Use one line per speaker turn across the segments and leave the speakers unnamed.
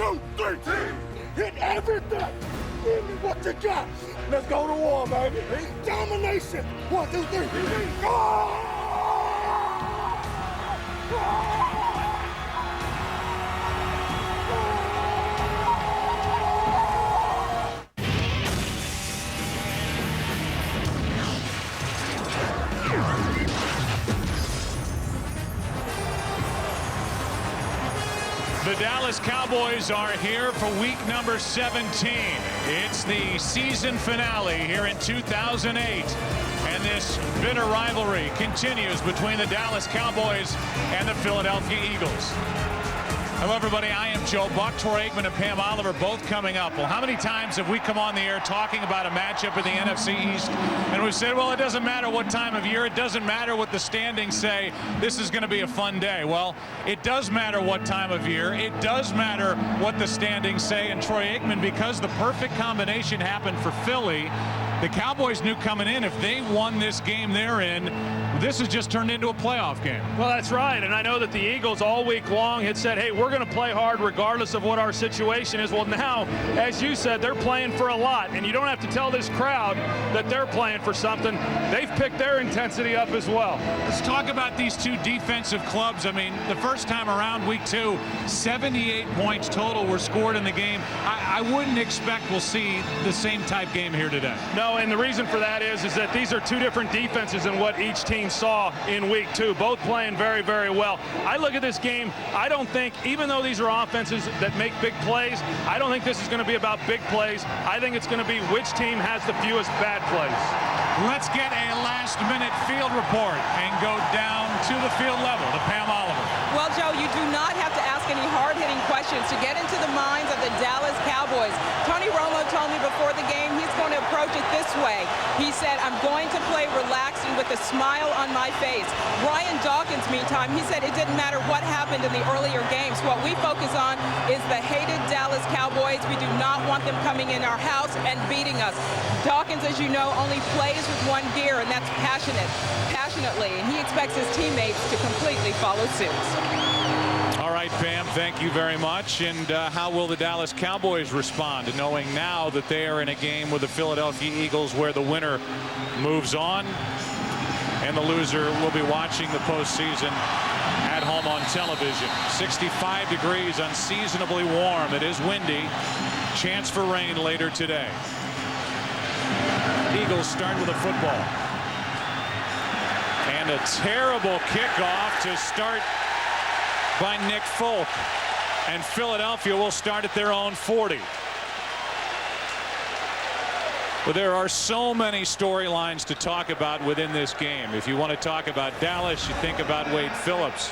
2, 3. Hit everything. Give me what you got. Let's go to war, baby. Domination. 1, 2, 3. Go!
The Dallas Cowboys are here for week number 17. It's the season finale here in 2008. And this bitter rivalry continues between the Dallas Cowboys and the Philadelphia Eagles. Hello, everybody. I am Joe Buck. Troy Aikman and Pam Oliver both coming up. Well, how many times have we come on the air talking about a matchup in the NFC East, and we've said, well, it doesn't matter what time of year, it doesn't matter what the standings say, this is going to be a fun day. Well, it does matter what time of year, it does matter what the standings say, and Troy Aikman, because the perfect combination happened for Philly, the Cowboys knew coming in, if they won this game they're in, this has just turned into a playoff game.
Well, that's right, and I know that the Eagles all week long had said, hey, we're going to play hard regardless of what our situation is. Well, now, as you said, they're playing for a lot, and you don't have to tell this crowd that they're playing for something. They've picked their intensity up as well.
Let's talk about these two defensive clubs. I mean, the first time around week 2, 78 points total were scored in the game. I wouldn't expect we'll see the same type game here today.
No, and the reason for that is that these are two different defenses in what each team saw in week 2, both playing very, very well. I look at this game, I don't think, even though these are offenses that make big plays, I don't think this is going to be about big plays. I think it's going to be which team has the fewest bad plays.
Let's get a last-minute field report and go down to the field level to Pam Oliver.
Well, Joe, you do not have to ask any hard-hitting questions to get into the minds of the Dallas Cowboys. Tony Romo told me before the game he's going to approach it this way. He said, I'm going to play relaxed and with a smile on my face. Brian Dawkins, meantime, he said it didn't matter what happened in the earlier games. What we focus on is the hated Dallas Cowboys. We do not want them coming in our house and beating us. Dawkins, as you know, only plays with one gear, and that's passionately, and he expects his teammates to completely follow suit.
All right, Pam, thank you very much. And how will the Dallas Cowboys respond to knowing now that they are in a game with the Philadelphia Eagles where the winner moves on and the loser will be watching the postseason at home on television? 65 degrees, unseasonably warm. It is windy. Chance for rain later today. Eagles start with a football. And a terrible kickoff to start by Nick Folk. And Philadelphia will start at their own 40. Well, there are so many storylines to talk about within this game. If you want to talk about Dallas, you think about Wade Phillips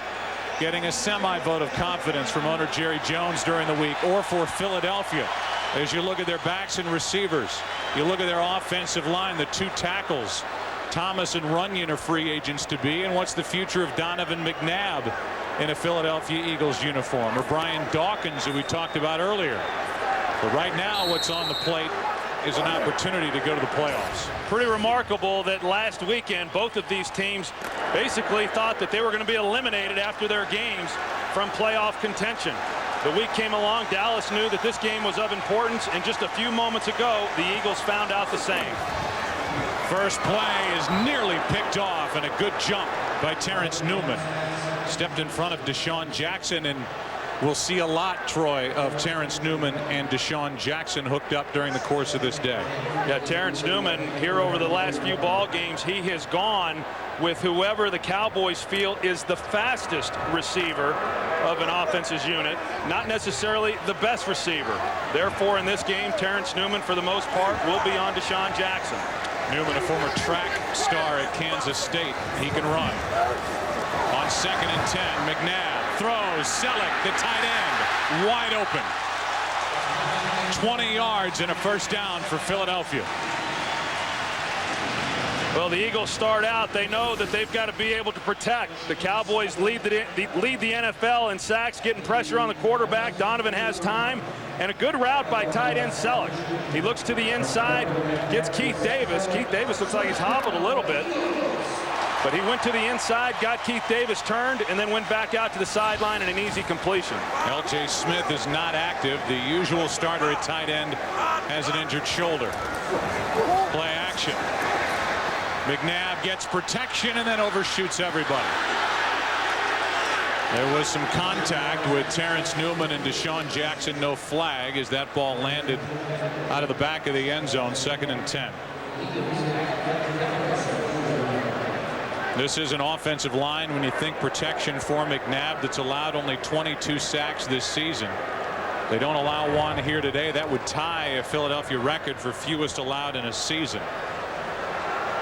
getting a semi-vote of confidence from owner Jerry Jones during the week, or for Philadelphia. As you look at their backs and receivers, you look at their offensive line, the 2 tackles, Thomas and Runyon are free agents to be, and what's the future of Donovan McNabb in a Philadelphia Eagles uniform, or Brian Dawkins, who we talked about earlier. But right now, what's on the plate is an opportunity to go to the playoffs.
Pretty remarkable that last weekend both of these teams basically thought that they were going to be eliminated after their games from playoff contention. The week came along, Dallas knew that this game was of importance, and just a few moments ago the Eagles found out the same.
First play is nearly picked off, and a good jump by Terrence Newman. Stepped in front of Deshaun Jackson, and we'll see a lot, Troy, of Terrence Newman and Deshaun Jackson hooked up during the course of this day.
Yeah, Terrence Newman here over the last few ball games, he has gone with whoever the Cowboys feel is the fastest receiver of an offense's unit, not necessarily the best receiver. Therefore, in this game, Terrence Newman, for the most part, will be on Deshaun Jackson.
Newman, a former track star at Kansas State. He can run. On 2nd and 10, McNabb throws. Selleck, the tight end, wide open. 20 yards and a first down for Philadelphia.
Well, the Eagles start out. They know that they've got to be able to protect. The Cowboys lead the NFL in sacks, getting pressure on the quarterback. Donovan has time. And a good route by tight end Selleck. He looks to the inside, gets Keith Davis. Keith Davis looks like he's hobbled a little bit. But he went to the inside, got Keith Davis turned, and then went back out to the sideline and an easy completion.
L.J. Smith is not active. The usual starter at tight end has an injured shoulder. Play action. McNabb gets protection and then overshoots everybody. There was some contact with Terrence Newman and Deshaun Jackson. No flag as that ball landed out of the back of the end zone. 2nd and 10. This is an offensive line when you think protection for McNabb that's allowed only 22 sacks this season. They don't allow one here today. That would tie a Philadelphia record for fewest allowed in a season.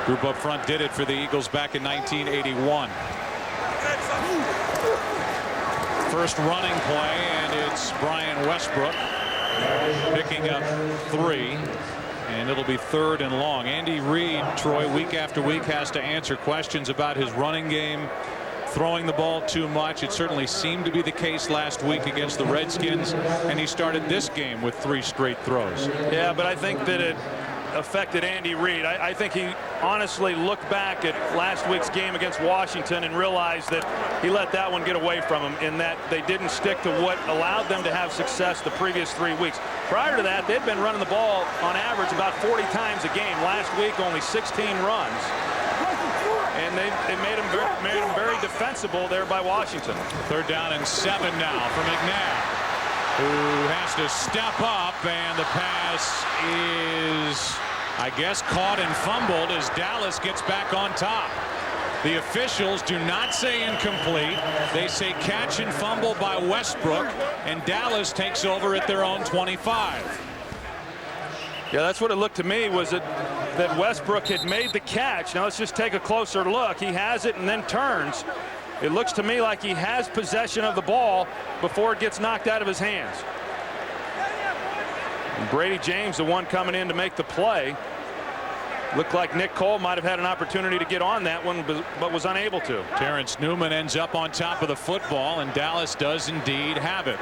Group up front did it for the Eagles back in 1981. First running play, and it's Brian Westbrook picking up 3. And it'll be 3rd and long. Andy Reid, Troy, week after week has to answer questions about his running game, throwing the ball too much. It certainly seemed to be the case last week against the Redskins, and he started this game with 3 straight throws.
Yeah, but I think that it affected Andy Reid. I think he honestly looked back at last week's game against Washington and realized that he let that one get away from him, in that they didn't stick to what allowed them to have success the previous 3 weeks. Prior to that, they'd been running the ball on average about 40 times a game. Last week, only 16 runs. And they made him very defensible there by Washington.
3rd down and 7 now for McNabb, who has to step up, and the pass is, I guess, caught and fumbled as Dallas gets back on top. The officials do not say incomplete. They say catch and fumble by Westbrook, and Dallas takes over at their own 25.
Yeah, that's what it looked to me, was that Westbrook had made the catch. Now let's just take a closer look. He has it and then turns. It looks to me like he has possession of the ball before it gets knocked out of his hands. And Brady James, the one coming in to make the play. Looked like Nick Cole might have had an opportunity to get on that one, but was unable to.
Terrence Newman ends up on top of the football, and Dallas does indeed have it.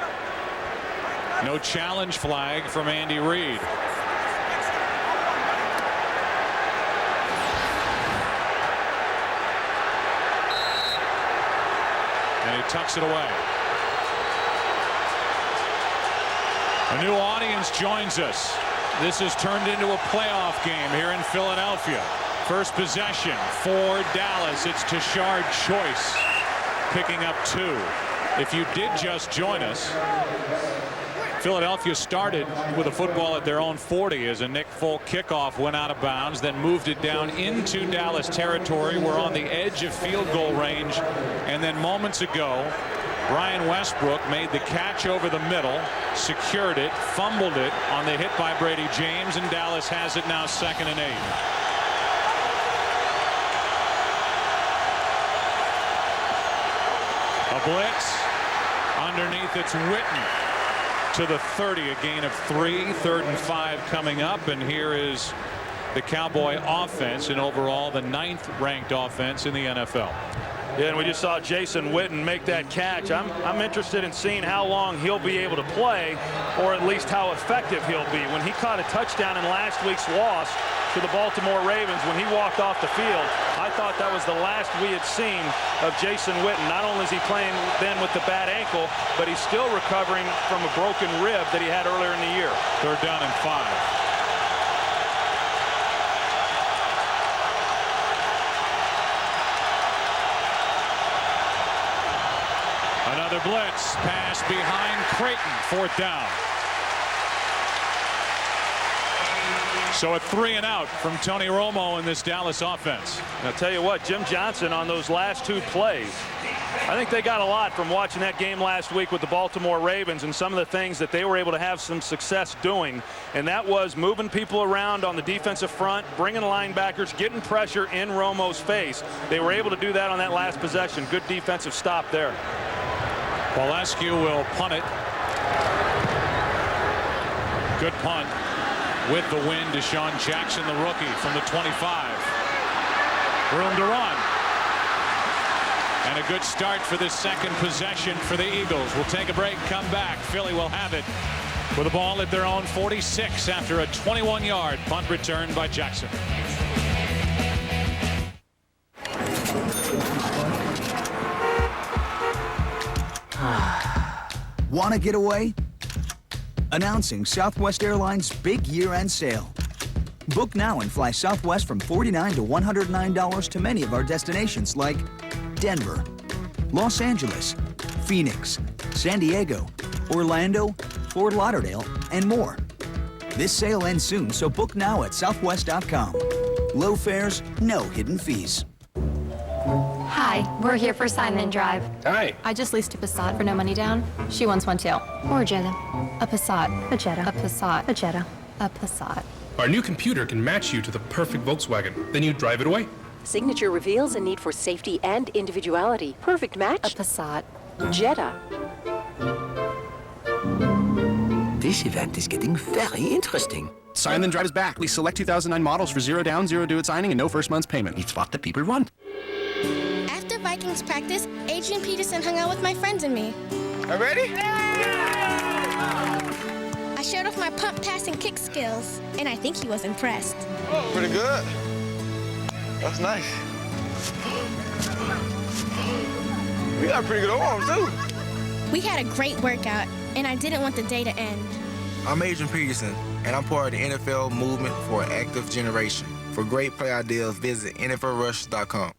No challenge flag from Andy Reid. And he tucks it away. A new audience joins us. This has turned into a playoff game here in Philadelphia. First possession for Dallas. It's Tashard Choice picking up 2. If you did just join us, Philadelphia started with a football at their own 40 as a Nick Folk kickoff went out of bounds, then moved it down into Dallas territory. We're on the edge of field goal range, and then moments ago, Brian Westbrook made the catch over the middle, secured it, fumbled it on the hit by Brady James, and Dallas has it now 2nd and 8. A blitz. Underneath, it's Witten to the 30, a gain of 3. 3rd and 5 coming up, and here is the Cowboy offense, and overall the 9th ranked offense in the NFL.
Yeah, and we just saw Jason Witten make that catch. I'm interested in seeing how long he'll be able to play, or at least how effective he'll be. When he caught a touchdown in last week's loss to the Baltimore Ravens, when he walked off the field, I thought that was the last we had seen of Jason Witten. Not only is he playing then with the bad ankle, but he's still recovering from a broken rib that he had earlier in the year.
3rd down and 5. Another blitz, pass behind Creighton, 4th down. So a 3 and out from Tony Romo in this Dallas offense.
I'll tell you what, Jim Johnson on those last 2 plays, I think they got a lot from watching that game last week with the Baltimore Ravens and some of the things that they were able to have some success doing. And that was moving people around on the defensive front, bringing linebackers, getting pressure in Romo's face. They were able to do that on that last possession. Good defensive stop there.
Valescu will punt it. Good punt with the win. Deshaun Jackson, the rookie, from the 25. Room to run. And a good start for this 2nd possession for the Eagles. We'll take a break, come back. Philly will have it with the ball at their own 46 after a 21-yard punt return by Jackson.
Want to get away? Announcing Southwest Airlines' big year-end sale. Book now and fly Southwest from $49 to $109 to many of our destinations like Denver, Los Angeles, Phoenix, San Diego, Orlando, Fort Lauderdale, and more. This sale ends soon, so book now at southwest.com. Low fares, no hidden fees.
Hi, we're here for Sign Then Drive.
Hi.
I just leased a Passat for no money down. She wants one too. Or a Jetta. A Passat. A Jetta. A Passat. A Jetta. A Passat.
Our new computer can match you to the perfect Volkswagen. Then you drive it away.
Signature reveals a need for safety and individuality. Perfect match.
A Passat.
Jetta.
This event is getting very interesting.
Sign Then Drive is back. We select 2009 models for 0 down, 0 due at signing, and no first month's payment.
It's what the people want.
After Vikings practice, Adrian Peterson hung out with my friends and me.
Are ready?
I showed off my pump, pass, and kick skills, and I think he was impressed.
Pretty good. That's nice. We got pretty good arms, too.
We had a great workout, and I didn't want the day to end.
I'm Adrian Peterson, and I'm part of the NFL movement for an active generation. For great play ideas, visit NFLrush.com.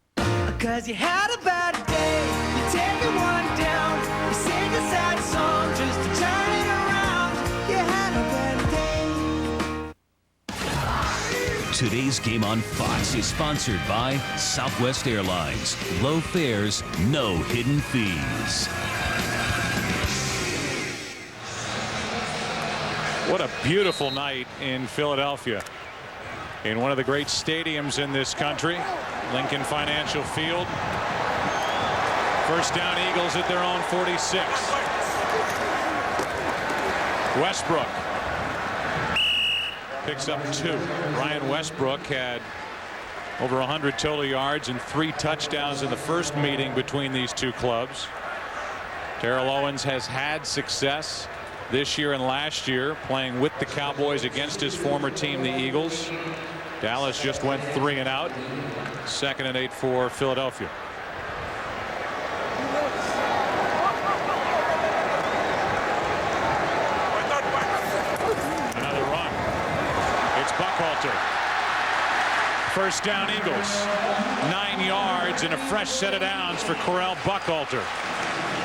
Cause you had a bad day, you take it one down, you sing a sad song just to turn it around. You had a bad day.
Today's Game on Fox is sponsored by Southwest Airlines. Low fares, no hidden fees.
What a beautiful night in Philadelphia. In one of the great stadiums in this country, Lincoln Financial Field. First down, Eagles at their own 46. Westbrook picks up 2. Ryan Westbrook had over 100 total yards and 3 touchdowns in the first meeting between these two clubs. Terrell Owens has had success this year and last year playing with the Cowboys against his former team, the Eagles. Dallas just went 3 and out. 2nd and 8 for Philadelphia. Another run. It's Buckhalter. First down, Eagles. 9 yards and a fresh set of downs for Correll Buckhalter.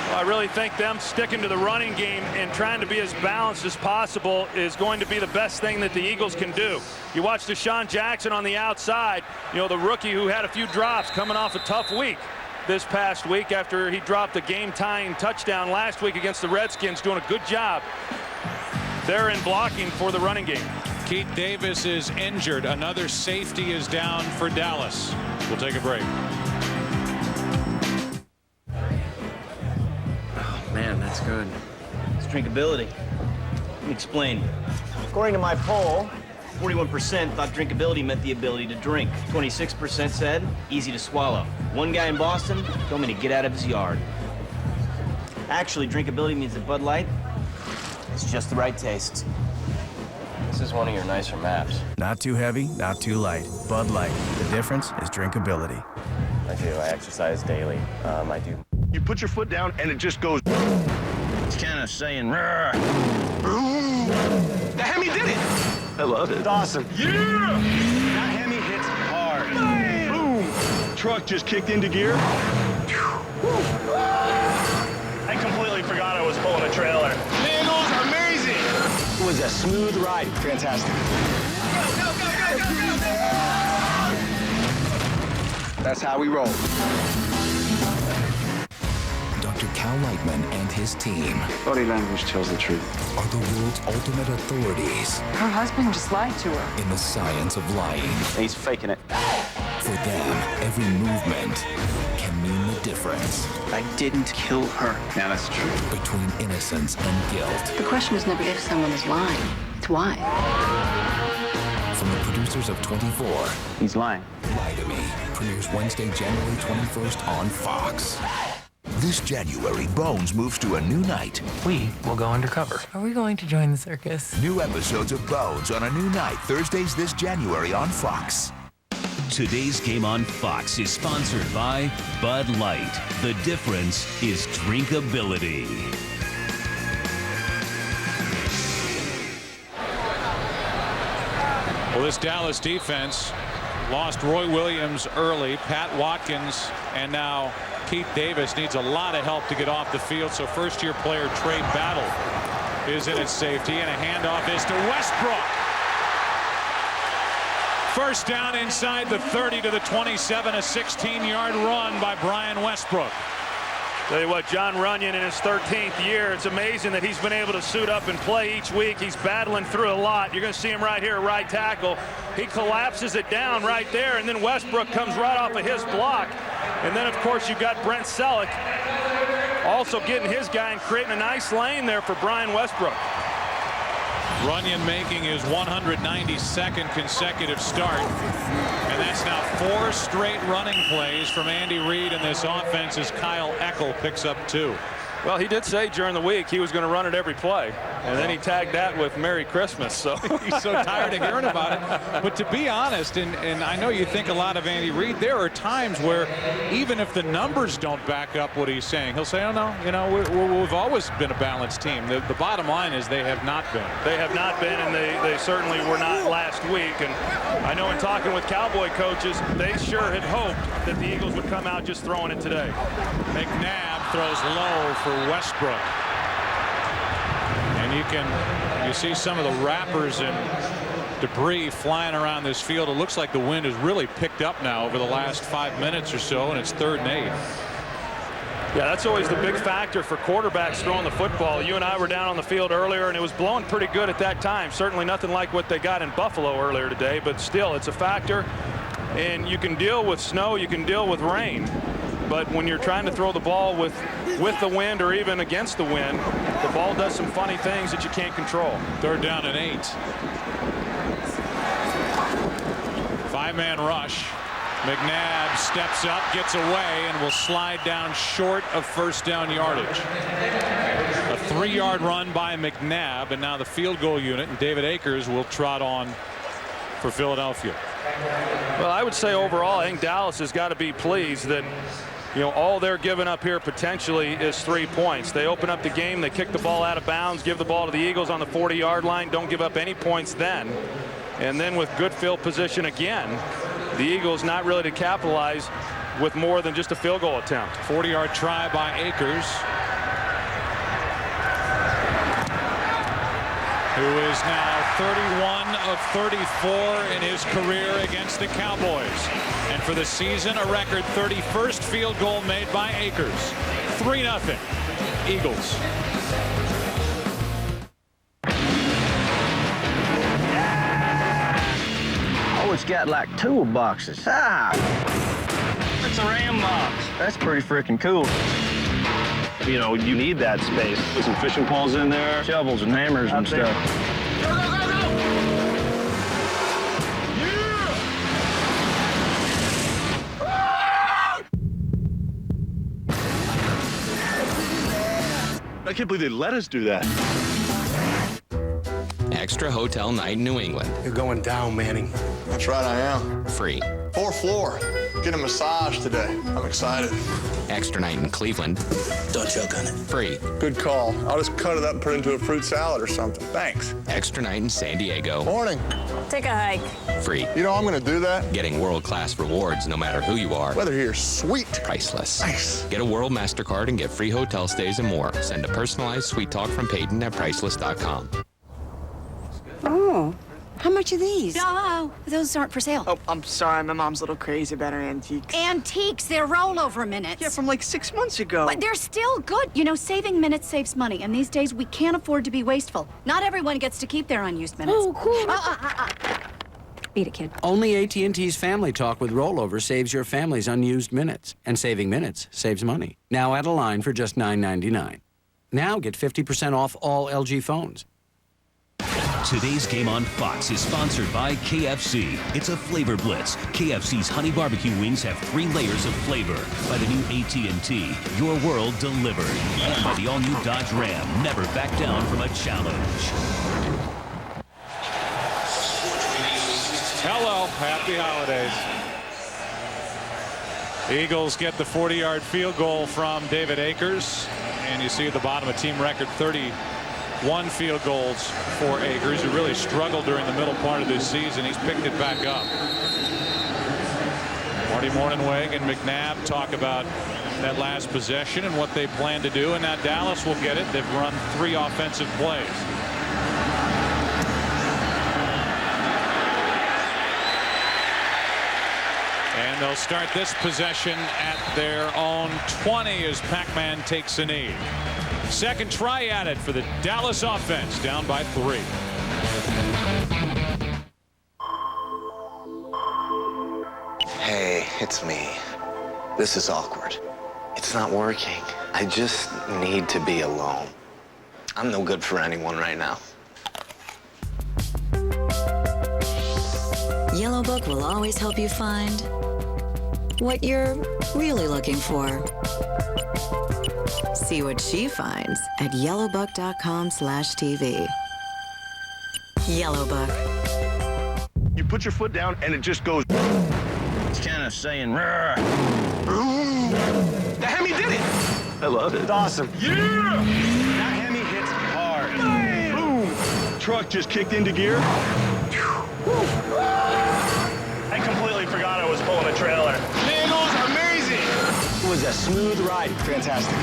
Well, I really think them sticking to the running game and trying to be as balanced as possible is going to be the best thing that the Eagles can do. You watch Deshaun Jackson on the outside, you know, the rookie who had a few drops coming off a tough week this past week after he dropped a game-tying touchdown last week against the Redskins, doing a good job there in blocking for the running game.
Keith Davis is injured. Another safety is down for Dallas. We'll take a break.
Man, that's good. It's drinkability. Let me explain. According to my poll, 41% thought drinkability meant the ability to drink. 26% said easy to swallow. One guy in Boston told me to get out of his yard. Actually, drinkability means that Bud Light is just the right taste.
This is one of your nicer maps.
Not too heavy, not too light. Bud Light. The difference is drinkability.
I do. I exercise daily. I do.
You put your foot down and it just goes.
It's kind of saying, "Rrr."
The Hemi did it.
I love it.
It's awesome. Yeah! That Hemi hits hard. Bam! Boom! Truck just kicked into gear. I completely forgot I was pulling a trailer. Man, it was amazing.
It was a smooth ride.
Fantastic. That's how we roll.
Dr. Cal Lightman and his team.
Body language tells the truth.
Are the world's ultimate authorities.
Her husband just lied to her.
In the science of lying.
He's faking it.
For them, every movement can mean the difference.
I didn't kill her.
Yeah, that's true.
Between innocence and guilt.
The question is never if someone is lying. It's why.
From the producers of 24.
He's lying.
Lie to Me. Premieres Wednesday, January 21st on Fox.
This January, Bones moves to a new night.
We will go undercover.
Are we going to join the circus?
New episodes of Bones on a new night, Thursdays this January on Fox.
Today's Game on Fox is sponsored by Bud Light. The difference is drinkability.
Well, this Dallas defense lost Roy Williams early, Pat Watkins, and now Keith Davis needs a lot of help to get off the field. So first-year player Trey Battle is in at safety, and a handoff is to Westbrook. First down inside the 30 to the 27, a 16-yard run by Brian Westbrook.
Tell you what, John Runyon in his 13th year, it's amazing that he's been able to suit up and play each week. He's battling through a lot. You're going to see him right here at right tackle. He collapses it down right there, and then Westbrook comes right off of his block. And then, of course, you've got Brent Selleck also getting his guy and creating a nice lane there for Brian Westbrook.
Runyon making his 192nd consecutive start, and that's now 4 straight running plays from Andy Reid in this offense as Kyle Eckel picks up 2.
Well, he did say during the week he was going to run it every play, and then he tagged that with Merry Christmas. So
he's so tired of hearing about it. But to be honest, and I know you think a lot of Andy Reid, there are times where even if the numbers don't back up what he's saying, he'll say, oh no, you know, we've always been a balanced team. The bottom line is they have not been.
They have not been, and they certainly were not last week. And I know in talking with Cowboy coaches, they sure had hoped that the Eagles would come out just throwing it today.
McNabb throws low for Westbrook, and you see some of the wrappers and debris flying around this field. It looks like the wind has really picked up now over the last 5 minutes or so, and it's 3rd and 8.
Yeah, that's always the big factor for quarterbacks throwing the football. You and I were down on the field earlier, and it was blowing pretty good at that time. Certainly nothing like what they got in Buffalo earlier today, but still, it's a factor. And you can deal with snow, you can deal with rain. But when you're trying to throw the ball with the wind or even against the wind, the ball does some funny things that you can't control.
3rd down and 8. 5-man rush. McNabb steps up, gets away, and will slide down short of first down yardage. A 3-yard run by McNabb, and now the field goal unit, and David Akers will trot on for Philadelphia.
Well, I would say overall, I think Dallas has got to be pleased that, you know, all they're giving up here potentially is 3 points. They open up the game, they kick the ball out of bounds, give the ball to the Eagles on the 40-yard line, don't give up any points then. And then with good field position again, the Eagles not really to capitalize with more than just a field goal attempt.
40-yard try by Akers, who is now 31 of 34 in his career against the Cowboys. And for the season, a record 31st field goal made by Akers. 3-0 Eagles.
Oh, it's got like toolboxes. Ah! It's a Ram box. That's pretty freaking cool. You know, you need that space. Put some fishing poles in there, shovels and hammers and stuff. Go, go, go, go!
I can't believe they let us do that.
Extra hotel night in New England.
You're going down, Manning.
That's right, I am.
Free.
4th floor. Get a massage today. I'm excited.
Extra night in Cleveland.
Don't choke on it.
Free.
Good call. I'll just cut it up and put it into a fruit salad or something. Thanks.
Extra night in San Diego.
Morning.
Take a hike.
Free.
You know I'm going to do that.
Getting world-class rewards no matter who you are.
Weather here's sweet.
Priceless.
Nice.
Get a World MasterCard and get free hotel stays and more. Send a personalized sweet talk from Peyton at priceless.com.
Oh, how much are these?
No, those aren't for sale.
Oh, I'm sorry. My mom's a little crazy about her antiques.
Antiques, they're rollover minutes.
Yeah, from like 6 months ago.
But they're still good. You know, saving minutes saves money, and these days we can't afford to be wasteful. Not everyone gets to keep their unused minutes.
Oh, cool.
Beat it, kid.
Only AT&T's Family Talk with Rollover saves your family's unused minutes. And saving minutes saves money. Now add a line for just $9.99. Now get 50% off all LG phones.
Today's game on Fox is sponsored by KFC. It's a flavor blitz. KFC's honey barbecue wings have 3 layers of flavor. By the new AT&T, your world delivered. And by the all-new Dodge Ram, never back down from a challenge.
Hello, happy holidays. The Eagles get the 40-yard field goal from David Akers, and you see at the bottom a team record 30 1 field goals for Akers, who really struggled during the middle part of this season. He's picked it back up. Marty Mornhinweg and McNabb talk about that last possession and what they plan to do, and now Dallas will get it. They've run 3 offensive plays. And they'll start this possession at their own 20 as Pac-Man takes a knee. Second try at it for the Dallas offense, down by 3.
Hey, it's me. This is awkward. It's not working. I just need to be alone. I'm no good for anyone right now.
Yellow Book will always help you find what you're really looking for. See what she finds at yellowbook.com/TV. Yellow Book.
You put your foot down and it just goes.
It's kind of saying, "Rrr."
The Hemi did it. I love it.
It's awesome.
Yeah!
That Hemi hits hard.
Bam! Boom! Truck just kicked into gear.
I completely forgot I was pulling a trailer.
Man, it was amazing.
It was a smooth ride. Fantastic.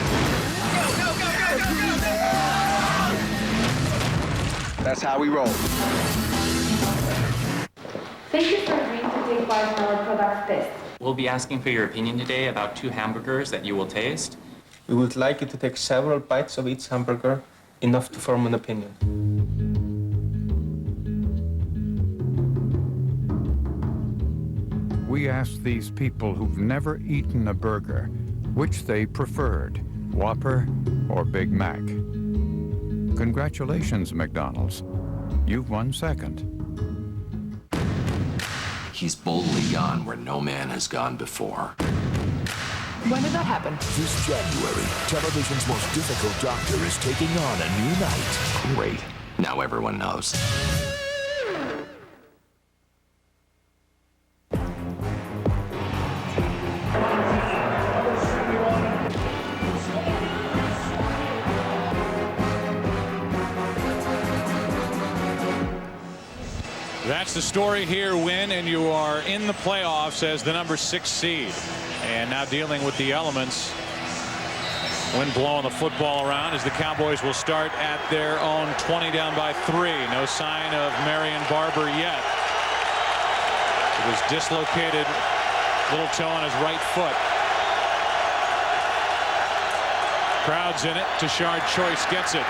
That's how we roll.
Thank you for agreeing to take part in our product test.
We'll be asking for your opinion today about 2 hamburgers that you will taste.
We would like you to take several bites of each hamburger, enough to form an opinion.
We asked these people who've never eaten a burger which they preferred, Whopper or Big Mac. Congratulations, McDonald's. You've won second.
He's boldly gone where no man has gone before.
When did that happen?
This January, television's most difficult doctor is taking on a new night.
Great. Now everyone knows.
That's the story here. Win and you are in the playoffs as the number 6 seed. And now dealing with the elements. Wind blowing the football around as the Cowboys will start at their own 20, down by 3. No sign of Marion Barber yet. It was dislocated little toe on his right foot. Crowd's in it. Tashard Choice gets it.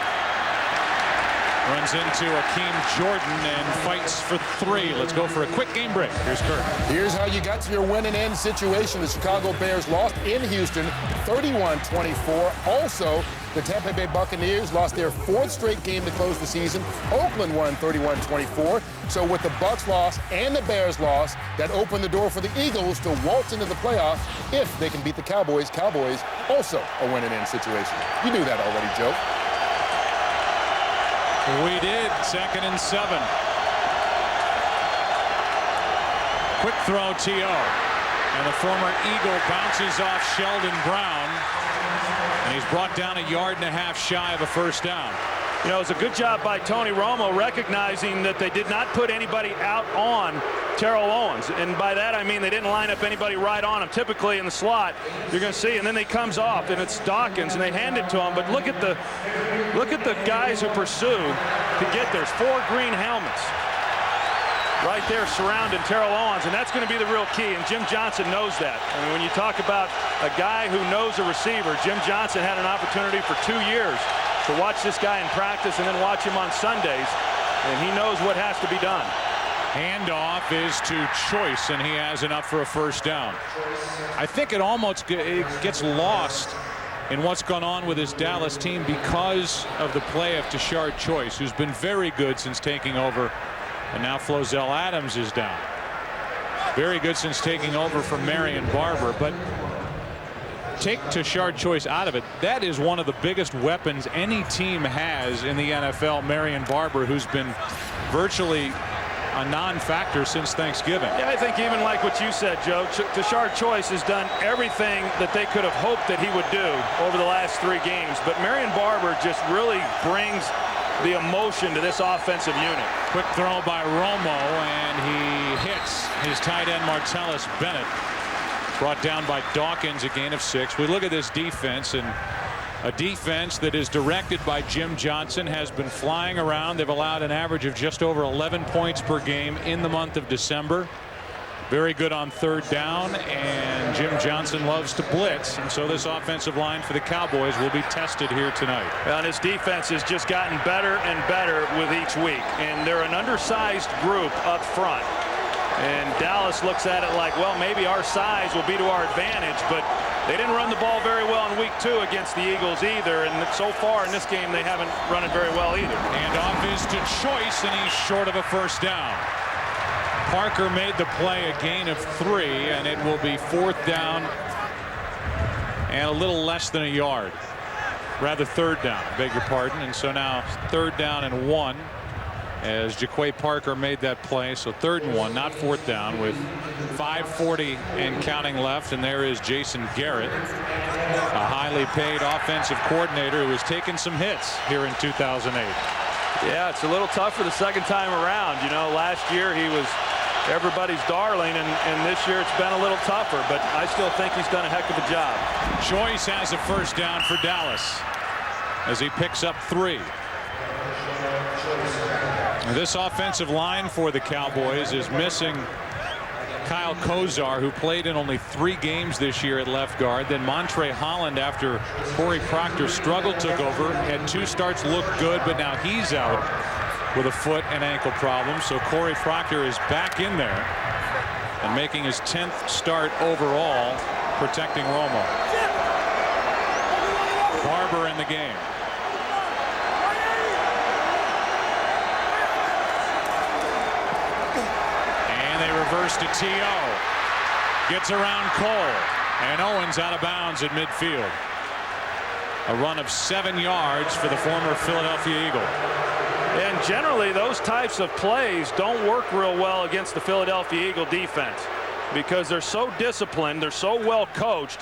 Runs into Akeem Jordan and fights for 3. Let's go for a quick game break. Here's Kurt.
Here's how you got to your win-and-end situation. The Chicago Bears lost in Houston 31-24. Also, the Tampa Bay Buccaneers lost their 4th straight game to close the season. Oakland won 31-24. So with the Bucs loss and the Bears loss, that opened the door for the Eagles to waltz into the playoffs if they can beat the Cowboys. Cowboys also a win-and-end situation. You knew that already, Joe.
We did. 2nd and 7. Quick throw, T.O. And the former Eagle bounces off Sheldon Brown. And he's brought down 1.5 yards shy of a first down.
You know, it's a good job by Tony Romo recognizing that they did not put anybody out on Terrell Owens. And by that, I mean they didn't line up anybody right on him. Typically in the slot, you're going to see, and then he comes off, and it's Dawkins, and they hand it to him. But look at the guys who pursue to get there. 4 green helmets right there surrounding Terrell Owens, and that's going to be the real key, and Jim Johnson knows that. I mean, when you talk about a guy who knows a receiver, Jim Johnson had an opportunity for 2 years to watch this guy in practice and then watch him on Sundays, and he knows what has to be done.
Handoff is to Choice, and he has enough for a first down. I think it almost gets lost in what's gone on with this Dallas team because of the play of Tashard Choice, who's been very good since taking over, and now Flozell Adams is down. Very good since taking over from Marion Barber, but take Tashard Choice out of it. That is one of the biggest weapons any team has in the NFL, Marion Barber, who's been virtually a non-factor since Thanksgiving.
Yeah, I think even like what you said, Joe, Tashard Choice has done everything that they could have hoped that he would do over the last 3 games. But Marion Barber just really brings the emotion to this offensive unit.
Quick throw by Romo, and he hits his tight end Martellus Bennett. Brought down by Dawkins, a gain of 6. We look at this defense, and a defense that is directed by Jim Johnson has been flying around. They've allowed an average of just over 11 points per game in the month of December. Very good on third down, and Jim Johnson loves to blitz, and so this offensive line for the Cowboys will be tested here tonight.
And his defense has just gotten better and better with each week, and they're an undersized group up front. And Dallas looks at it like, well, maybe our size will be to our advantage, but they didn't run the ball very well in week 2 against the Eagles either, and so far in this game they haven't run it very well either.
And off is to Choice, and he's short of a first down. Parker made the play, a gain of 3, and it will be 4th down and a little less than a yard. Rather 3rd down, beg your pardon. And so now 3rd down and 1 as Jaquay Parker made that play. So 3rd and 1, not 4th down, with 5:40 and counting left. And there is Jason Garrett, a highly paid offensive coordinator who has taken some hits here in 2008.
Yeah, it's a little tougher the second time around. You know, last year he was everybody's darling, and this year it's been a little tougher, but I still think he's done a heck of a job.
Choice has a first down for Dallas as he picks up 3. This offensive line for the Cowboys is missing Kyle Kozar, who played in only 3 games this year at left guard. Then Montre Holland, after Corey Proctor struggled, took over, had 2 starts, looked good, but now he's out with a foot and ankle problem. So Corey Proctor is back in there and making his 10th start overall, protecting Romo. Barber in the game. And they reverse to T.O. Gets around Cole, and Owens out of bounds at midfield. A run of 7 yards for the former Philadelphia Eagle.
And generally those types of plays don't work real well against the Philadelphia Eagle defense, because they're so disciplined, they're so well coached,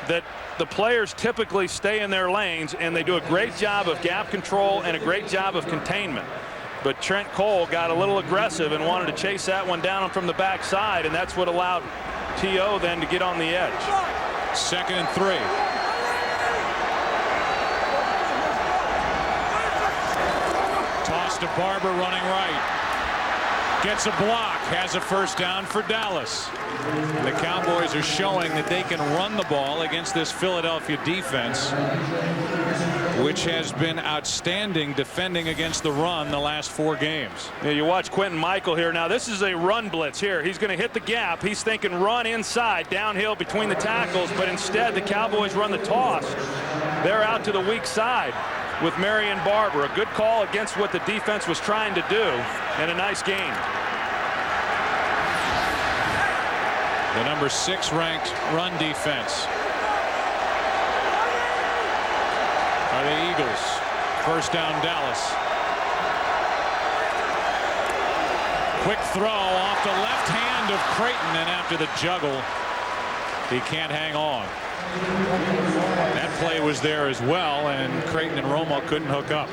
that the players typically stay in their lanes, and they do a great job of gap control and a great job of containment. But Trent Cole got a little aggressive and wanted to chase that one down from the backside, and that's what allowed T.O. then to get on the edge.
2nd and 3. Toss to Barber, running right. Gets a block, has a first down for Dallas. The Cowboys are showing that they can run the ball against this Philadelphia defense, which has been outstanding defending against the run the last 4 games.
Yeah, you watch Quentin Michael here. Now this is a run blitz here. He's going to hit the gap. He's thinking run inside, downhill between the tackles, but instead the Cowboys run the toss. They're out to the weak side with Marion Barber. A good call against what the defense was trying to do, and a nice gain.
The number 6 ranked run defense are the Eagles. First down, Dallas. Quick throw off the left hand of Creighton, and after the juggle, he can't hang on. That play was there as well, and Creighton and Romo couldn't hook up.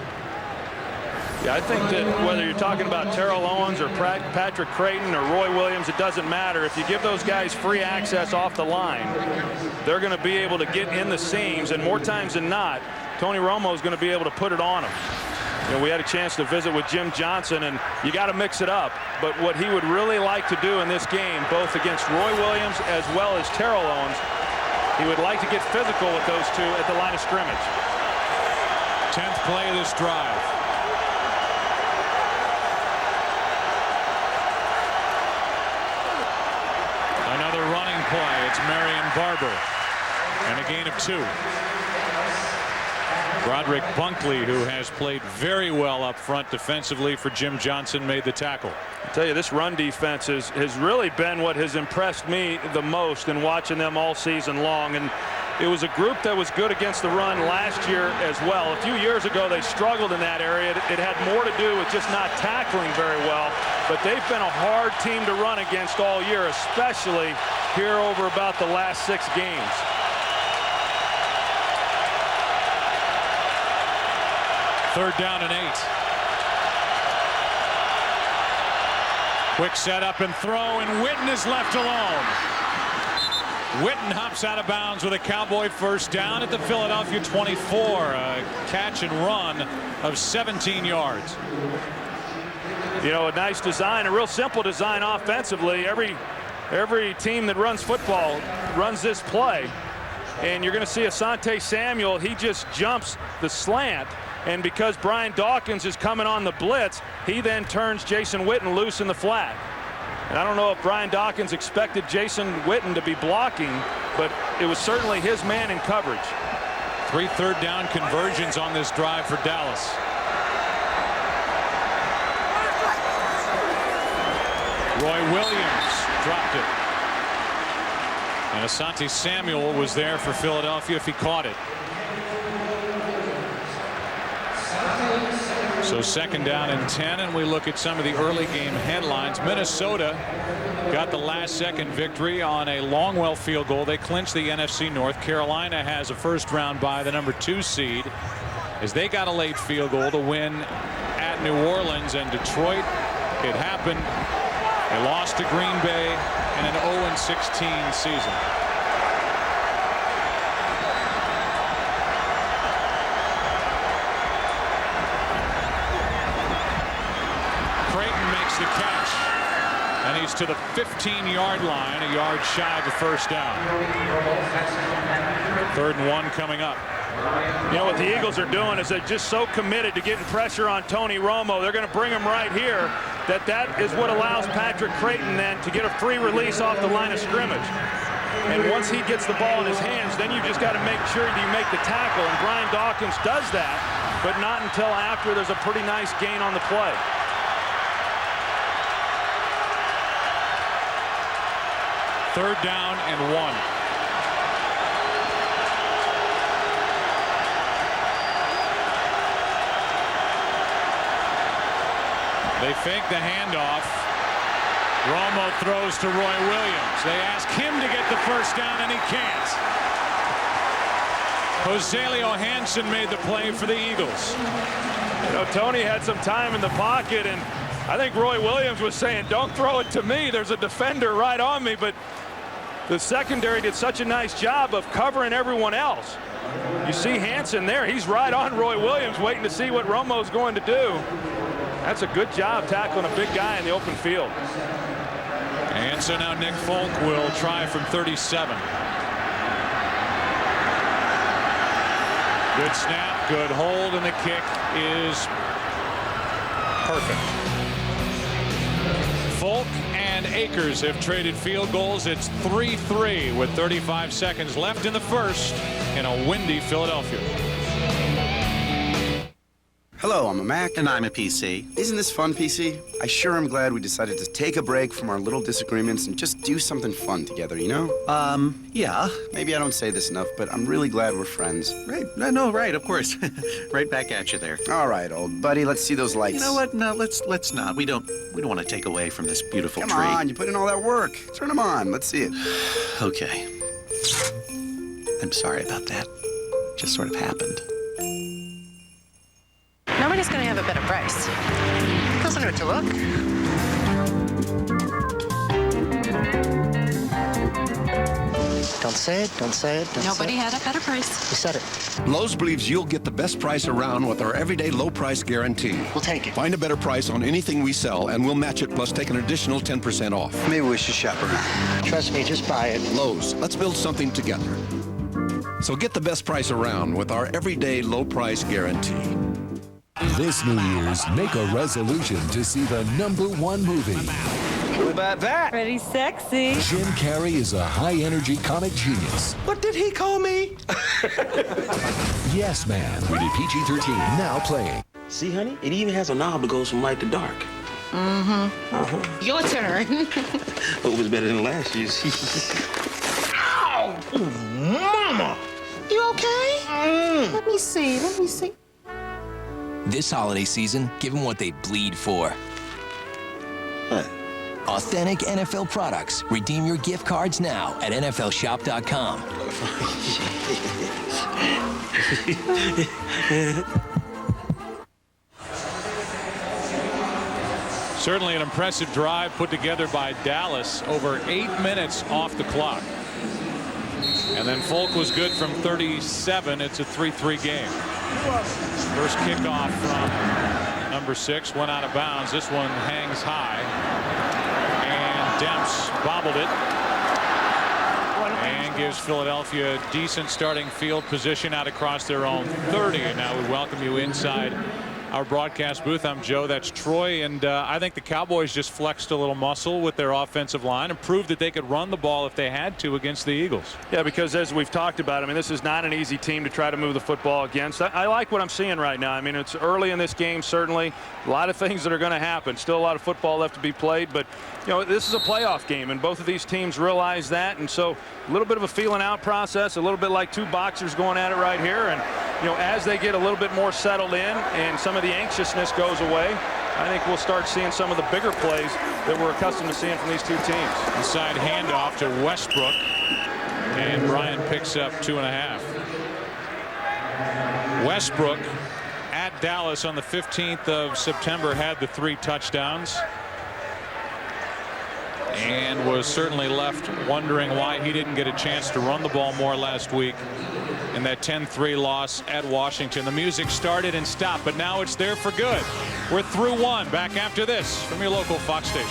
Yeah, I think that whether you're talking about Terrell Owens or Patrick Creighton or Roy Williams, it doesn't matter. If you give those guys free access off the line, they're going to be able to get in the seams, and more times than not, Tony Romo is going to be able to put it on them. You know, we had a chance to visit with Jim Johnson, and you got to mix it up. But what he would really like to do in this game, both against Roy Williams as well as Terrell Owens, he would like to get physical with those 2 at the line of scrimmage.
10th play of this drive. Another running play. It's Marion Barber, and a gain of 2. Broderick Bunkley, who has played very well up front defensively for Jim Johnson, made the tackle.
I tell you, this run defense has really been what has impressed me the most in watching them all season long. And it was a group that was good against the run last year as well. A few years ago, they struggled in that area. It had more to do with just not tackling very well. But they've been a hard team to run against all year, especially here over about the last 6 games.
Third down and 8. Quick setup and throw, and Witten is left alone. Witten hops out of bounds with a Cowboy first down at the Philadelphia 24. A catch and run of 17 yards.
You know, a nice design, a real simple design offensively. Every team that runs football runs this play. And you're going to see Asante Samuel, he just jumps the slant. And because Brian Dawkins is coming on the blitz, he then turns Jason Witten loose in the flat. And I don't know if Brian Dawkins expected Jason Witten to be blocking, but it was certainly his man in coverage.
3 third-down conversions on this drive for Dallas. Roy Williams dropped it. And Asante Samuel was there for Philadelphia if he caught it. So second down and 10, and we look at some of the early game headlines. Minnesota got the last-second victory on a Longwell field goal. They clinched the NFC North. Carolina has a first-round bye, the number 2 seed, as they got a late field goal to win at New Orleans. And Detroit, it happened. They lost to Green Bay in an 0-16 season. The catch, and he's to the 15-yard line, a yard shy of the first down. 3rd and 1 coming up.
You know what the Eagles are doing is they're just so committed to getting pressure on Tony Romo. They're going to bring him right here. That is what allows Patrick Creighton then to get a free release off the line of scrimmage. And once he gets the ball in his hands, then you just got to make sure you make the tackle. And Brian Dawkins does that, but not until after there's a pretty nice gain on the play.
Third down and 1. They fake the handoff. Romo throws to Roy Williams. They ask him to get the first down, and he can't. Joselio Hansen made the play for the Eagles.
You know, Tony had some time in the pocket, and I think Roy Williams was saying, don't throw it to me. There's a defender right on me. But the secondary did such a nice job of covering everyone else. You see Hansen there. He's right on Roy Williams, waiting to see what Romo's going to do. That's a good job tackling a big guy in the open field.
And so now Nick Folk will try from 37. Good snap, good hold, and the kick is perfect. Folk and Akers have traded field goals. It's 3-3 with 35 seconds left in the first in a windy Philadelphia.
Hello, I'm a Mac. And I'm a PC. Isn't this fun, PC? I sure am glad we decided to take a break from our little disagreements and just do something fun together, you know?
Yeah.
Maybe I don't say this enough, but I'm really glad we're friends.
Right. No, right, of course. Right back at you there.
All right, old buddy, let's see those lights.
You know what? No, let's not. We don't want to take away from this beautiful tree.
Come on, you put in all that work. Turn them on. Let's see it.
Okay. I'm sorry about that. Just sort of happened.
Nobody's going to have a better price.
Doesn't hurt to look.
Don't say it, don't say it. Nobody had a better price. You said it.
Lowe's believes you'll get the best price around with our everyday low price guarantee.
We'll take it.
Find a better price on anything we sell, and we'll match it plus take an additional 10% off.
Maybe we should shop around.
Trust me, just buy it.
Lowe's, let's build something together. So get the best price around with our everyday low price guarantee.
This New Year's, make a resolution to see the #1 movie.
What about that?
Pretty sexy.
Jim Carrey is a high-energy comic genius.
What did he call me?
Yes Man, rated PG-13, now playing.
See, honey, it even has a knob that goes from light to dark. Mm-hmm. Your turn. It was better than last year's. Ow! Mama! You okay? Let me see.
This holiday season, give them what they bleed for.
What?
Authentic NFL products. Redeem your gift cards now at NFLshop.com.
Certainly an impressive drive put together by Dallas. Over 8 minutes off the clock. And then Folk was good from 37. It's a 3-3 game. First kickoff from number 6 went out of bounds. This one hangs high. And Demps bobbled it. And gives Philadelphia a decent starting field position out across their own 30. And now we welcome you inside our broadcast booth. I'm Joe. That's Troy. And I think the Cowboys just flexed a little muscle with their offensive line and proved that they could run the ball if they had to against the Eagles.
Yeah, because as we've talked about, I mean, this is not an easy team to try to move the football against. I like what I'm seeing right now. I mean, it's early in this game, certainly. A lot of things that are going to happen. Still a lot of football left to be played. But, you know, this is a playoff game, and both of these teams realize that. And so a little bit of a feeling out process, a little bit like two boxers going at it right here. And, you know, as they get a little bit more settled in and some of the anxiousness goes away, I think we'll start seeing some of the bigger plays that we're accustomed to seeing from these two teams.
Inside handoff to Westbrook, and Brian picks up 2.5. Westbrook at Dallas on the 15th of September had the 3 touchdowns and was certainly left wondering why he didn't get a chance to run the ball more last week in that 10-3 loss at Washington. The music started and stopped, but now it's there for good. We're through one. Back after this from your local Fox station.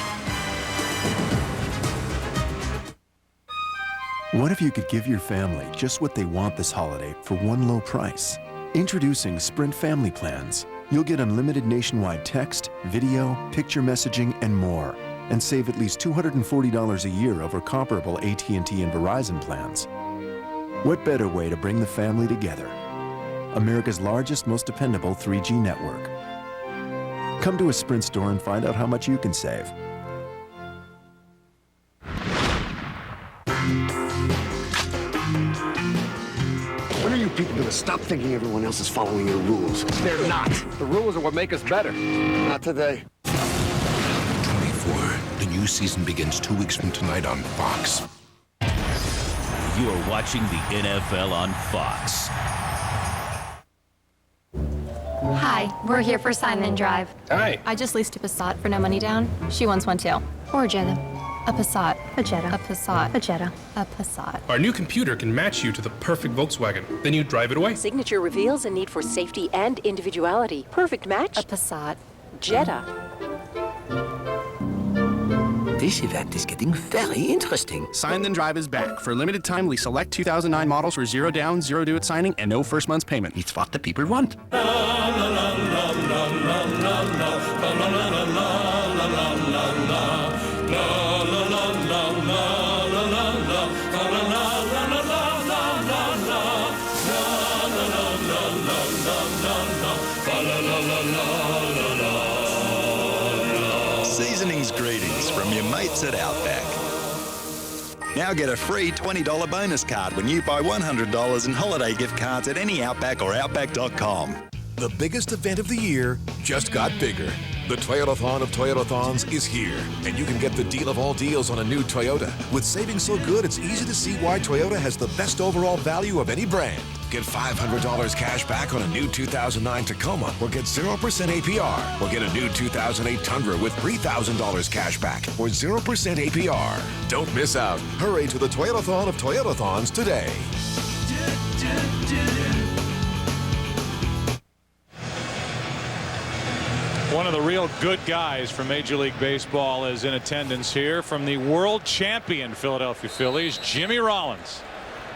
What if you could give your family just what they want this holiday for one low price? Introducing Sprint Family Plans. You'll get unlimited nationwide text, video, picture messaging, and more, and save at least $240 a year over comparable AT&T and Verizon plans. What better way to bring the family together? America's largest, most dependable 3G network. Come to a Sprint store and find out how much you can save.
When are you people going to stop thinking everyone else is following your rules? They're not. The rules are what make us better. Not today.
24. The new season begins 2 weeks from tonight on Fox.
You are watching the NFL on Fox.
Hi, we're here for Sign Then Drive.
Hi.
I just leased a Passat for no money down. She wants one too. Or a Jetta. A Passat. A Jetta. A Passat. A Jetta. A Passat.
Our new computer can match you to the perfect Volkswagen. Then you drive it away.
Signature reveals a need for safety and individuality. Perfect match.
A Passat.
Jetta.
This event is getting very interesting.
Sign Then Drive is back. For a limited time, we select 2009 models for 0 down, 0 due at signing, and no first month's payment.
It's what the people want.
Seasonings greetings from your mates at Outback. Now get a free $20 bonus card when you buy $100 in holiday gift cards at any Outback or Outback.com.
The biggest event of the year just got bigger. The Toyotathon of Toyotathons is here, and you can get the deal of all deals on a new Toyota. With savings so good, it's easy to see why Toyota has the best overall value of any brand. Get $500 cash back on a new 2009 Tacoma, or get 0% APR, or get a new 2008 Tundra with $3,000 cash back, or 0% APR. Don't miss out. Hurry to the Toyotathon of Toyotathons today.
One of the real good guys from Major League Baseball is in attendance here from the world champion Philadelphia Phillies, Jimmy Rollins.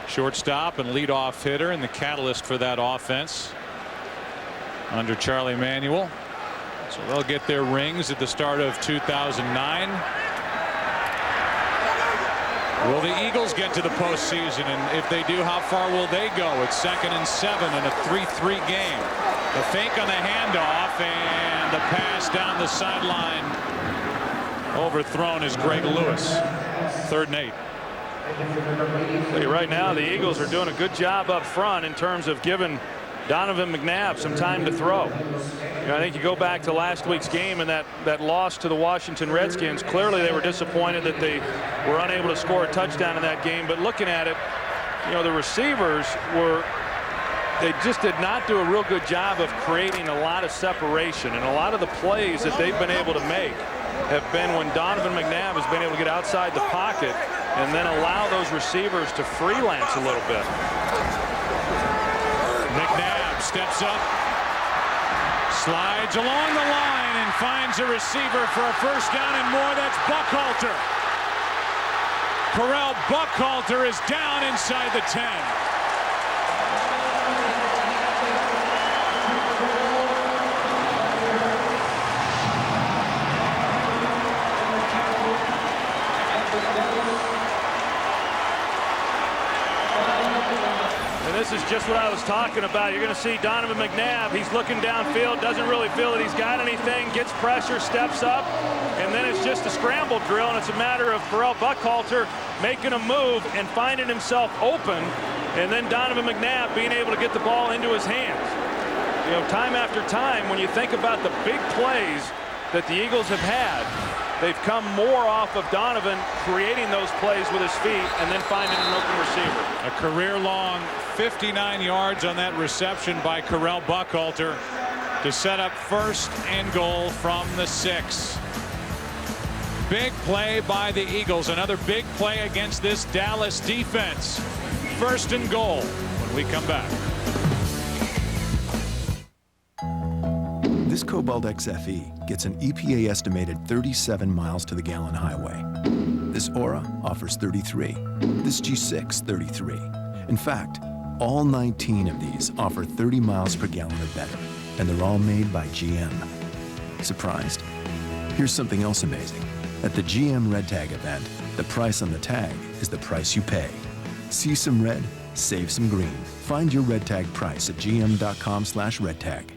Shortstop and leadoff hitter and the catalyst for that offense under Charlie Manuel. So they'll get their rings at the start of 2009. Will the Eagles get to the postseason? And if they do, how far will they go? It's 2nd and 7 in a 3-3 game. The fake on the handoff and the pass down the sideline. Overthrown is Greg Lewis. 3rd and 8.
Right now, the Eagles are doing a good job up front in terms of giving Donovan McNabb some time to throw. You know, I think you go back to last week's game and that loss to the Washington Redskins. Clearly, they were disappointed that they were unable to score a touchdown in that game. But looking at it, you know, the receivers were they just did not do a real good job of creating a lot of separation, and a lot of the plays that they've been able to make have been when Donovan McNabb has been able to get outside the pocket and then allow those receivers to freelance a little bit.
McNabb steps up, slides along the line, and finds a receiver for a first down and more. That's Buckhalter. Correll Buckhalter is down inside the 10.
And this is just what I was talking about. You're going to see Donovan McNabb. He's looking downfield, doesn't really feel that he's got anything, gets pressure, steps up, and then it's just a scramble drill, and it's a matter of Correll Buckhalter making a move and finding himself open, and then Donovan McNabb being able to get the ball into his hands. You know, time after time, when you think about the big plays that the Eagles have had, they've come more off of Donovan creating those plays with his feet and then finding an open receiver.
A career-long 59 yards on that reception by Correll Buckhalter to set up first and goal from the 6. Big play by the Eagles. Another big play against this Dallas defense. First and goal when we come back.
This Cobalt XFE gets an EPA estimated 37 miles to the gallon highway. This Aura offers 33. This G6, 33. In fact, all 19 of these offer 30 miles per gallon or better, and they're all made by GM. Surprised? Here's something else amazing. At the GM Red Tag event, the price on the tag is the price you pay. See some red, save some green. Find your Red Tag price at gm.com/redtag.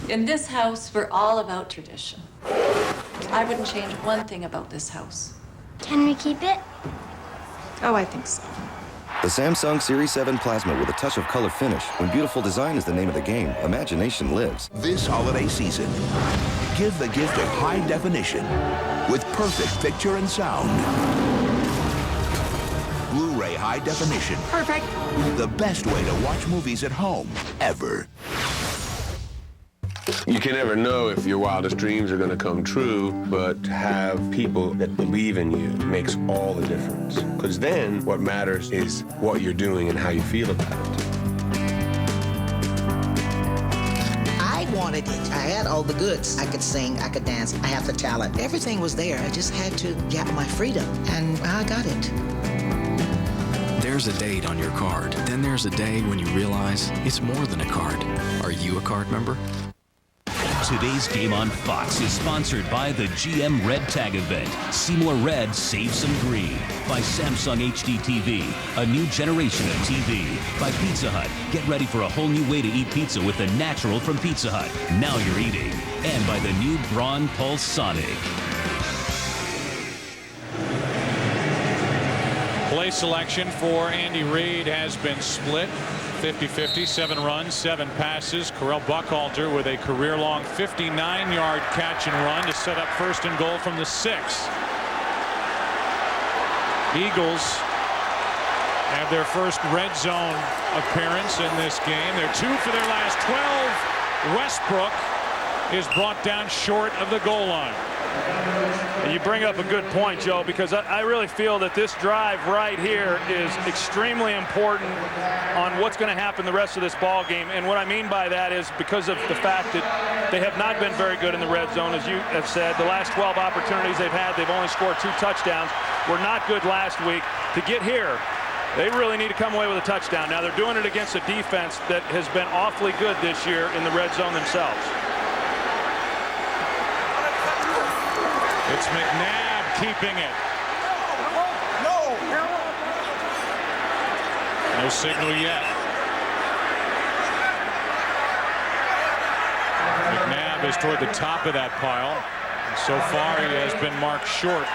In this house, we're all about tradition. I wouldn't change one thing about this house.
Can we keep it?
Oh, I think so.
The Samsung Series 7 Plasma with a touch of color finish. When beautiful design is the name of the game, imagination lives.
This holiday season, give the gift of high definition with perfect picture and sound. Blu-ray high definition.
Perfect.
The best way to watch movies at home, ever.
You can never know if your wildest dreams are going to come true, but to have people that believe in you makes all the difference. Because then what matters is what you're doing and how you feel about it.
I wanted it. I had all the goods. I could sing, I could dance, I had the talent. Everything was there. I just had to get my freedom, and I got it.
There's a date on your card. Then there's a day when you realize it's more than a card. Are you a card member?
Today's game on Fox is sponsored by the GM Red Tag event. See more red, save some green. By Samsung HD TV, a new generation of TV. By Pizza Hut, get ready for a whole new way to eat pizza with the natural from Pizza Hut. Now you're eating. And by the new Braun Pulse Sonic.
Play selection for Andy Reid has been split. 50-50, 7 runs, 7 passes. Correll Buckhalter with a career-long 59-yard catch and run to set up first and goal from the 6. Eagles have their first red zone appearance in this game. They're 2 for their last 12. Westbrook is brought down short of the goal line.
And you bring up a good point, Joe, because I really feel that this drive right here is extremely important on what's going to happen the rest of this ball game. And what I mean by that is because of the fact that they have not been very good in the red zone, as you have said. The last 12 opportunities they've had, they've only scored 2 touchdowns. Were not good last week. To get here, they really need to come away with a touchdown. Now they're doing it against a defense that has been awfully good this year in the red zone themselves.
It's McNabb keeping it. No signal yet. McNabb is toward the top of that pile. And so far he has been marked short.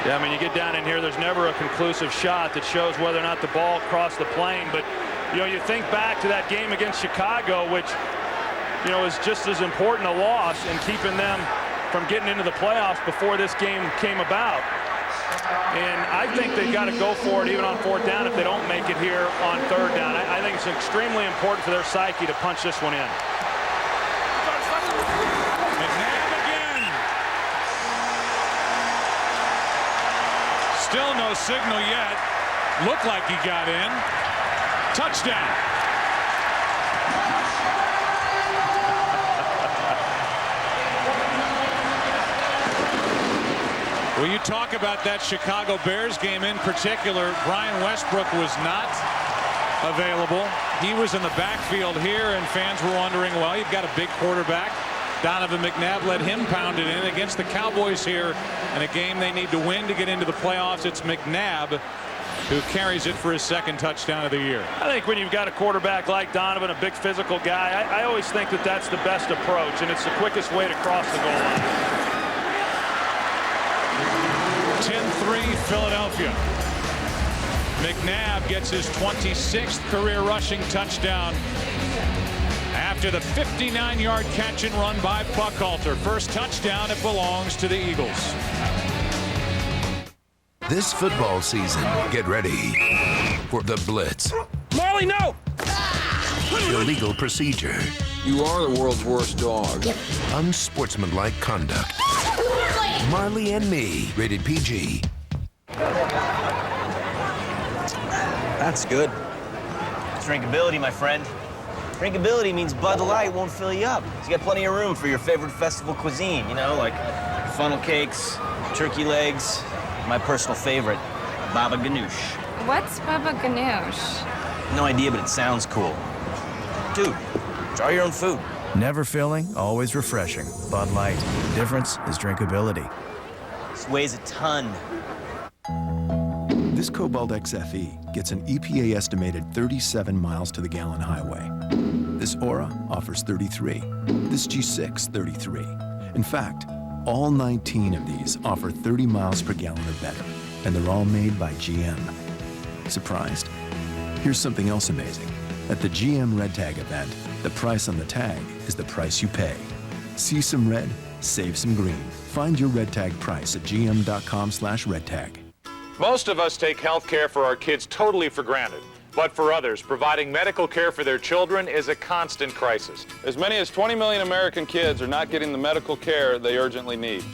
Yeah, I mean, you get down in here, there's never a conclusive shot that shows whether or not the ball crossed the plane. But, you know, you think back to that game against Chicago, which, you know, is just as important a loss in keeping them from getting into the playoffs before this game came about. And I think they've got to go for it even on 4th down if they don't make it here on 3rd down. I think it's extremely important for their psyche to punch this one in.
McNabb again. Still no signal yet. Looked like he got in. Touchdown. Well, you talk about that Chicago Bears game in particular. Brian Westbrook was not available. He was in the backfield here, and fans were wondering, well, you've got a big quarterback. Donovan McNabb let him pound it in against the Cowboys here in a game they need to win to get into the playoffs. It's McNabb who carries it for his 2nd touchdown of the year.
I think when you've got a quarterback like Donovan, a big physical guy, I always think that that's the best approach, and it's the quickest way to cross the goal line.
10-3 Philadelphia. McNabb gets his 26th career rushing touchdown after the 59-yard catch and run by Buckhalter. First touchdown, it belongs to the Eagles.
This football season, get ready for the Blitz.
Marley, no!
Illegal procedure.
You are the world's worst dog.
Unsportsmanlike conduct. Marley and Me, rated PG.
That's good. Drinkability, my friend. Drinkability means Bud Light won't fill you up. You got plenty of room for your favorite festival cuisine, you know, like funnel cakes, turkey legs, my personal favorite, baba ganoush.
What's baba ganoush?
No idea, but it sounds cool. Dude, draw your own food.
Never filling, always refreshing. Bud Light. The difference is drinkability.
This weighs a ton.
This Cobalt XFE gets an EPA estimated 37 miles to the gallon highway. This Aura offers 33. This G6, 33. In fact, all 19 of these offer 30 miles per gallon or better, and they're all made by GM. Surprised? Here's something else amazing. At the GM Red Tag event, the price on the tag is the price you pay. See some red, save some green. Find your Red Tag price at gm.com/redtag.
Most of us take health care for our kids totally for granted. But for others, providing medical care for their children is a constant crisis.
As many as 20 million American kids are not getting the medical care they urgently need.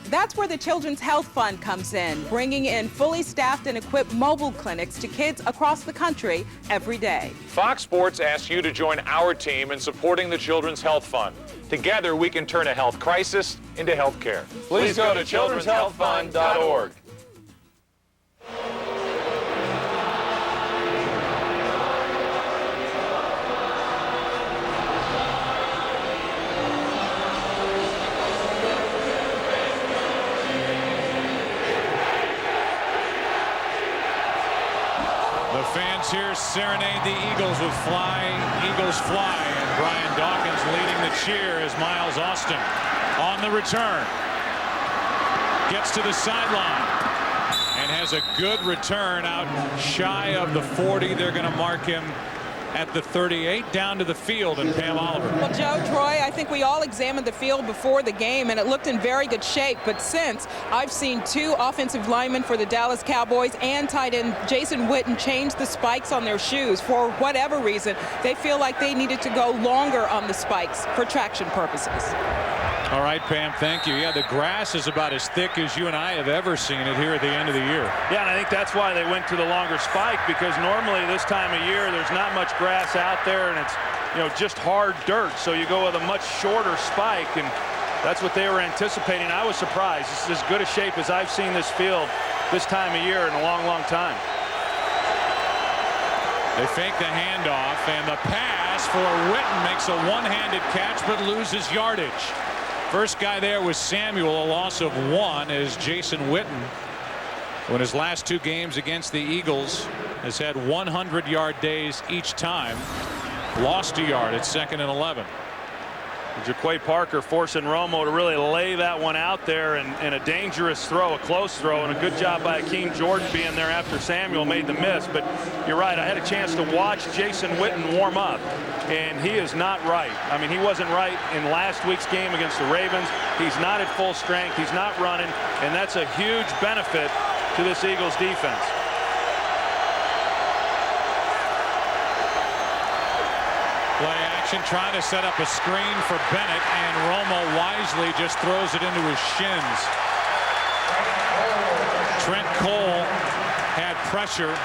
That's where the Children's Health Fund comes in, bringing in fully staffed and equipped mobile clinics to kids across the country every day.
Fox Sports asks you to join our team in supporting the Children's Health Fund. Together, we can turn a health crisis into health care.
Please go to childrenshealthfund.org.
The fans here serenade the Eagles with Fly, Eagles Fly, and Brian Dawkins leading the cheer as Miles Austin on the return. Gets to the sideline and has a good return out shy of the 40. They're going to mark him at the 38, down to the field, and Pam Oliver.
Well, Joe, Troy, I think we all examined the field before the game, and it looked in very good shape. But since, I've seen two offensive linemen for the Dallas Cowboys and tight end Jason Witten change the spikes on their shoes. For whatever reason, they feel like they needed to go longer on the spikes for traction purposes.
All right, Pam, thank you. Yeah, the grass is about as thick as you and I have ever seen it here at the end of the year.
Yeah, and I think that's why they went to the longer spike, because normally this time of year there's not much grass out there, and it's, you know, just hard dirt. So you go with a much shorter spike, and that's what they were anticipating. I was surprised. This is as good a shape as I've seen this field this time of year in a long, long time.
They fake the handoff, and the pass for Witten makes a one-handed catch but loses yardage. First guy there was Samuel, a loss of 1, as Jason Witten, in his last 2 games against the Eagles, has had 100-yard days each time. Lost a yard at 2nd and 11.
Jaquay Parker forcing Romo to really lay that one out there, and a dangerous throw, a close throw, and a good job by Akeem Jordan being there after Samuel made the miss. But you're right, I had a chance to watch Jason Witten warm up, and he is not right. I mean, he wasn't right in last week's game against the Ravens. He's not at full strength. He's not running, and that's a huge benefit to this Eagles defense.
Play action, trying to set up a screen for Bennett, and Romo wisely just throws it into his shins. Trent Cole had pressure.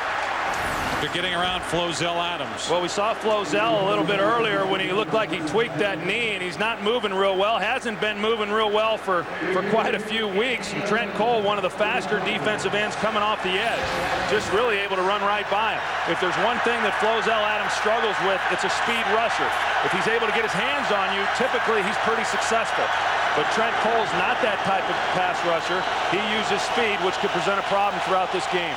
They're getting around Flozell Adams.
Well, we saw Flozell a little bit earlier when he looked like he tweaked that knee, and he's not moving real well. Hasn't been moving real well for quite a few weeks. And Trent Cole, one of the faster defensive ends coming off the edge, just really able to run right by him. If there's one thing that Flozell Adams struggles with, it's a speed rusher. If he's able to get his hands on you, typically he's pretty successful. But Trent Cole's not that type of pass rusher. He uses speed, which could present a problem throughout this game.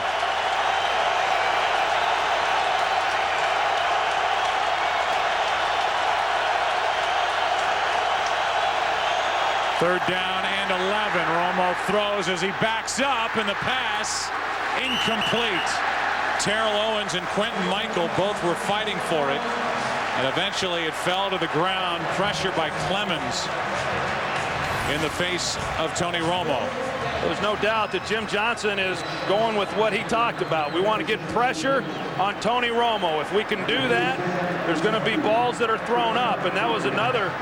Third down and 11. Romo throws as he backs up, and the pass incomplete. Terrell Owens and Quentin Michael both were fighting for it, and eventually it fell to the ground. Pressure by Clemens in the face of Tony Romo.
There's no doubt that Jim Johnson is going with what he talked about. We want to get pressure on Tony Romo. If we can do that, there's going to be balls that are thrown up, and that was another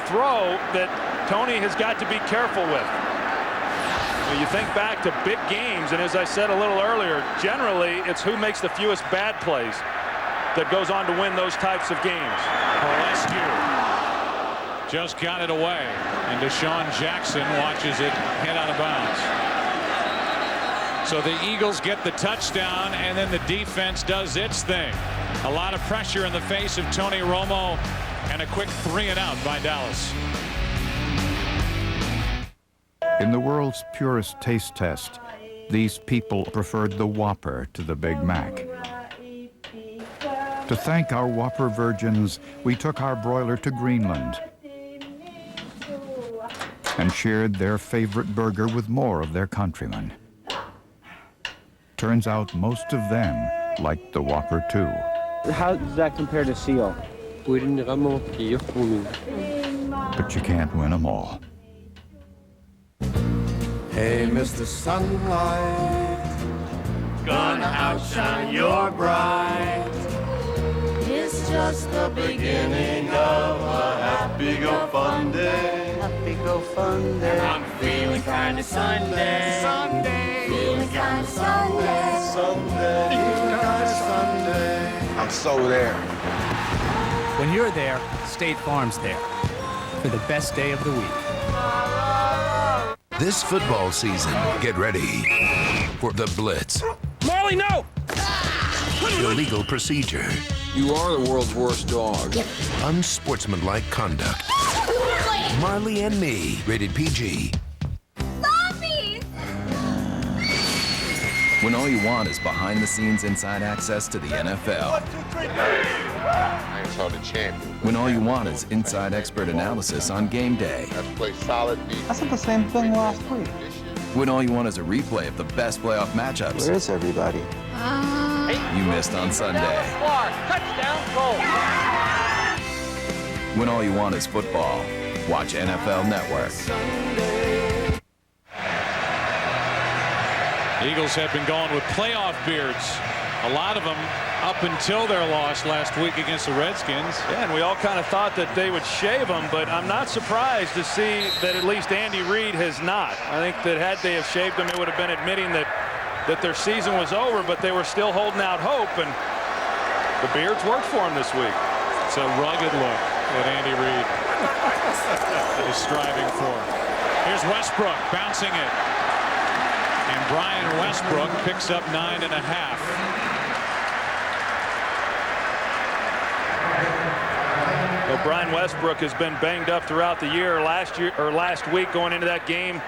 throw that Tony has got to be careful with. You think back to big games, and as I said a little earlier, generally it's who makes the fewest bad plays that goes on to win those types of games.
Rescue just got it away, and Deshaun Jackson watches it head out of bounds. So the Eagles get the touchdown, and then the defense does its thing. A lot of pressure in the face of Tony Romo, and a quick 3-and-out by Dallas.
In the world's purest taste test, these people preferred the Whopper to the Big Mac. To thank our Whopper virgins, we took our broiler to Greenland and shared their favorite burger with more of their countrymen. Turns out most of them liked the Whopper too.
How does that compare to Seal?
But you can't win them all.
Hey, Mr. Sunlight, gonna outshine your bright. It's just the beginning of a happy go fun day. Happy go fun day. I'm feeling kind of Sunday. Sunday. Feeling kind of Sunday. Sunday. Feeling kind of Sunday.
I'm so there.
When you're there, State Farm's there for the best day of the week.
This football season, get ready for the Blitz.
Marley, no!
Illegal procedure.
You are the world's worst dog.
Unsportsmanlike conduct. Marley and Me, rated PG.
When all you want is behind-the-scenes inside access to the NFL.
I saw the champion.
When all you want is inside expert analysis on game day.
Let's play solid defense.
I said the same thing last week.
When all you want is a replay of the best playoff matchups.
Where is everybody?
You missed on Sunday.
Touchdown goal.
When all you want is football, watch NFL Network.
Eagles have been going with playoff beards. A lot of them up until their loss last week against the Redskins.
Yeah, and we all kind of thought that they would shave them, but I'm not surprised to see that at least Andy Reid has not. I think that had they have shaved them, it would have been admitting that their season was over, but they were still holding out hope, and the beards worked for them this week.
It's a rugged look that Andy Reid is striving for. Here's Westbrook bouncing it. And Brian Westbrook picks up 9.5.
Well, Brian Westbrook has been banged up throughout the year. Last week going into that game,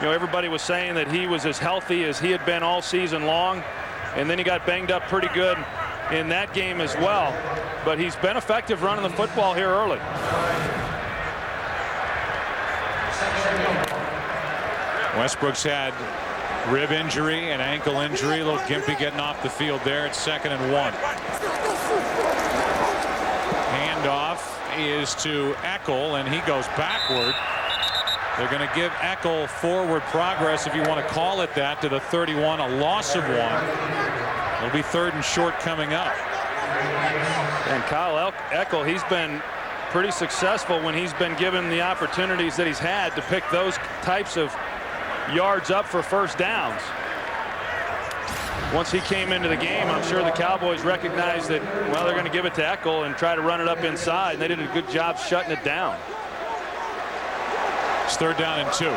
everybody was saying that he was as healthy as he had been all season long, and then he got banged up pretty good in that game as well. But he's been effective running the football here early.
Westbrook's had rib injury and ankle injury. A little gimpy getting off the field there. It's 2nd and 1. Handoff is to Eckel, and he goes backward. They're going to give Eckel forward progress, if you want to call it that, to the 31, a loss of 1. It'll be 3rd and short coming up.
And Kyle Eckel, he's been pretty successful when he's been given the opportunities that he's had to pick those types of yards up for first downs. Once he came into the game, I'm sure the Cowboys recognized that, well, they're going to give it to Eckel and try to run it up inside, and they did a good job shutting it down.
It's 3rd down and 2.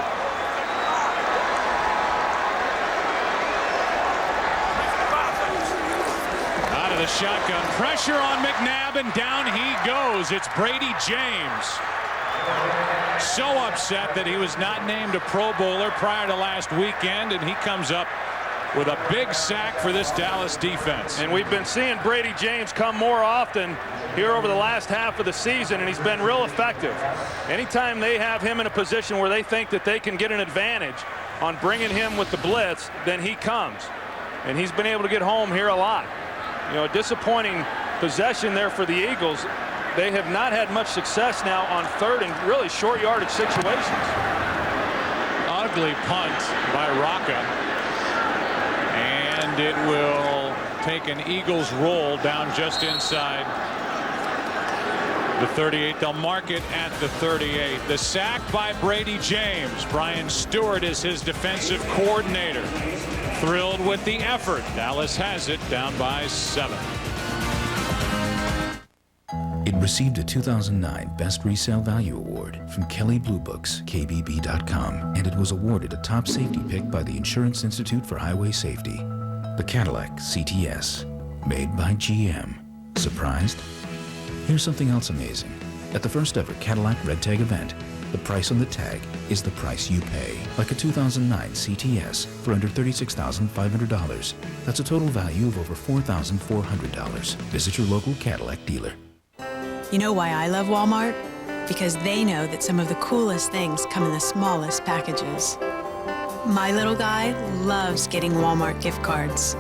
Out of the shotgun, pressure on McNabb, and down he goes. It's Brady James. So upset that he was not named a Pro Bowler prior to last weekend, and he comes up with a big sack for this Dallas defense.
And we've been seeing Brady James come more often here over the last half of the season, and he's been real effective. Anytime they have him in a position where they think that they can get an advantage on bringing him with the blitz, then he comes. And he's been able to get home here a lot. You know, a disappointing possession there for the Eagles. They have not had much success now on 3rd and really short yardage situations.
Ugly punt by Rocca. And it will take an Eagles roll down just inside the 38. They'll mark it at the 38. The sack by Brady James. Brian Stewart is his defensive coordinator. Thrilled with the effort. Dallas has it down by 7.
It received a 2009 Best Resale Value Award from Kelley Blue Books, KBB.com, and it was awarded a top safety pick by the Insurance Institute for Highway Safety. The Cadillac CTS, made by GM. Surprised? Here's something else amazing. At the first ever Cadillac Red Tag event, the price on the tag is the price you pay. Like a 2009 CTS for under $36,500. That's a total value of over $4,400. Visit your local Cadillac dealer.
You know why I love Walmart? Because they know that some of the coolest things come in the smallest packages. My little guy loves getting Walmart gift cards.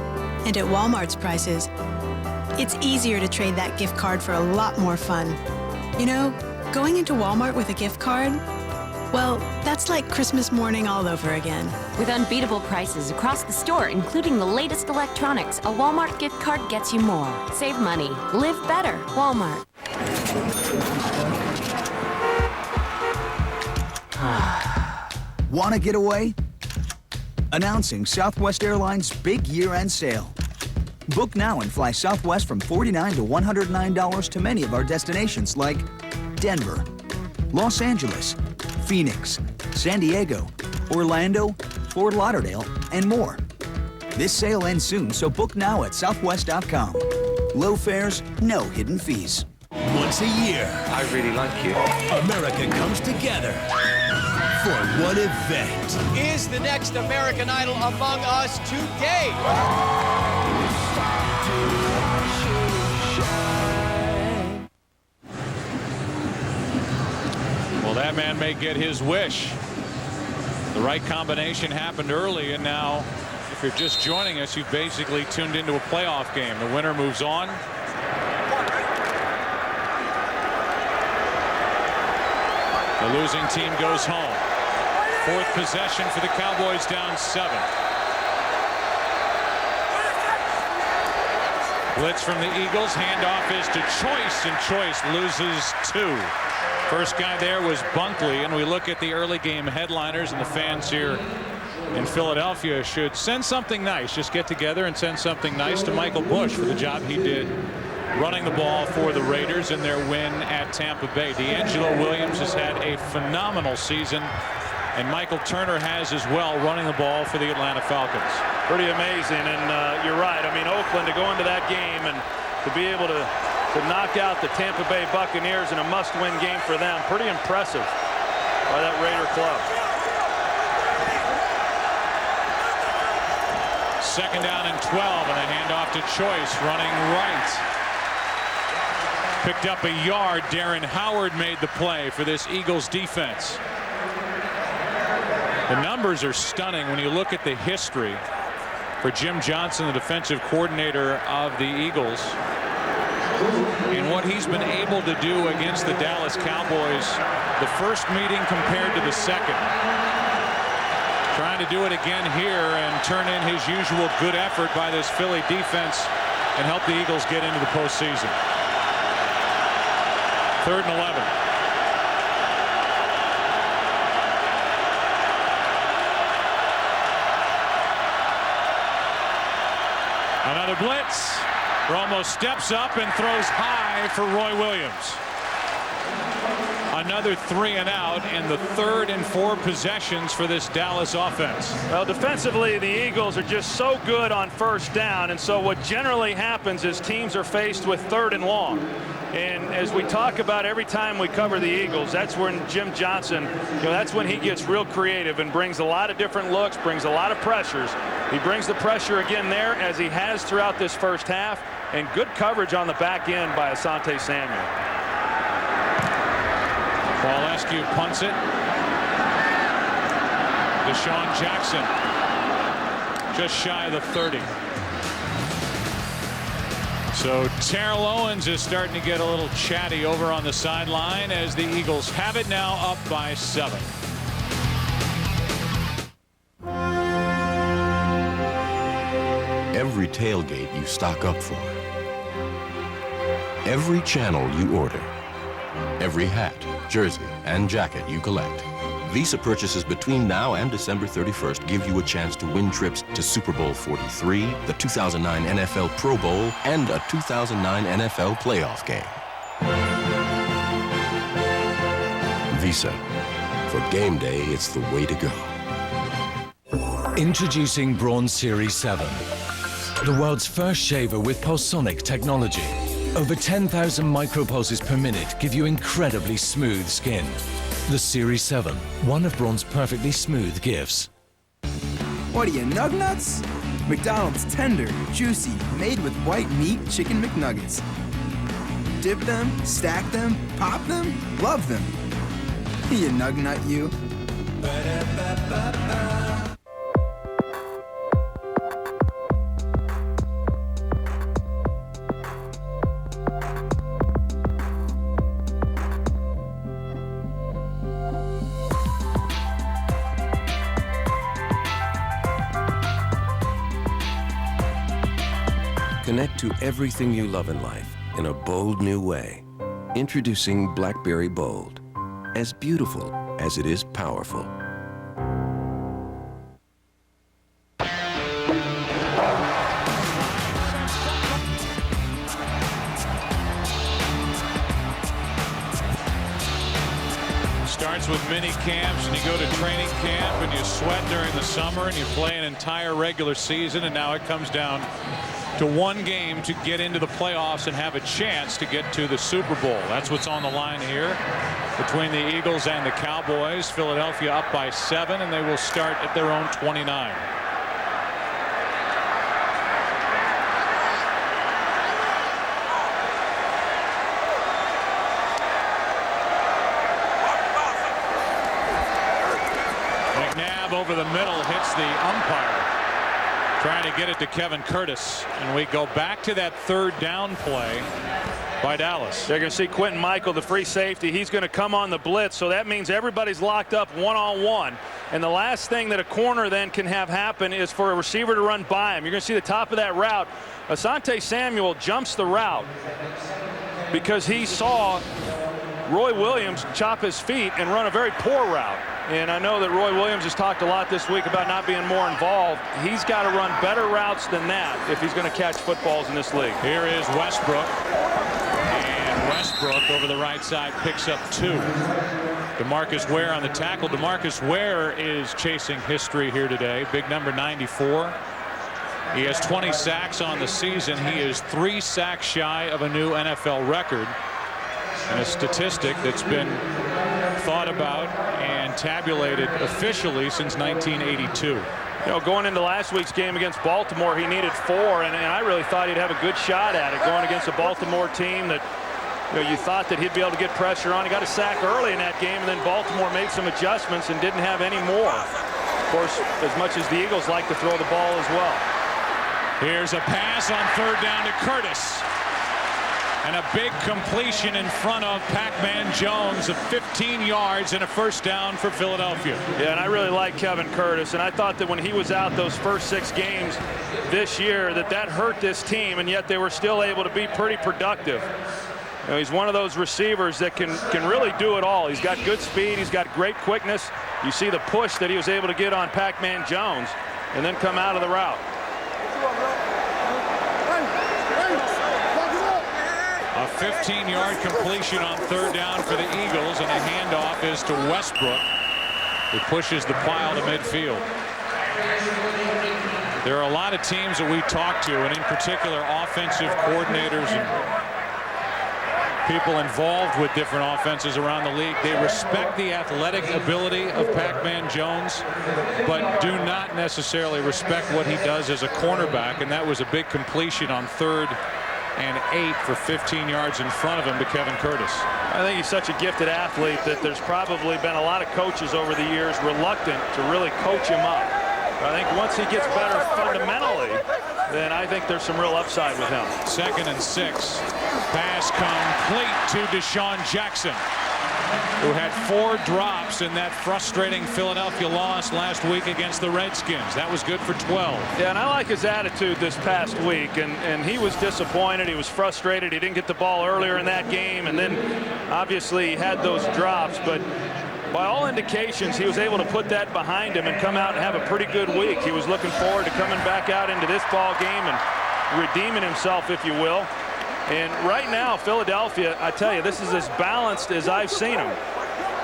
And at Walmart's prices, it's easier to trade that gift card for a lot more fun. You know, going into Walmart with a gift card, well, that's like Christmas morning all over again.
With unbeatable prices across the store, including the latest electronics, a Walmart gift card gets you more. Save money. Live better. Walmart.
Want to get away? Announcing Southwest Airlines' big year-end sale. Book now and fly Southwest from $49 to $109 to many of our destinations like Denver, Los Angeles, Phoenix, San Diego, Orlando, Fort Lauderdale, and more. This sale ends soon, so book now at southwest.com. Low fares, no hidden fees.
Once a year, I really like you. America comes together for one event.
Is the next American Idol among us today?
Well, that man may get his wish. The right combination happened early, and now, if you're just joining us, you've basically tuned into a playoff game. The winner moves on. The losing team goes home. 4th possession for the Cowboys, down 7. Blitz from the Eagles. Handoff is to Choice, and Choice loses 2. First guy there was Bunkley, and we look at the early game headliners, and the fans here in Philadelphia should send something nice. Just get together and send something nice to Michael Bush for the job he did running the ball for the Raiders in their win at Tampa Bay. D'Angelo Williams has had a phenomenal season, and Michael Turner has as well, running the ball for the Atlanta Falcons.
Pretty amazing, and you're right. I mean, Oakland, to go into that game and to be able to knock out the Tampa Bay Buccaneers in a must-win game for them, pretty impressive by that Raider club.
2nd down and 12, and a handoff to Choice, running right. Picked up a yard. Darren Howard made the play for this Eagles defense. The numbers are stunning when you look at the history for Jim Johnson, the defensive coordinator of the Eagles, and what he's been able to do against the Dallas Cowboys, the first meeting compared to the second. Trying to do it again here and turn in his usual good effort by this Philly defense and help the Eagles get into the postseason. 3rd and 11. Another blitz. Romo steps up and throws high for Roy Williams. Another 3 and out, and the 3rd and 4 possessions for this Dallas offense.
Well, defensively, the Eagles are just so good on first down, and so what generally happens is teams are faced with 3rd and long. And as we talk about every time we cover the Eagles, that's when Jim Johnson, that's when he gets real creative and brings a lot of different looks, brings a lot of pressures. He brings the pressure again there, as he has throughout this first half, and good coverage on the back end by Asante Samuel.
Paul Askew punts it. Deshaun Jackson just shy of the 30. So Terrell Owens is starting to get a little chatty over on the sideline as the Eagles have it now up by 7.
Every tailgate you stock up for. Every channel you order. Every hat, jersey, and jacket you collect. Visa purchases between now and December 31st give you a chance to win trips to Super Bowl 43, the 2009 NFL Pro Bowl, and a 2009 NFL playoff game. Visa. For game day, it's the way to go.
Introducing Braun Series 7. The world's first shaver with pulsonic technology. Over 10,000 micropulses per minute give you incredibly smooth skin. The Series 7, one of Braun's perfectly smooth gifts.
What are you, Nugnuts? McDonald's tender, juicy, made with white meat chicken McNuggets. Dip them, stack them, pop them, love them. You Nugnut, you.
Connect to everything you love in life in a bold new way. Introducing BlackBerry Bold. As beautiful as it is powerful.
Starts with mini camps, and you go to training camp, and you sweat during the summer, and you play an entire regular season, and now it comes down to one game to get into the playoffs and have a chance to get to the Super Bowl. That's what's on the line here between the Eagles and the Cowboys. Philadelphia up by 7, and they will start at their own 29. McNabb over the middle hits the umpire, trying to get it to Kevin Curtis, and we go back to that 3rd down play by Dallas.
They're going to see Quentin Michael, the free safety. He's going to come on the blitz, so that means everybody's locked up one-on-one. And the last thing that a corner then can have happen is for a receiver to run by him. You're going to see the top of that route. Asante Samuel jumps the route because he saw Roy Williams chop his feet and run a very poor route. And I know that Roy Williams has talked a lot this week about not being more involved. He's got to run better routes than that if he's going to catch footballs in this league.
Here is Westbrook. And Westbrook over the right side picks up 2. DeMarcus Ware on the tackle. DeMarcus Ware is chasing history here today. Big number 94. He has 20 sacks on the season. He is 3 sacks shy of a new NFL record. And a statistic that's been thought about and tabulated officially since 1982.
You know, going into last week's game against Baltimore, he needed 4, and I really thought he'd have a good shot at it going against a Baltimore team that, you thought that he'd be able to get pressure on. He got a sack early in that game, and then Baltimore made some adjustments and didn't have any more. course, as much as the Eagles like to throw the ball as well.
Here's a pass on third down to Curtis. And a big completion in front of Pac-Man Jones of 15 yards and a first down for Philadelphia.
Yeah, and I really like Kevin Curtis, and I thought that when he was out those first 6 games this year that hurt this team, and yet they were still able to be pretty productive. You know, he's one of those receivers that can really do it all. He's got good speed, he's got great quickness. You see the push that he was able to get on Pac-Man Jones and then come out of the route.
A 15-yard completion on third down for the Eagles, and a handoff is to Westbrook, who pushes the pile to midfield. There are a lot of teams that we talk to, and in particular offensive coordinators and people involved with different offenses around the league. They respect the athletic ability of Pac-Man Jones, but do not necessarily respect what he does as a cornerback, and that was a big completion on 3rd and 8 for 15 yards in front of him to Kevin Curtis.
I think he's such a gifted athlete that there's probably been a lot of coaches over the years reluctant to really coach him up. But I think once he gets better fundamentally, then I think there's some real upside with him.
2nd and 6. Pass complete to Deshaun Jackson, who had 4 drops in that frustrating Philadelphia loss last week against the Redskins. That was good for 12.
Yeah, and I like his attitude this past week, and he was disappointed. He was frustrated. He didn't get the ball earlier in that game, and then obviously he had those drops, but by all indications he was able to put that behind him and come out and have a pretty good week. He was looking forward to coming back out into this ball game and redeeming himself, if you will. And right now, Philadelphia, I tell you, this is as balanced as I've seen them.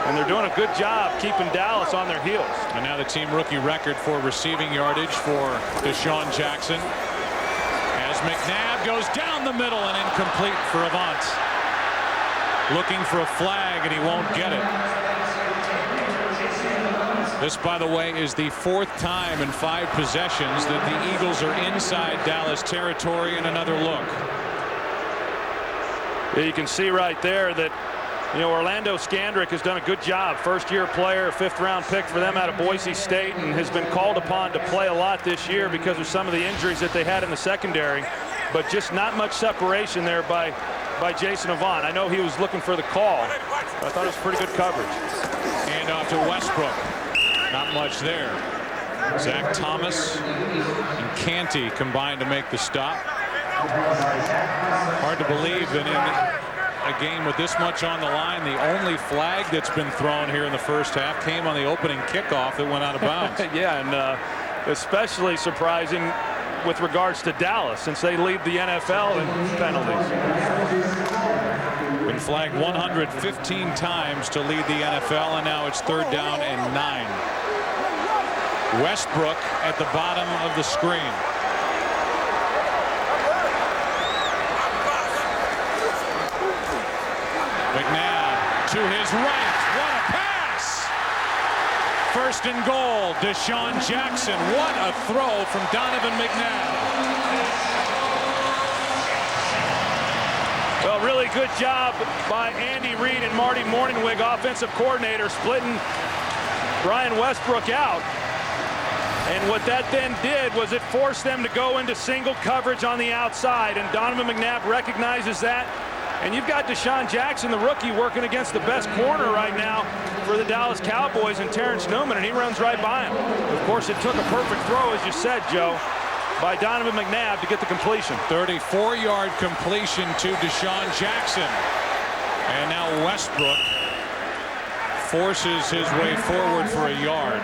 And they're doing a good job keeping Dallas on their heels.
And now the team rookie record for receiving yardage for Deshaun Jackson, as McNabb goes down the middle and incomplete for Avant. Looking for a flag, and he won't get it. This, by the way, is the 4th time in 5 possessions that the Eagles are inside Dallas territory. And another look.
You can see right there that, you know, Orlando Scandrick has done a good job. 1st-year player, 5th-round pick for them out of Boise State, and has been called upon to play a lot this year because of some of the injuries that they had in the secondary. But just not much separation there by Jason Avant. I know he was looking for the call, but I thought it was pretty good coverage.
And off to Westbrook. Not much there. Zach Thomas and Canty combined to make the stop. Hard to believe that in a game with this much on the line, the only flag that's been thrown here in the first half came on the opening kickoff that went out of bounds.
Yeah, and especially surprising with regards to Dallas, since they lead the NFL in penalties.
Been flagged 115 times to lead the NFL, and now it's 3rd down and 9. Westbrook at the bottom of the screen. McNabb to his right. What a pass! 1st and goal. Deshaun Jackson. What a throw from Donovan McNabb.
Well, really good job by Andy Reid and Marty Morningwig, offensive coordinator, splitting Brian Westbrook out. And what that then did was it forced them to go into single coverage on the outside, and Donovan McNabb recognizes that. And you've got Deshaun Jackson, the rookie, working against the best corner right now for the Dallas Cowboys, and Terrence Newman, and he runs right by him. Of course, it took a perfect throw, as you said, Joe, by Donovan McNabb to get the completion.
34-yard completion to Deshaun Jackson. And now Westbrook forces his way forward for a yard.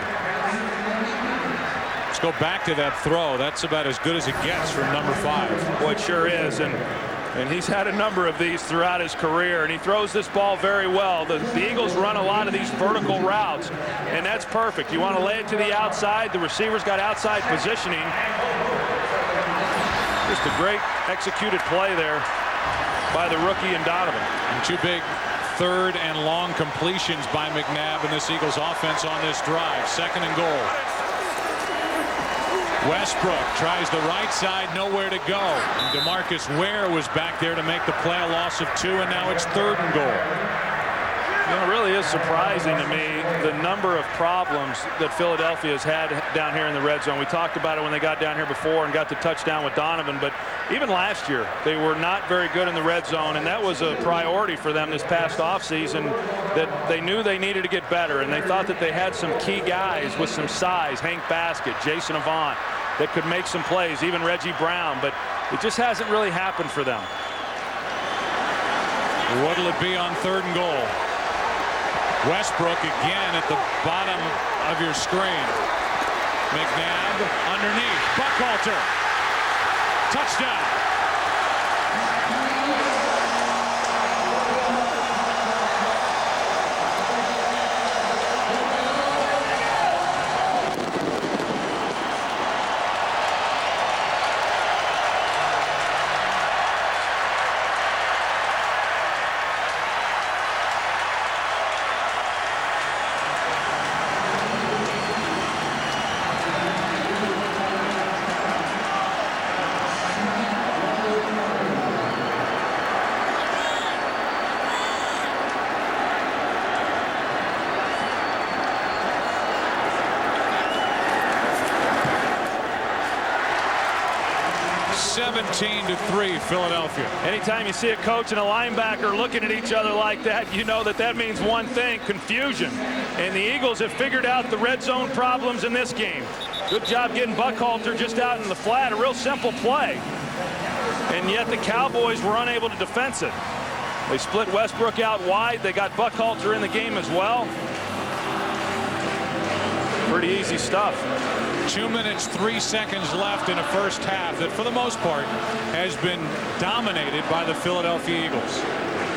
Let's go back to that throw. That's about as good as it gets from number 5.
Well, it sure is. And he's had a number of these throughout his career, and he throws this ball very well. The Eagles run a lot of these vertical routes, and that's perfect. You want to lay it to the outside. The receiver's got outside positioning. Just a great executed play there by the rookie and Donovan.
And 2 big 3rd and long completions by McNabb in this Eagles offense on this drive. 2nd and goal. Westbrook tries the right side, nowhere to go. And DeMarcus Ware was back there to make the play, a loss of 2, and now it's 3rd and goal.
You know, it really is surprising to me the number of problems that Philadelphia has had down here in the red zone. We talked about it when they got down here before and got the touchdown with Donovan, but even last year they were not very good in the red zone, and that was a priority for them this past offseason, that they knew they needed to get better, and they thought that they had some key guys with some size, Hank Baskett, Jason Avant, that could make some plays, even Reggie Brown, but it just hasn't really happened for them.
What'll it be on 3rd and goal? Westbrook again at the bottom of your screen. McNabb underneath. Buckhalter. Touchdown. (17-3) Philadelphia.
Anytime you see a coach and a linebacker looking at each other like that, you know that that means one thing: confusion. And the Eagles have figured out the red zone problems in this game. Good job getting Buckhalter just out in the flat, a real simple play. And yet the Cowboys were unable to defense it. They split Westbrook out wide. They got Buckhalter in the game as well. Pretty easy stuff.
2 minutes, 3 seconds left in a first half that, for the most part, has been dominated by the Philadelphia Eagles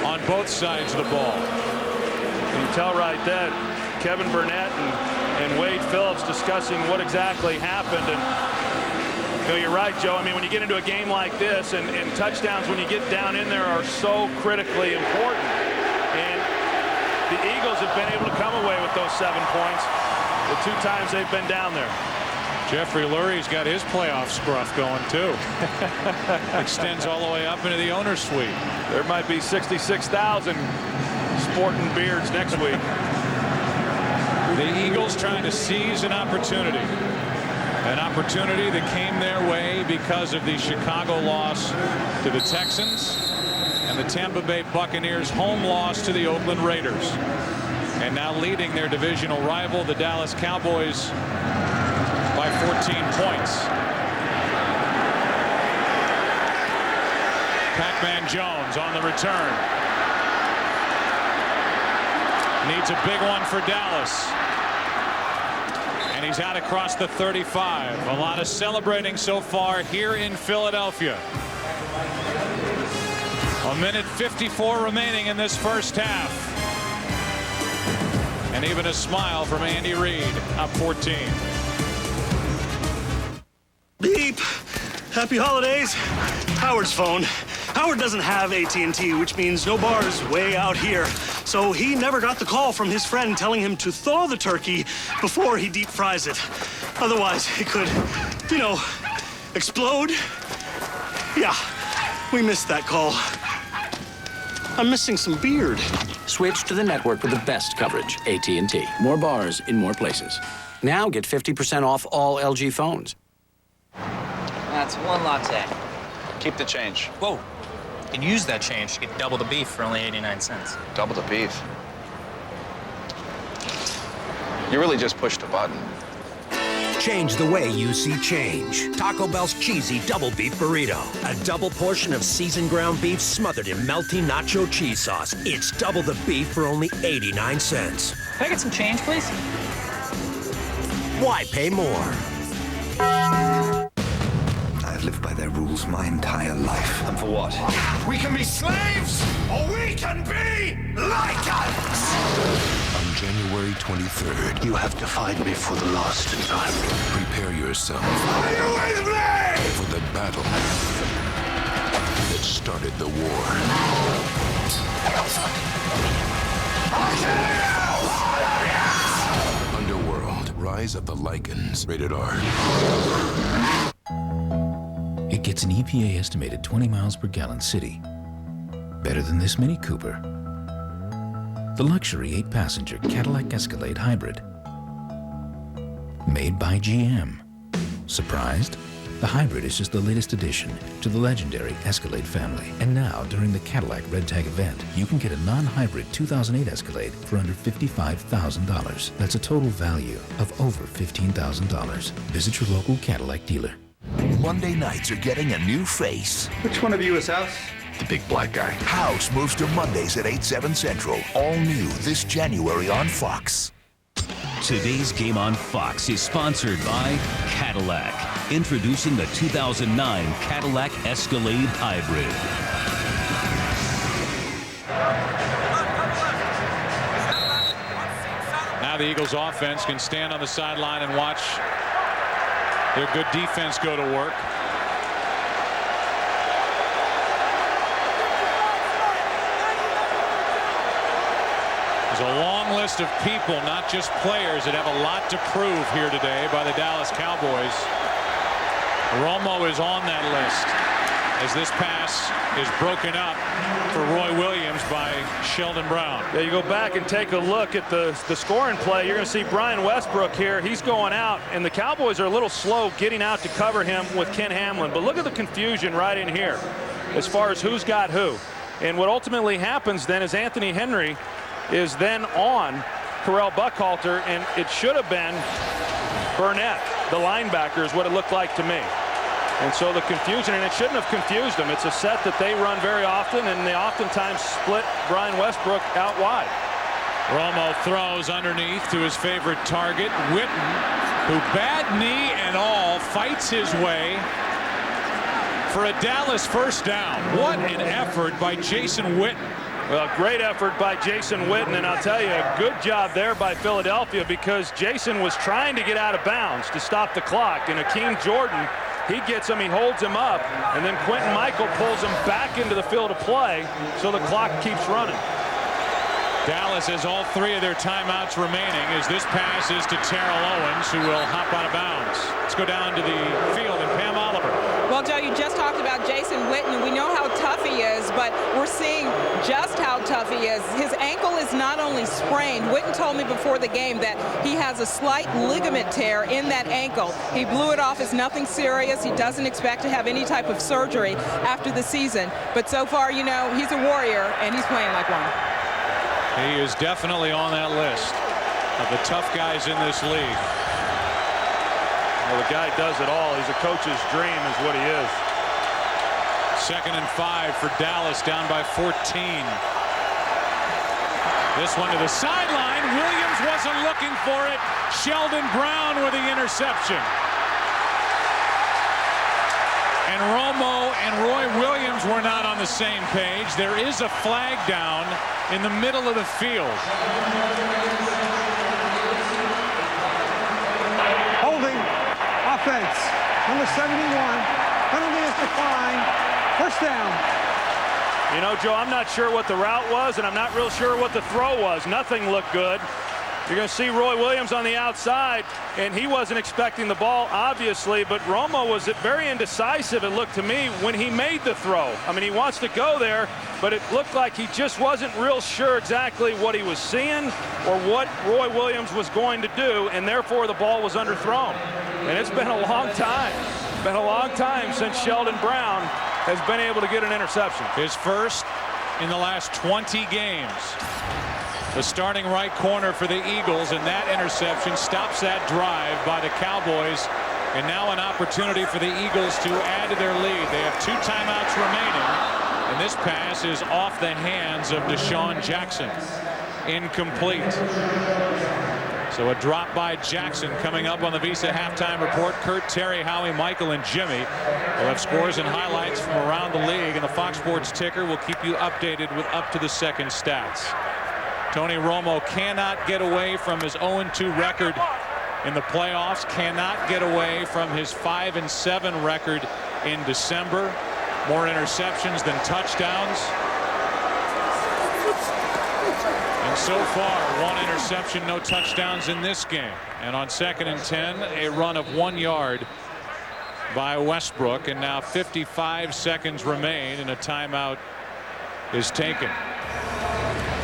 on both sides of the ball.
You can tell right then, Kevin Burnett and Wade Phillips discussing what exactly happened. And you know, you're right, Joe. I mean, when you get into a game like this, and touchdowns when you get down in there are so critically important. And the Eagles have been able to come away with those 7 points the 2 times they've been down there.
Jeffrey Lurie's got his playoff scruff going too. Extends all the way up into the owner's suite.
There might be 66,000 sporting beards next week.
The Eagles trying to seize an opportunity. An opportunity that came their way because of the Chicago loss to the Texans and the Tampa Bay Buccaneers' home loss to the Oakland Raiders. And now leading their divisional rival, the Dallas Cowboys, by 14 points. Pac-Man Jones on the return. Needs a big one for Dallas. And he's out across the 35. A lot of celebrating so far here in Philadelphia. 1:54 remaining in this first half. And even a smile from Andy Reid, up 14.
Beep. Happy holidays. Howard's phone. Howard doesn't have AT&T, which means no bars way out here. So he never got the call from his friend telling him to thaw the turkey before he deep fries it. Otherwise, it could, you know, explode. Yeah, we missed that call. I'm missing some beard.
Switch to the network with the best coverage, AT&T. More bars in more places. Now get 50% off all LG phones.
That's 1 latte.
Keep the change.
Whoa. You can use that change to get double the beef for only 89 cents.
Double the beef. You really just pushed a button.
Change the way you see change. Taco Bell's cheesy double beef burrito. A double portion of seasoned ground beef smothered in melty nacho cheese sauce. It's double the beef for only 89 cents.
Can I get some change, please?
Why pay more?
I've lived by their rules my entire life.
And for what? We can be slaves, or we can be like us!
On January 23rd,
You have defied me for the last time.
prepare yourself
Are you with me?
for the battle that started the war. Underworld, Rise of the Lycans. Rated R.
It gets an EPA estimated 20 miles per gallon city. Better than this Mini Cooper. the luxury 8-passenger Cadillac Escalade Hybrid. Made by GM. Surprised? The Hybrid is just the latest addition to the legendary Escalade family. And now, during the Cadillac Red Tag event, you can get a non-hybrid 2008 Escalade for under $55,000. That's a total value of over $15,000. Visit your local Cadillac dealer.
Monday nights are getting a new face.
Which one of you is House?
The big black guy. House moves to Mondays at 8, 7 Central. All new this January on Fox.
Today's game on Fox is sponsored by Cadillac. Introducing the 2009 Cadillac Escalade Hybrid.
Now the Eagles offense can stand on the sideline and watch their good defense go to work. There's a long list of people, not just players, that have a lot to prove here today by the Dallas Cowboys. Romo is on that list as this pass is broken up for Roy Williams by Sheldon Brown.
Yeah, you go back and take a look at the scoring play. You're going to see Brian Westbrook here. He's going out, and the Cowboys are a little slow getting out to cover him with Ken Hamlin. But look at the confusion right in here as far as who's got who. And what ultimately happens then is Anthony Henry is then on Correll Buckhalter, and it should have been Burnett, the linebacker, is what it looked like to me. And so the confusion, and it shouldn't have confused them. It's a set that they run very often, and they oftentimes split Brian Westbrook out wide.
Romo throws underneath to his favorite target, Witten, who, bad knee and all, fights his way for a Dallas first down. What an effort by Jason Witten.
Well, great effort by Jason Witten, and I'll tell you, a good job there by Philadelphia, because Jason was trying to get out of bounds to stop the clock, and Akeem Jordan, he gets him, he holds him up, and then Quentin Michael pulls him back into the field of play, so the clock keeps running.
Dallas has all three of their timeouts remaining as this pass is to Terrell Owens, who will hop out of bounds. Let's go down to the field and Pam Oliver.
Well, Joe, you just talked about Jason Witten, and we know how tough he is, but we're seeing just how tough he is. His ankle is not only sprained. Witten told me before the game that he has a slight ligament tear in that ankle. He blew it off as nothing serious. He doesn't expect to have any type of surgery after the season. But so far, you know, he's a warrior, and he's playing like one.
He is definitely on that list of the tough guys in this league.
Well, the guy does it all. He's a coach's dream is what he is.
2nd and 5 for Dallas, down by 14. This one to the sideline. Williams wasn't looking for it. Sheldon Brown with the interception. And Romo and Roy Williams were not on the same page. There is a flag down in the middle of the field.
Holding, offense, number 71, penalty is declined, first down.
You know, Joe, I'm not sure what the route was, and I'm not real sure what the throw was. Nothing looked good. You're going to see Roy Williams on the outside, and he wasn't expecting the ball, obviously, but Romo was very indecisive, it looked to me, when he made the throw. I mean, he wants to go there, but it looked like he just wasn't real sure exactly what he was seeing or what Roy Williams was going to do, and therefore the ball was underthrown. And it's been a long time. It's been a long time since Sheldon Brown has been able to get an interception.
His first in the last 20 games. The starting right corner for the Eagles, and that interception stops that drive by the Cowboys. And now an opportunity for the Eagles to add to their lead. They have 2 timeouts remaining, and this pass is off the hands of Deshaun Jackson. Incomplete. So a drop by Jackson coming up on the Visa halftime report. Kurt, Terry, Howie, Michael, and Jimmy will have scores and highlights from around the league, and the Fox Sports ticker will keep you updated with up-to-the-second stats. Tony Romo cannot get away from his 0-2 record in the playoffs, cannot get away from his 5-7 record in December. More interceptions than touchdowns. And so far, 1 interception, no touchdowns in this game. And on 2nd and 10, a run of 1 yard by Westbrook. And now 55 seconds remain, and a timeout is taken.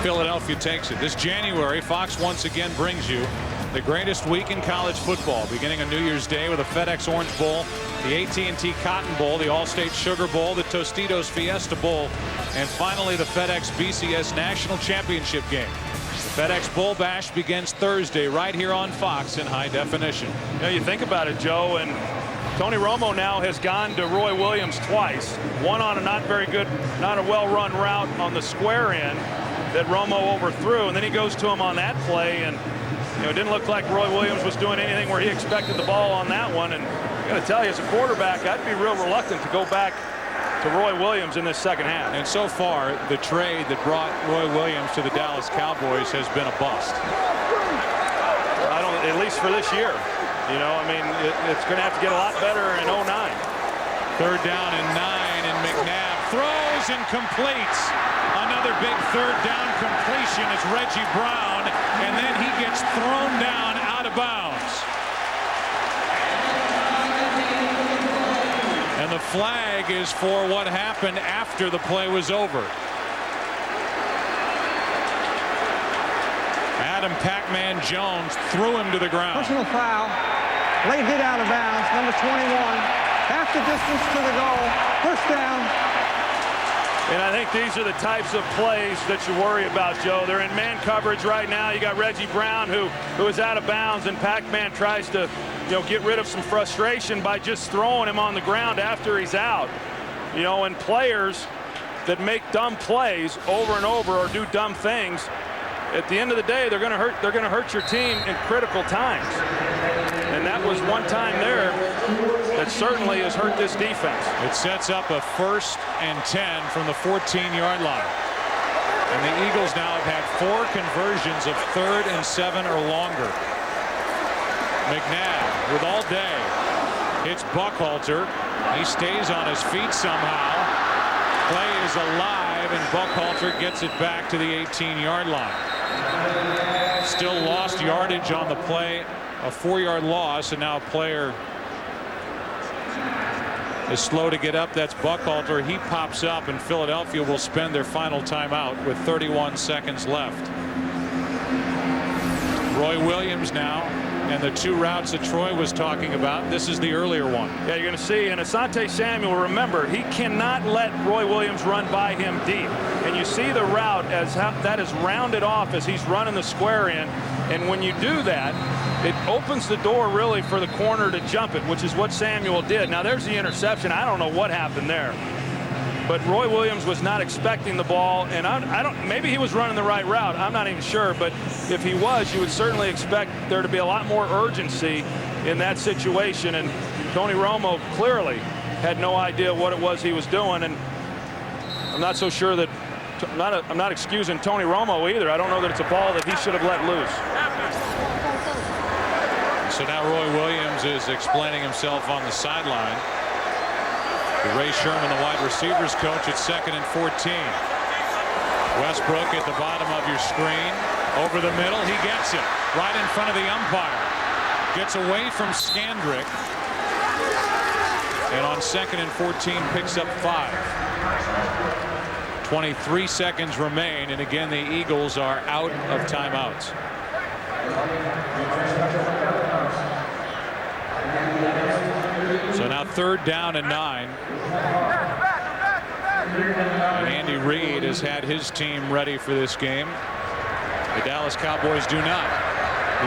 Philadelphia takes it. This January, Fox once again brings you the greatest week in college football, beginning on New Year's Day with the FedEx Orange Bowl, the AT&T Cotton Bowl, the Allstate Sugar Bowl, the Tostitos Fiesta Bowl, and finally the FedEx BCS National Championship game. The FedEx Bowl Bash begins Thursday right here on Fox in high definition.
You know, you think about it, Joe, and Tony Romo now has gone to Roy Williams twice. One on a not very good, not a well-run route on the square end that Romo overthrew, and then he goes to him on that play, and you know, it didn't look like Roy Williams was doing anything where he expected the ball on that one. And I got to tell you, as a quarterback, I'd be real reluctant to go back to Roy Williams in this second half.
And so far, the trade that brought Roy Williams to the Dallas Cowboys has been a bust.
At least for this year. You know, I mean, it's going to have to get a lot better in 09.
Third down and 9, and McNabb throws and completes. Another big third down completion is Reggie Brown, and then he gets thrown down out of bounds. And the flag is for what happened after the play was over. Adam Pac-Man Jones threw him to the ground.
Personal foul. Late hit out of bounds. Number 21. Half the distance to the goal. First down.
And I think these are the types of plays that you worry about, Joe. They're in man coverage right now. You got Reggie Brown who is out of bounds, and Pac-Man tries to, you know, get rid of some frustration by just throwing him on the ground after he's out. You know, and players that make dumb plays over and over or do dumb things, at the end of the day, they're going to hurt your team in critical times. And that was one time there that certainly has hurt this defense.
It sets up a 1st and 10 from the 14-yard line. And the Eagles now have had 4 conversions of 3rd and 7 or longer. McNabb with all day hits Buckhalter. He stays on his feet somehow. Play is alive, and Buckhalter gets it back to the 18-yard line. Still lost yardage on the play, a 4-yard loss, and now a player is slow to get up. That's Buckhalter. He pops up, and Philadelphia will spend their final timeout with 31 seconds left. Roy Williams now, and the 2 routes that Troy was talking about. This is the earlier one.
Yeah, you're going to see, and Asante Samuel, remember, he cannot let Roy Williams run by him deep. And you see the route as that is rounded off as he's running the square in. And when you do that, it opens the door really for the corner to jump it, which is what Samuel did. Now there's the interception. I don't know what happened there. But Roy Williams was not expecting the ball, and I don't, maybe he was running the right route. I'm not even sure, but if he was, you would certainly expect there to be a lot more urgency in that situation. And Tony Romo clearly had no idea what it was he was doing, and I'm not so sure that I'm not excusing Tony Romo either. I don't know that it's a ball that he should have let loose.
So now Roy Williams is explaining himself on the sideline. Ray Sherman, the wide receivers coach, at 2nd and 14. Westbrook at the bottom of your screen. Over the middle, he gets it. Right in front of the umpire. Gets away from Skandrick. And on 2nd and 14, picks up 5. 23 seconds remain, and again, the Eagles are out of timeouts. So now 3rd down and 9. And Andy Reid has had his team ready for this game. The Dallas Cowboys do not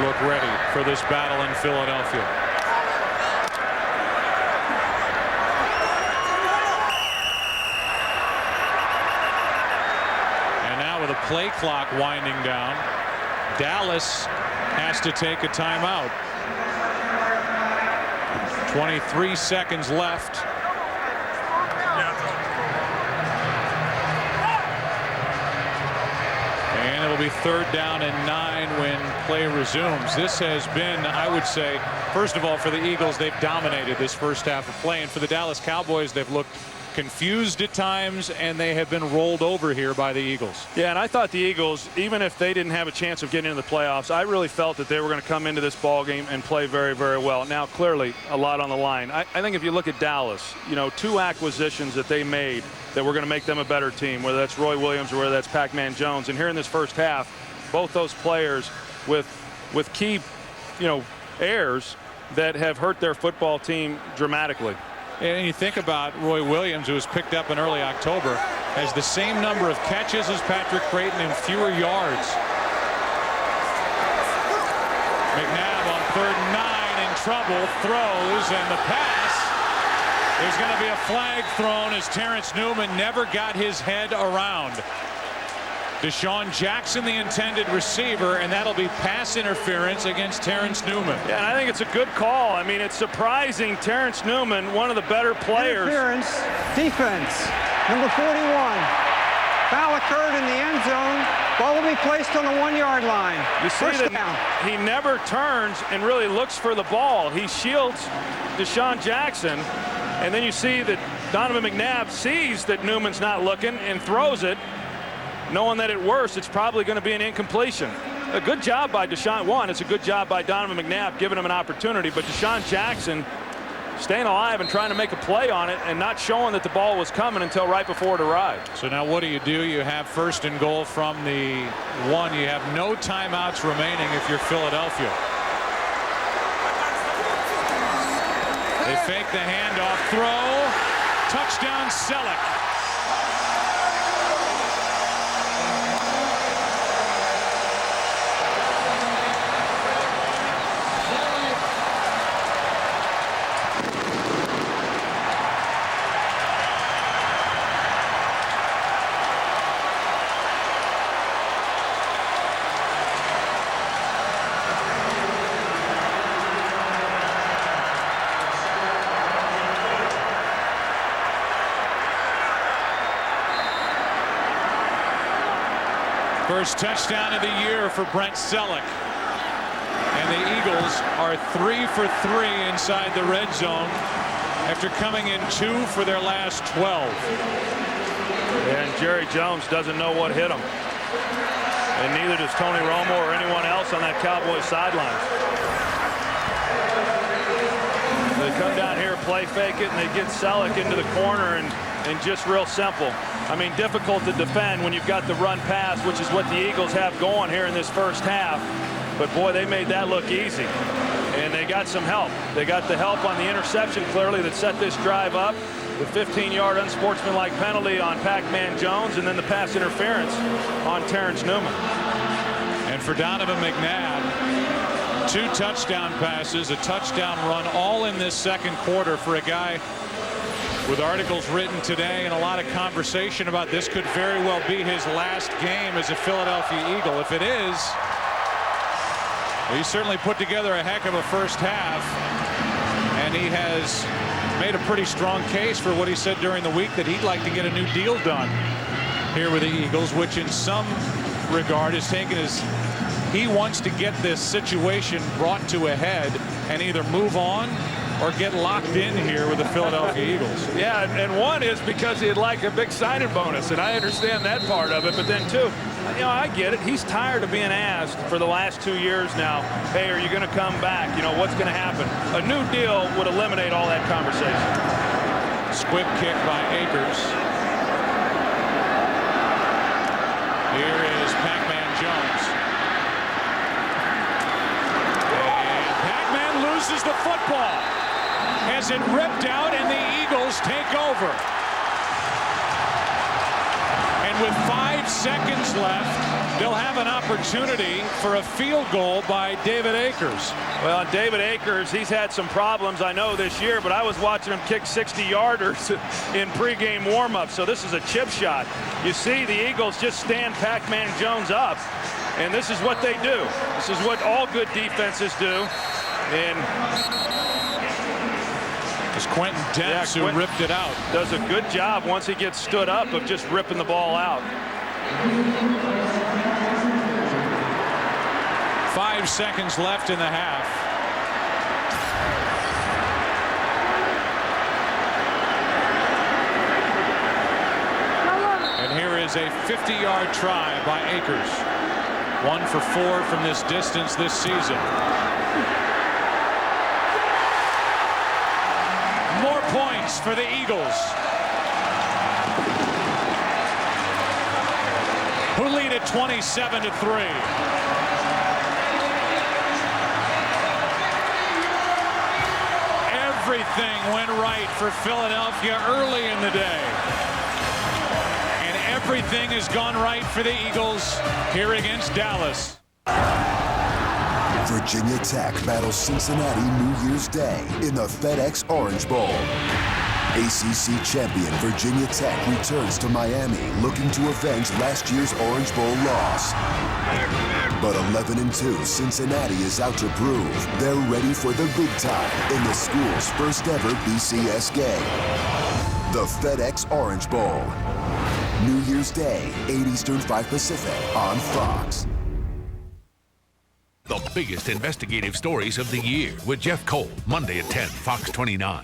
look ready for this battle in Philadelphia. And now with a play clock winding down, Dallas has to take a timeout. 23 seconds left. And it'll be 3rd down and 9 when play resumes. This has been, I would say, first of all, for the Eagles, they've dominated this first half of play. And for the Dallas Cowboys, they've looked confused at times, and they have been rolled over here by the Eagles.
Yeah, and I thought the Eagles, even if they didn't have a chance of getting into the playoffs, I really felt that they were going to come into this ball game and play very, very well. Now, clearly, a lot on the line. I think if you look at Dallas, you know, 2 acquisitions that they made that were going to make them a better team, whether that's Roy Williams or whether that's Pac-Man Jones. And here in this first half, both those players with key, you know, errors that have hurt their football team dramatically.
And you think about Roy Williams, who was picked up in early October, has the same number of catches as Patrick Creighton and fewer yards. McNabb on 3rd and 9 in trouble, throws, and the pass. There's going to be a flag thrown as Terrence Newman never got his head around. Deshaun Jackson, the intended receiver, and that'll be pass interference against Terrence Newman.
Yeah, and I think it's a good call. I mean, it's surprising. Terrence Newman, one of the better players.
Interference, defense, number 41. Foul occurred in the end zone. Ball will be placed on the 1-yard line.
You see
First
that
down.
He never turns and really looks for the ball. He shields Deshaun Jackson, and then you see that Donovan McNabb sees that Newman's not looking and throws it, knowing that at worst it's probably going to be an incompletion. A good job by Deshaun. One, it's a good job by Donovan McNabb giving him an opportunity, but Deshaun Jackson staying alive and trying to make a play on it and not showing that the ball was coming until right before it arrived.
So now what do? You have 1st and goal from the 1. You have no timeouts remaining if you're Philadelphia. They fake the handoff, throw, touchdown Selleck. First touchdown of the year for Brent Selleck. And the Eagles are 3 for 3 inside the red zone after coming in 2 for their last 12.
And Jerry Jones doesn't know what hit him. And neither does Tony Romo or anyone else on that Cowboys sideline. They come down here, play fake it, and they get Selleck into the corner and just real simple. I mean, difficult to defend when you've got the run pass, which is what the Eagles have going here in this first half. But boy, they made that look easy. And they got some help. They got the help on the interception, clearly, that set this drive up. The 15-yard unsportsmanlike penalty on Pac-Man Jones, and then the pass interference on Terrence Newman.
And for Donovan McNabb, 2 touchdown passes, a touchdown run, all in this second quarter for a guy with articles written today and a lot of conversation about this could very well be his last game as a Philadelphia Eagle. If it is, he certainly put together a heck of a first half, and he has made a pretty strong case for what he said during the week, that he'd like to get a new deal done here with the Eagles, which in some regard is taken as he wants to get this situation brought to a head and either move on or get locked in here with the Philadelphia Eagles.
Yeah, and one is because he'd like a big signing bonus, and I understand that part of it. But then, two, you know, I get it. He's tired of being asked for the last 2 years now, hey, are you going to come back? You know, what's going to happen? A new deal would eliminate all that conversation.
Squib kick by Akers. Here is Pac-Man Jones. And Pac-Man loses the football. Has it ripped out, and the Eagles take over. And with 5 seconds left, they'll have an opportunity for a field goal by David Akers.
Well, David Akers, he's had some problems, I know, this year, but I was watching him kick 60-yarders in pregame warm-up, so this is a chip shot. You see the Eagles just stand Pac-Man Jones up, and this is what they do. This is what all good defenses do. And
it's Quentin Dents who ripped it out.
Does a good job once he gets stood up of just ripping the ball out.
5 seconds left in the half. is a 50-yard try by Akers. 1 for 4 from this distance this season. More points for the Eagles, who lead at 27-3. Everything went right for Philadelphia early in the day. And everything has gone right for the Eagles here against Dallas.
Virginia Tech battles Cincinnati New Year's Day in the FedEx Orange Bowl. ACC champion Virginia Tech returns to Miami looking to avenge last year's Orange Bowl loss. But 11-2, Cincinnati is out to prove they're ready for the big time in the school's first ever BCS game. The FedEx Orange Bowl. New Year's Day, 8 Eastern, 5 Pacific on Fox.
The biggest investigative stories of the year with Jeff Cole, Monday at 10, Fox 29.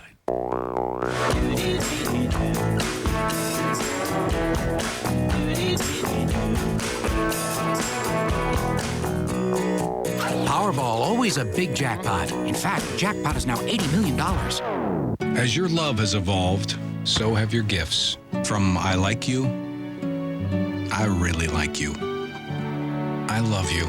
Powerball, always a big jackpot. In fact, the jackpot is now $80 million.
As your love has evolved, so have your gifts. From I like you, I really like you. I love you.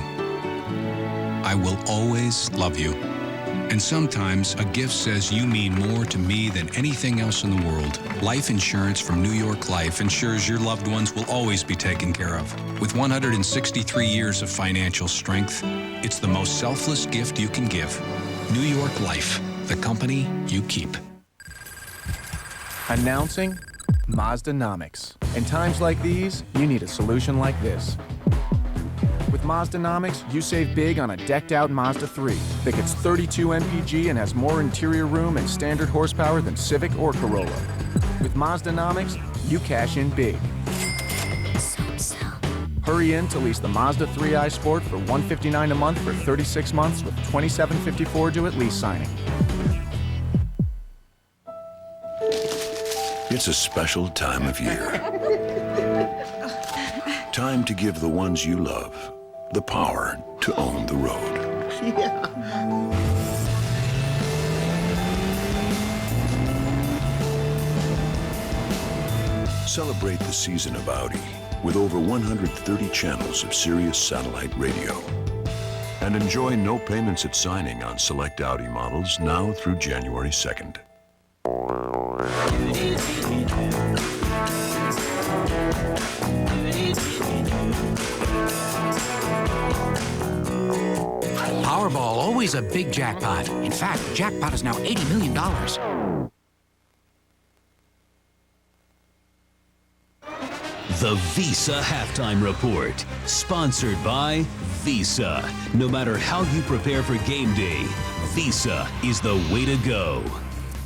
I will always love you. And sometimes a gift says you mean more to me than anything else in the world. Life insurance from New York Life ensures your loved ones will always be taken care of. With 163 years of financial strength, it's the most selfless gift you can give. New York Life, the company you keep.
Announcing Mazdanomics. In times like these, you need a solution like this. With Mazdanomics, you save big on a decked-out Mazda 3 that gets 32 mpg and has more interior room and standard horsepower than Civic or Corolla. With Mazdanomics, you cash in big. Hurry in to lease the Mazda 3i Sport for $159 a month for 36 months with $27.54 due at lease signing.
It's a special time of year. Time to give the ones you love the power to own the road.
Yeah.
Celebrate the season of Audi with over 130 channels of Sirius satellite radio. And enjoy no payments at signing on select Audi models now through January 2nd.
Powerball, always a big jackpot. In fact, the jackpot is now $80 million.
The Visa Halftime Report, sponsored by Visa. No matter how you prepare for game day, Visa is the way to go.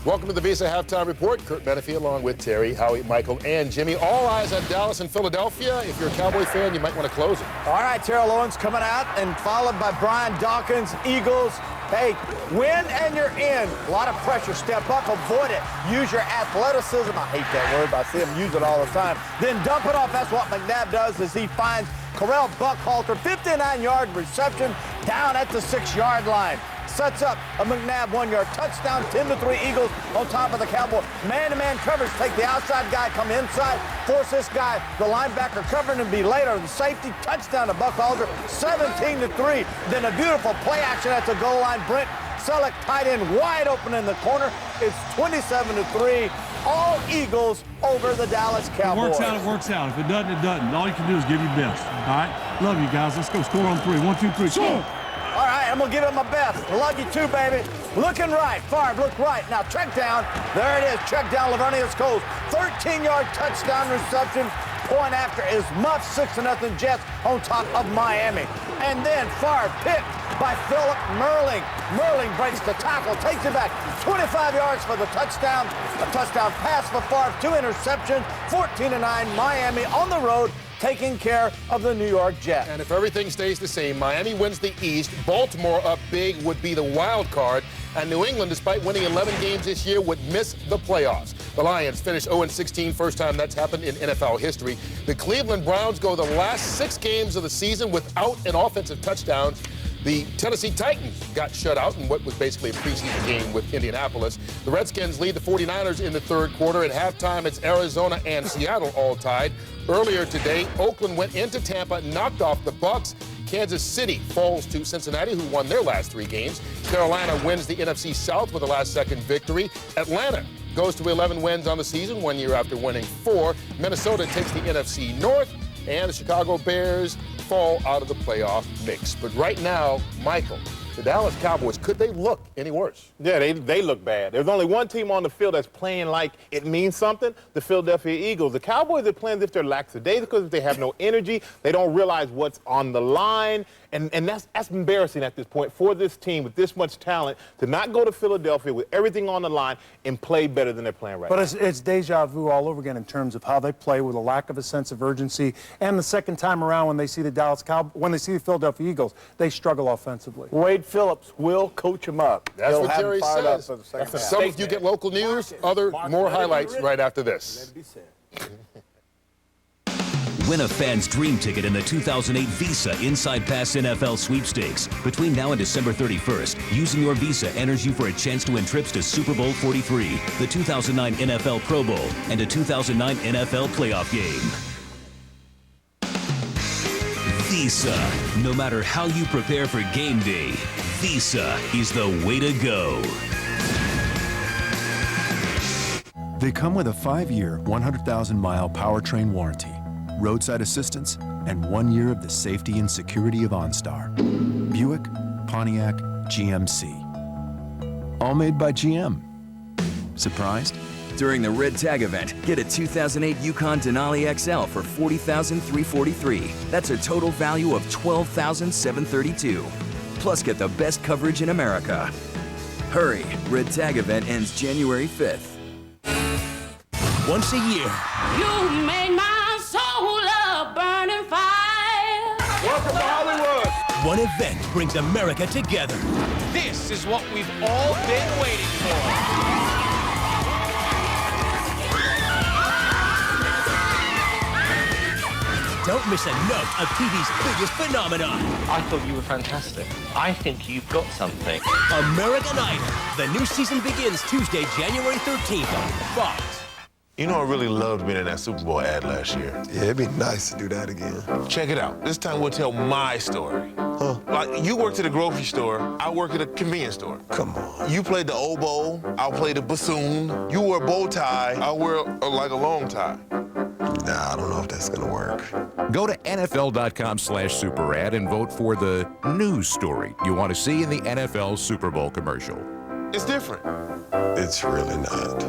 Welcome to the Visa Halftime Report. Kurt Menefee along with Terry, Howie, Michael, and Jimmy. All eyes on Dallas and Philadelphia. If you're a Cowboy fan, you might want to close it.
All right, Terrell Owens coming out and followed by Brian Dawkins, Eagles. Hey, win and you're in. A lot of pressure. Step up, avoid it. Use your athleticism. I hate that word, but I see him use it all the time. Then dump it off. That's what McNabb does as he finds Correll Buckhalter, 59-yard reception down at the 6-yard line. Sets up a McNabb 1-yard touchdown, 10-3 Eagles on top of the Cowboys. Man-to-man coverage, take the outside guy, come inside, force this guy, the linebacker covering and be later. The safety, touchdown to Buckhalter, 17-3. Then a beautiful play action at the goal line. Brent Selleck tight end wide open in the corner. It's 27-3. All Eagles over the Dallas Cowboys.
It works out. If it doesn't, it doesn't. All you can do is give your best. All right? Love you guys. Let's go score on 3. 1, 2, 3. Score!
All right, I'm going to give it my best. Love you too, baby. Looking right. Favre, look right. Now check down. There it is. Check down. Lavernius Coles. 13-yard touchdown reception. Point after is Muff. 6-0 Jets on top of Miami. And then Favre picked by Philip Merling. Merling breaks the tackle, takes it back 25 yards for the touchdown. A touchdown pass for Favre. 2 interceptions. 14-9 Miami on the road, taking care of the New York Jets.
And if everything stays the same, Miami wins the East. Baltimore up big would be the wild card. And New England, despite winning 11 games this year, would miss the playoffs. The Lions finish 0-16, first time that's happened in NFL history. The Cleveland Browns go the last 6 games of the season without an offensive touchdown. The Tennessee Titans got shut out in what was basically a preseason game with Indianapolis. The Redskins lead the 49ers in the third quarter. At halftime, it's Arizona and Seattle all tied. Earlier today, Oakland went into Tampa, knocked off the Bucs. Kansas City falls to Cincinnati, who won their last 3 games. Carolina wins the NFC South with a last-second victory. Atlanta goes to 11 wins on the season, 1 year after winning 4. Minnesota takes the NFC North, and the Chicago Bears fall out of the playoff mix. But right now, Michael, the Dallas Cowboys, could they look any worse?
Yeah, they look bad. There's only one team on the field that's playing like it means something, the Philadelphia Eagles. The Cowboys are playing as if they're lackadaisical, if they have no energy, they don't realize what's on the line, and that's embarrassing at this point for this team with this much talent to not go to Philadelphia with everything on the line and play better than they're playing right now.
But it's deja vu all over again in terms of how they play with a lack of a sense of urgency, and the second time around when they see the the Philadelphia Eagles, they struggle offensively.
Wade Phillips will coach them up.
That's
He'll
what
have
Terry
them fired up
says.
for the second half.
Some of you get local news, more highlights right after this.
Win a fan's dream ticket in the 2008 Visa Inside Pass NFL Sweepstakes. Between now and December 31st, using your Visa enters you for a chance to win trips to Super Bowl 43, the 2009 NFL Pro Bowl, and a 2009 NFL playoff game. Visa. No matter how you prepare for game day, Visa is the way to go.
They come with a 5-year, 100,000-mile powertrain warranty, roadside assistance, and 1 year of the safety and security of OnStar. Buick, Pontiac, GMC. All made by GM. Surprised?
During the Red Tag event, get a 2008 Yukon Denali XL for $40,343. That's a total value of $12,732. Plus, get the best coverage in America. Hurry, Red Tag event ends January 5th.
Once a year,
You made my soul a burning fire.
welcome to Hollywood. One event brings America together.
This is what we've all been waiting for.
Don't miss a note of TV's biggest phenomenon.
I thought you were fantastic. I think you've got something.
American Idol. The new season begins Tuesday, January 13th on Fox.
You know, I really loved being in that Super Bowl ad last year. Yeah, it'd be nice to do that again. Check it out. This time we'll tell my story. Huh? Like, you worked at a grocery store, I work at a convenience store. Come on. You played the oboe, I'll play the bassoon. You wear a bow tie, I'll wear like a long tie. Nah, I don't know if that's gonna work.
Go to NFL.com/superad and vote for the news story you want to see in the NFL Super Bowl commercial.
It's different. It's really not.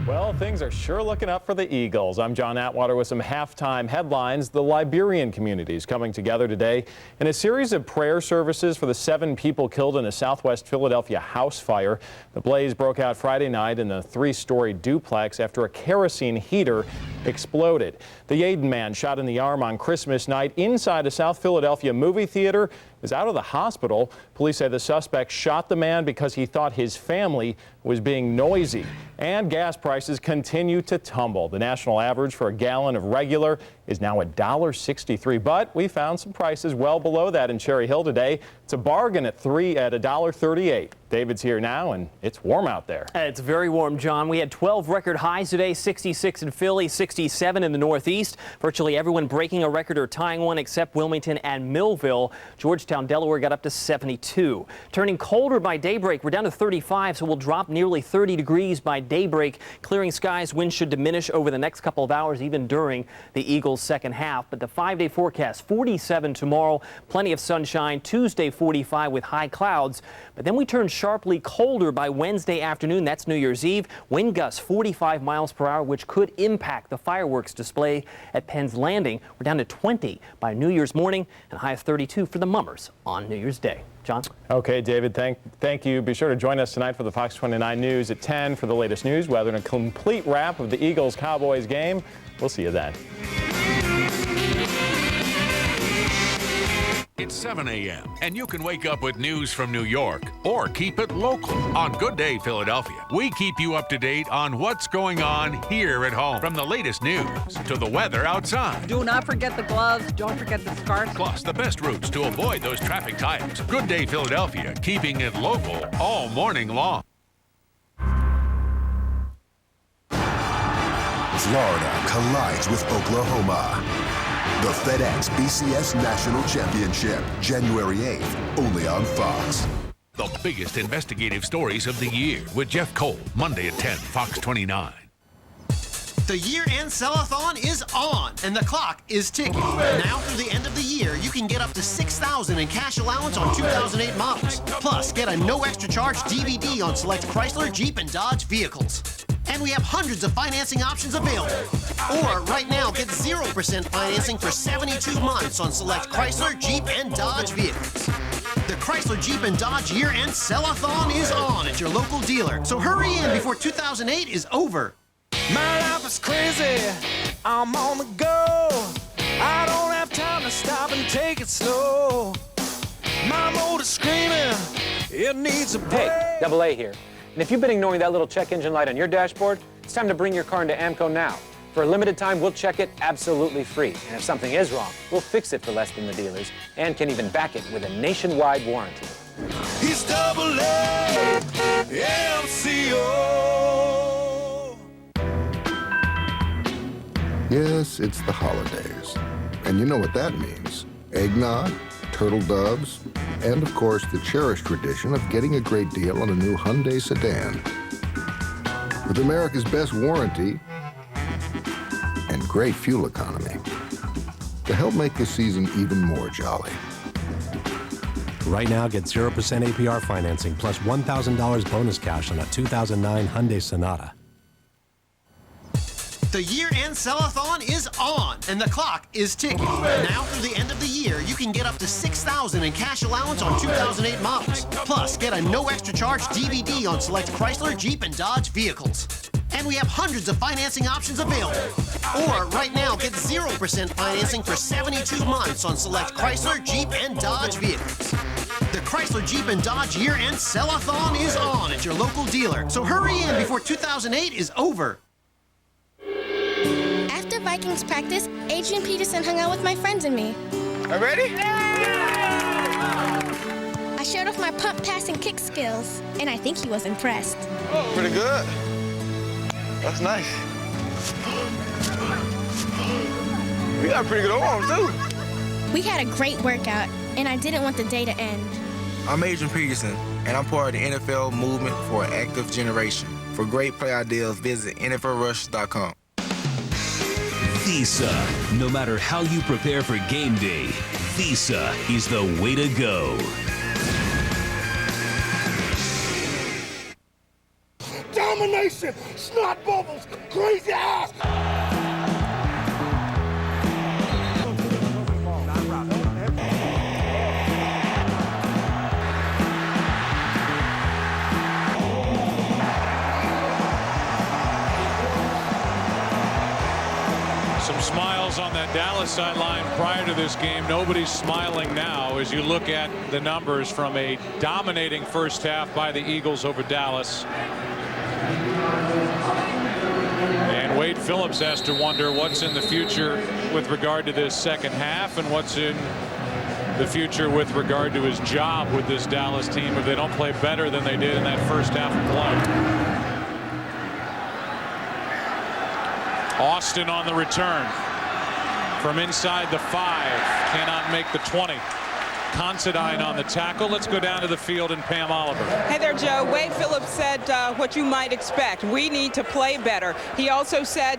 Well, things are sure looking up for the Eagles. I'm John Atwater with some halftime headlines. The Liberian community is coming together today in a series of prayer services for the 7 people killed in a Southwest Philadelphia house fire. The blaze broke out Friday night in a 3-story duplex after a kerosene heater exploded. The Yaden man shot in the arm on Christmas night inside a South Philadelphia movie theater is out of the hospital. Police say the suspect shot the man because he thought his family was being noisy. And gas prices continue to tumble. The national average for a gallon of regular is now $1.63, but we found some prices well below that in Cherry Hill today. It's a bargain at $1.38. David's here now, and it's warm out there.
It's very warm, John. We had 12 record highs today, 66 in Philly, 67 in the Northeast. Virtually everyone breaking a record or tying one except Wilmington and Millville. Georgetown, Delaware got up to 72. Turning colder by daybreak, we're down to 35, so we'll drop nearly 30 degrees by daybreak. Clearing skies, winds should diminish over the next couple of hours, even during the Eagles' second half. But the 5-day forecast, 47 tomorrow, plenty of sunshine. Tuesday, 45 with high clouds. But then we turn sharply colder by Wednesday afternoon. That's New Year's Eve. Wind gusts 45 miles per hour, which could impact the fireworks display at Penn's Landing. We're down to 20 by New Year's morning and a high of 32 for the Mummers on New Year's Day. John?
Okay, David, thank you. Be sure to join us tonight for the Fox 29 News at 10 for the latest news, weather, and a complete wrap of the Eagles-Cowboys game. We'll see you then.
It's 7 a.m., and you can wake up with news from New York or keep it local. On Good Day Philadelphia, we keep you up to date on what's going on here at home. From the latest news to the weather outside.
Do not forget the gloves. Don't forget the scarf.
Plus, the best routes to avoid those traffic tie-ups. Good Day Philadelphia, keeping it local all morning long.
Florida collides with Oklahoma. The FedEx BCS National Championship, January 8th, only on Fox.
The biggest investigative stories of the year with Jeff Cole, Monday at 10, Fox 29.
The year-end sell-a-thon is on, and the clock is ticking. Now through the end of the year, you can get up to $6,000 in cash allowance on 2008 models. Plus, get a no extra charge DVD on select Chrysler, Jeep, and Dodge vehicles. And we have hundreds of financing options available. Or right now, get 0% financing for 72 months on select Chrysler, Jeep, and Dodge vehicles. The Chrysler, Jeep, and Dodge year-end sell-a-thon is on at your local dealer. So hurry in before 2008 is over.
My life is crazy, I'm on the go. I don't have time to stop and take it slow. My motor's screaming, it needs a break.
Hey, Double A here. And if you've been ignoring that little check engine light on your dashboard, it's time to bring your car into AMCO now. For a limited time, we'll check it absolutely free. And if something is wrong, we'll fix it for less than the dealers and can even back it with a nationwide warranty.
He's Double A, MCO.
Yes, it's the holidays. And you know what that means. Eggnog, turtle doves, and of course the cherished tradition of getting a great deal on a new Hyundai sedan. With America's best warranty and great fuel economy to help make the season even more jolly.
Right now, get 0% APR financing plus $1,000 bonus cash on a 2009 Hyundai Sonata.
The year-end sell-a-thon is on, and the clock is ticking. Now through the end of the year, you can get up to $6,000 in cash allowance on 2008 models. Plus, get a no extra charge DVD on select Chrysler, Jeep, and Dodge vehicles. And we have hundreds of financing options available. Or right now, get 0% financing for 72 months on select Chrysler, Jeep, and Dodge vehicles. The Chrysler, Jeep, and Dodge year-end sell-a-thon is on at your local dealer. So hurry in before 2008 is over.
After Vikings practice, Adrian Peterson hung out with my friends and me.
Ready?
I showed off my pump, pass, and kick skills, and I think he was impressed.
Pretty good. That's nice. You got a pretty good arm, too.
We had a great workout, and I didn't want the day to end.
I'm Adrian Peterson, and I'm part of the NFL movement for an active generation. For great play ideas, visit NFLrush.com.
Visa. No matter how you prepare for game day, Visa is the way to go.
Domination, snot bubbles, crazy ass.
Some smiles on that Dallas sideline prior to this game. Nobody's smiling now as you look at the numbers from a dominating first half by the Eagles over Dallas. And Wade Phillips has to wonder what's in the future with regard to this second half and what's in the future with regard to his job with this Dallas team if they don't play better than they did in that first half of play. Austin on the return from inside the 5, cannot make the 20. Considine on the tackle. Let's go down to the field and Pam Oliver.
Hey there, Joe. Wade Phillips said what you might expect. We need to play better. He also said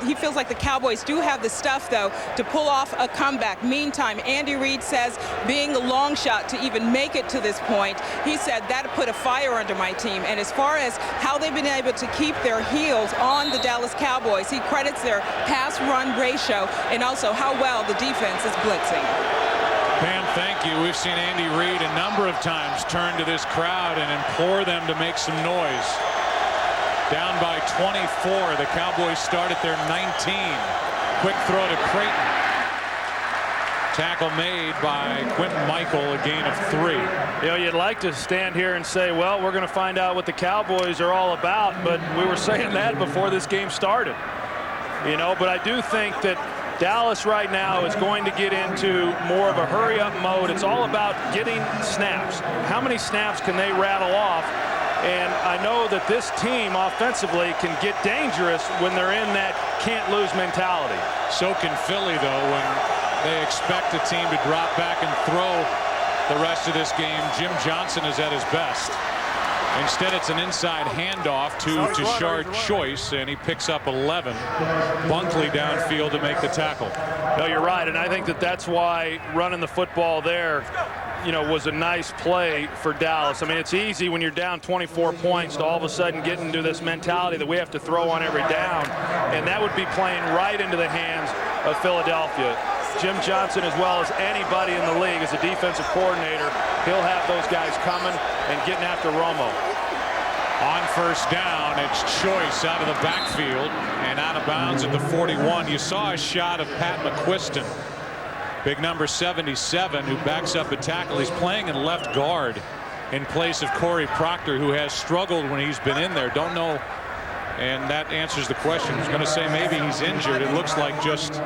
he feels like the Cowboys do have the stuff, though, to pull off a comeback. Meantime, Andy Reid says being a long shot to even make it to this point, he said that put a fire under my team. And as far as how they've been able to keep their heels on the Dallas Cowboys, he credits their pass-run ratio and also how well the defense is blitzing.
Pam, thank you. We've seen Andy Reid a number of times turn to this crowd and implore them to make some noise. Down by 24. The Cowboys start at their 19. Quick throw to Creighton. Tackle made by Quentin Michael, a gain of 3.
You know, you'd like to stand here and say, well, we're going to find out what the Cowboys are all about, but we were saying that before this game started. You know, but I do think that Dallas right now is going to get into more of a hurry-up mode. It's all about getting snaps. How many snaps can they rattle off? And I know that this team offensively can get dangerous when they're in that can't-lose mentality.
So can Philly, though, when they expect the team to drop back and throw the rest of this game. Jim Johnson is at his best. Instead, it's an inside handoff to Tashard Choice, and he picks up 11. Bunkley downfield to make the tackle.
No, you're right, and I think that that's why running the football there, you know, was a nice play for Dallas. I mean, it's easy when you're down 24 points to all of a sudden get into this mentality that we have to throw on every down, and that would be playing right into the hands of Philadelphia. Jim Johnson, as well as anybody in the league, as a defensive coordinator, he'll have those guys coming and getting after Romo.
On first down, it's Choice out of the backfield and out of bounds at the 41. You saw a shot of Pat McQuiston, big number 77, who backs up a tackle. He's playing in left guard in place of Corey Proctor, who has struggled when he's been in there. Don't know, and that answers the question. I was going to say maybe he's injured. It looks like just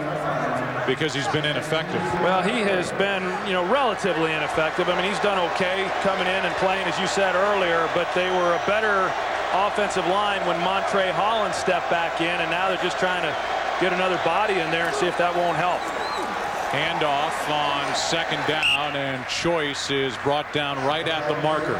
because he's been ineffective.
Well, he has been, you know, relatively ineffective. I mean, he's done okay coming in and playing, as you said earlier, but they were a better offensive line when Montre Holland stepped back in, and now they're just trying to get another body in there and see if that won't help.
Handoff on second down, and Choice is brought down right at the marker.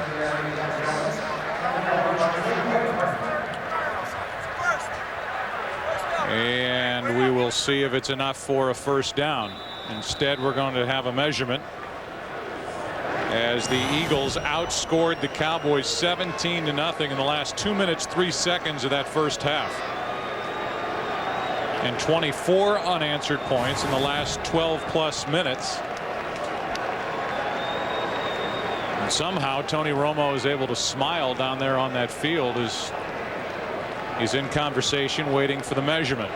And we will see if it's enough for a first down. Instead, we're going to have a measurement as the Eagles outscored the Cowboys 17-0 in the last 2 minutes 3 seconds of that first half, and 24 unanswered points in the last 12+ minutes. And somehow Tony Romo is able to smile down there on that field as he's in conversation waiting for the measurement.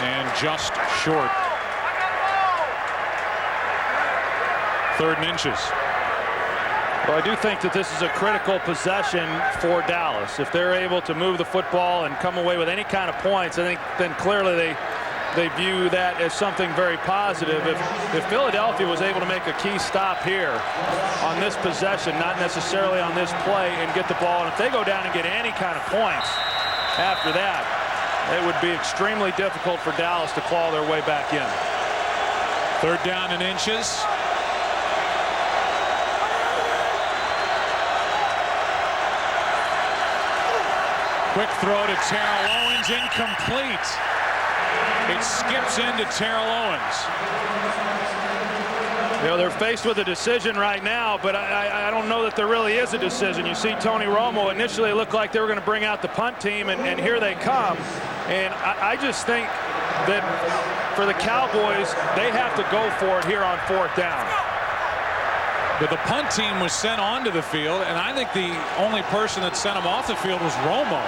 And just short. 3rd and inches.
Well, I do think that this is a critical possession for Dallas. If they're able to move the football and come away with any kind of points, I think then clearly they view that as something very positive. If Philadelphia was able to make a key stop here on this possession, not necessarily on this play, and get the ball, and if they go down and get any kind of points after that, it would be extremely difficult for Dallas to claw their way back in.
3rd down and inches. Quick throw to Terrell Owens, incomplete. It skips into Terrell Owens.
You know, they're faced with a decision right now, but I don't know that there really is a decision. You see Tony Romo, initially it looked like they were going to bring out the punt team, and here they come. And I just think that for the Cowboys, they have to go for it here on 4th down.
But the punt team was sent onto the field, and I think the only person that sent him off the field was Romo.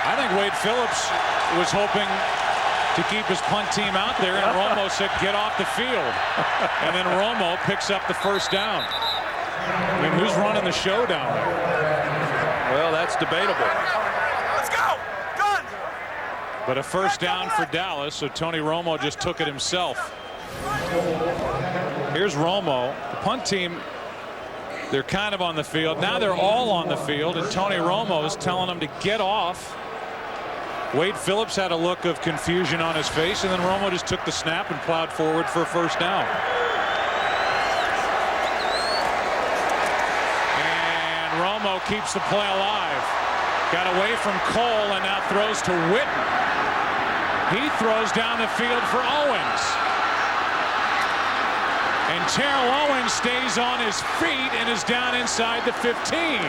I think Wade Phillips was hoping to keep his punt team out there, and Romo said, get off the field. And then Romo picks up the first down. I mean, who's running the show down there?
Well, that's debatable.
Let's go! Gun!
But a first down for Dallas, so Tony Romo just took it himself. Here's Romo. The punt team, they're kind of on the field. Now they're all on the field, and Tony Romo is telling them to get off. Wade Phillips had a look of confusion on his face, and then Romo just took the snap and plowed forward for a first down. And Romo keeps the play alive. Got away from Cole and now throws to Witten. He throws down the field for Owens. And Terrell Owens stays on his feet and is down inside the 15.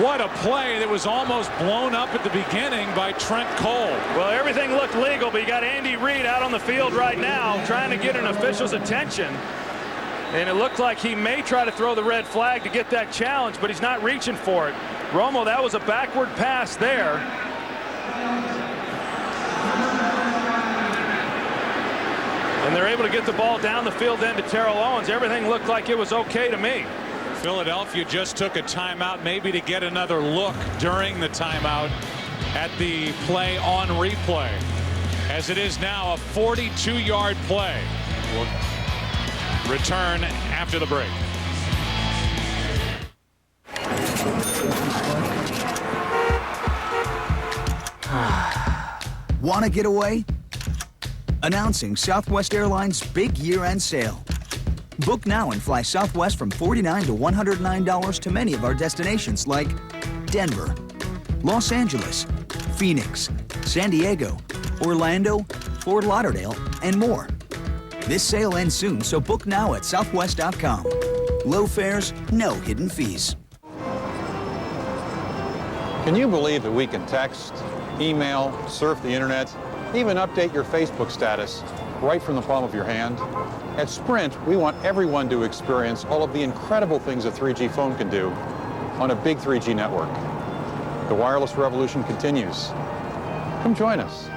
What a play that was almost blown up at the beginning by Trent Cole.
Well, everything looked legal, but you got Andy Reid out on the field right now trying to get an official's attention. And it looked like he may try to throw the red flag to get that challenge, but he's not reaching for it. Romo, that was a backward pass there. And they're able to get the ball down the field then to Terrell Owens. Everything looked like it was okay to me.
Philadelphia just took a timeout, maybe to get another look during the timeout at the play on replay. As it is now a 42-yard play. We'll return after the break.
Want to get away? Announcing Southwest Airlines' big year-end sale. Book now and fly Southwest from $49 to $109 to many of our destinations like Denver, Los Angeles, Phoenix, San Diego, Orlando, Fort Lauderdale, and more. This sale ends soon, so book now at southwest.com. Low fares, no hidden fees.
Can you believe that we can text, email, surf the internet, even update your Facebook status right from the palm of your hand? At Sprint, we want everyone to experience all of the incredible things a 3G phone can do on a big 3G network. The wireless revolution continues. Come join us.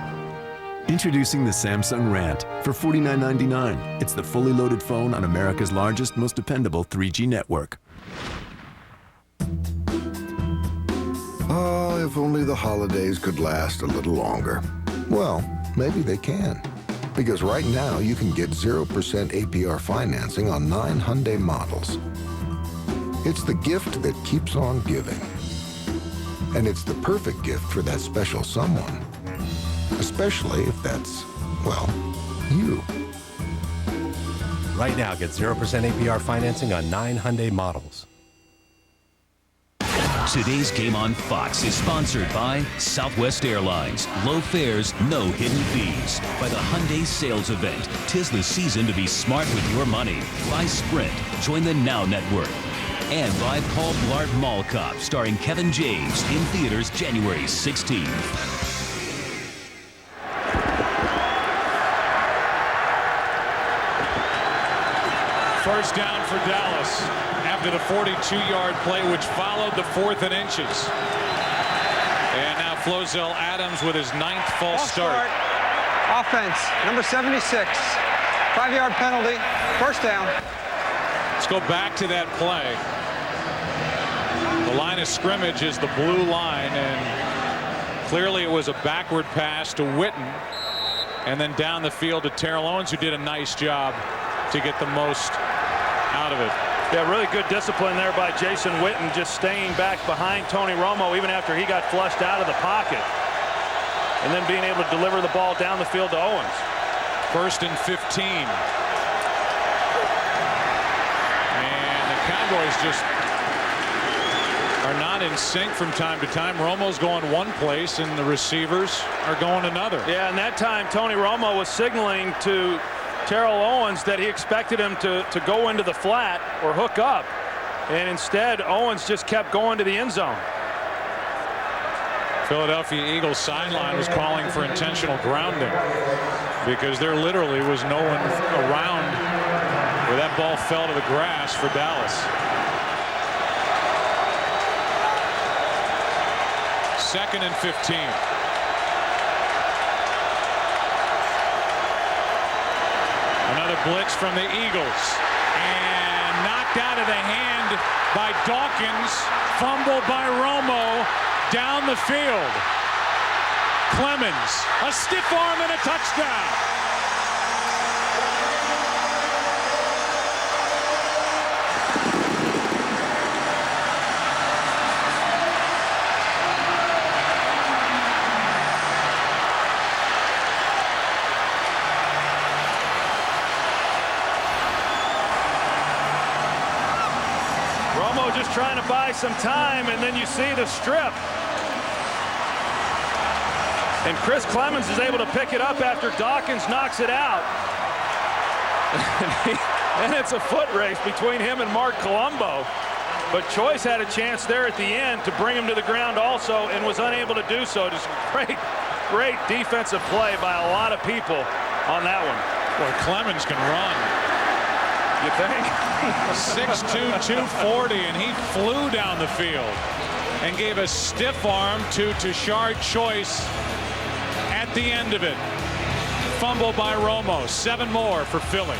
Introducing the Samsung Rant for $49.99. It's the fully loaded phone on America's largest, most dependable 3G network.
Oh, if only the holidays could last a little longer. Well, maybe they can. Because right now, you can get 0% APR financing on 9 Hyundai models. It's the gift that keeps on giving. And it's the perfect gift for that special someone. Especially if that's, well, you.
Right now, get 0% APR financing on 9 Hyundai models.
Today's game on Fox is sponsored by Southwest Airlines. Low fares, no hidden fees. By the Hyundai Sales Event. 'Tis the season to be smart with your money. By Sprint. Join the Now Network. And by Paul Blart Mall Cop, starring Kevin James, in theaters January 16th.
First down for Dallas after the 42-yard play, which followed the 4th and inches. And now Flozell Adams with his 9th false start.
Offense, number 76. 5-yard penalty, first down.
Let's go back to that play. The line of scrimmage is the blue line, and clearly it was a backward pass to Witten, and then down the field to Terrell Owens, who did a nice job to get the most out of it.
Yeah, really good discipline there by Jason Witten, just staying back behind Tony Romo even after he got flushed out of the pocket, and then being able to deliver the ball down the field to Owens.
1st and 15. And the Cowboys just are not in sync from time to time. Romo's going one place and the receivers are going another.
Yeah, and that time Tony Romo was signaling to Terrell Owens that he expected him to go into the flat or hook up, and instead Owens just kept going to the end zone.
Philadelphia Eagles sideline was calling for intentional grounding because there literally was no one around where that ball fell to the grass for Dallas. 2nd and 15. Another blitz from the Eagles, and knocked out of the hand by Dawkins. Fumble by Romo down the field. Clemens, a stiff arm and a touchdown.
Just trying to buy some time, and then you see the strip. And Chris Clemens is able to pick it up after Dawkins knocks it out. And it's a foot race between him and Mark Colombo. But Choice had a chance there at the end to bring him to the ground also, and was unable to do so. Just great defensive play by a lot of people on that one.
Boy, Clemens can run.
You think?
6'2", 240, and he flew down the field. and gave a stiff arm to Tashard Choice at the end of it. Fumble by Romo. 7 more for Philly.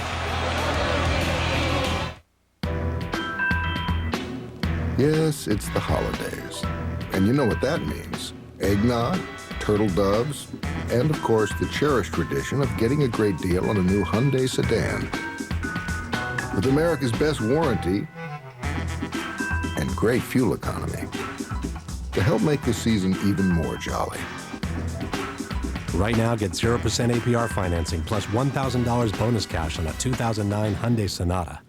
Yes, it's the holidays. And you know what that means. Eggnog, turtle doves, and of course the cherished tradition of getting a great deal on a new Hyundai sedan. With America's best warranty and great fuel economy to help make the season even more jolly.
Right now, get 0% APR financing plus $1,000 bonus cash on a 2009 Hyundai Sonata.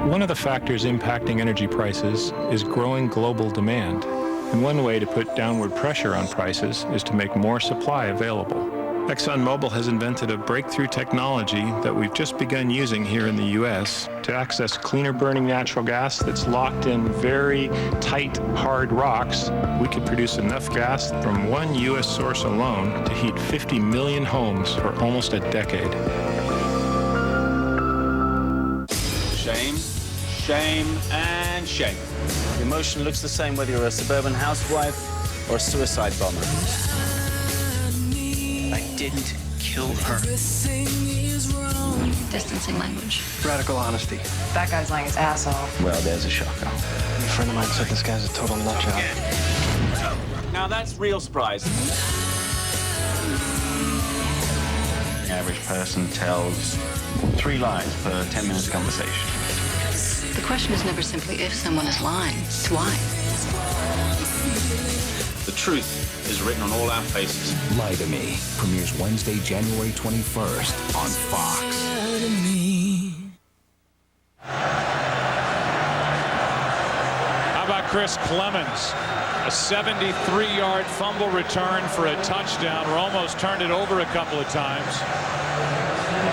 One of the factors impacting energy prices is growing global demand. And one way to put downward pressure on prices is to make more supply available. ExxonMobil has invented a breakthrough technology that we've just begun using here in the U.S. to access cleaner burning natural gas that's locked in very tight, hard rocks. We could produce enough gas from one U.S. source alone to heat 50 million homes for almost a decade.
Shame, shame, and shame. The emotion looks the same whether you're a suburban housewife or a suicide bomber. I didn't kill her.
Distancing language.
Radical honesty.
That guy's lying his ass off.
Well, there's a shocker.
A friend of mine said this guy's a total nut job.
Now that's real surprise. The average person tells 3 lies per 10 minutes of conversation.
The question is never simply if someone is lying, it's why.
The truth is written on all our faces.
Lie to Me premieres Wednesday, January 21st on Fox.
How about Chris Clemens? A 73-yard fumble return for a touchdown. Romo's turned it over a couple of times.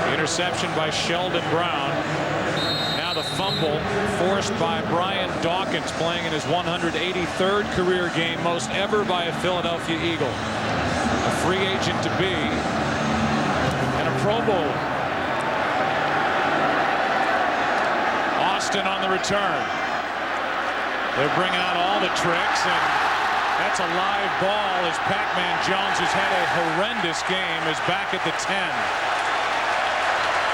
The interception by Sheldon Brown. Now the fumble forced by Brian Dawkins, playing in his 183rd career game, most ever by a Philadelphia Eagle. A free agent to be and a Pro Bowl. Austin on the return. They're bringing out all the tricks, and that's a live ball as Pac-Man Jones has had a horrendous game, is back at the 10.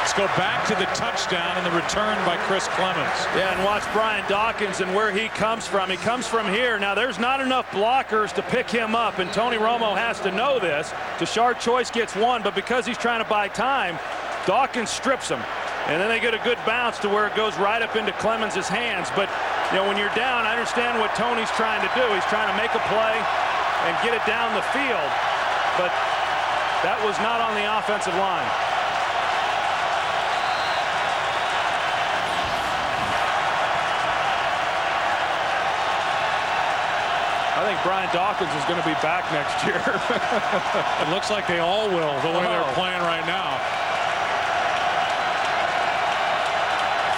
Let's go back to the touchdown and the return by Chris Clemens.
Yeah, and watch Brian Dawkins and where he comes from. He comes from here. Now, there's not enough blockers to pick him up, and Tony Romo has to know this. Tashard Choice gets one, but because he's trying to buy time, Dawkins strips him. And then they get a good bounce to where it goes right up into Clemens' hands. But, you know, when you're down, I understand what Tony's trying to do. He's trying to make a play and get it down the field. But that was not on the offensive line. I think Brian Dawkins is going to be back next year.
It looks like they all will, the way they're playing right now.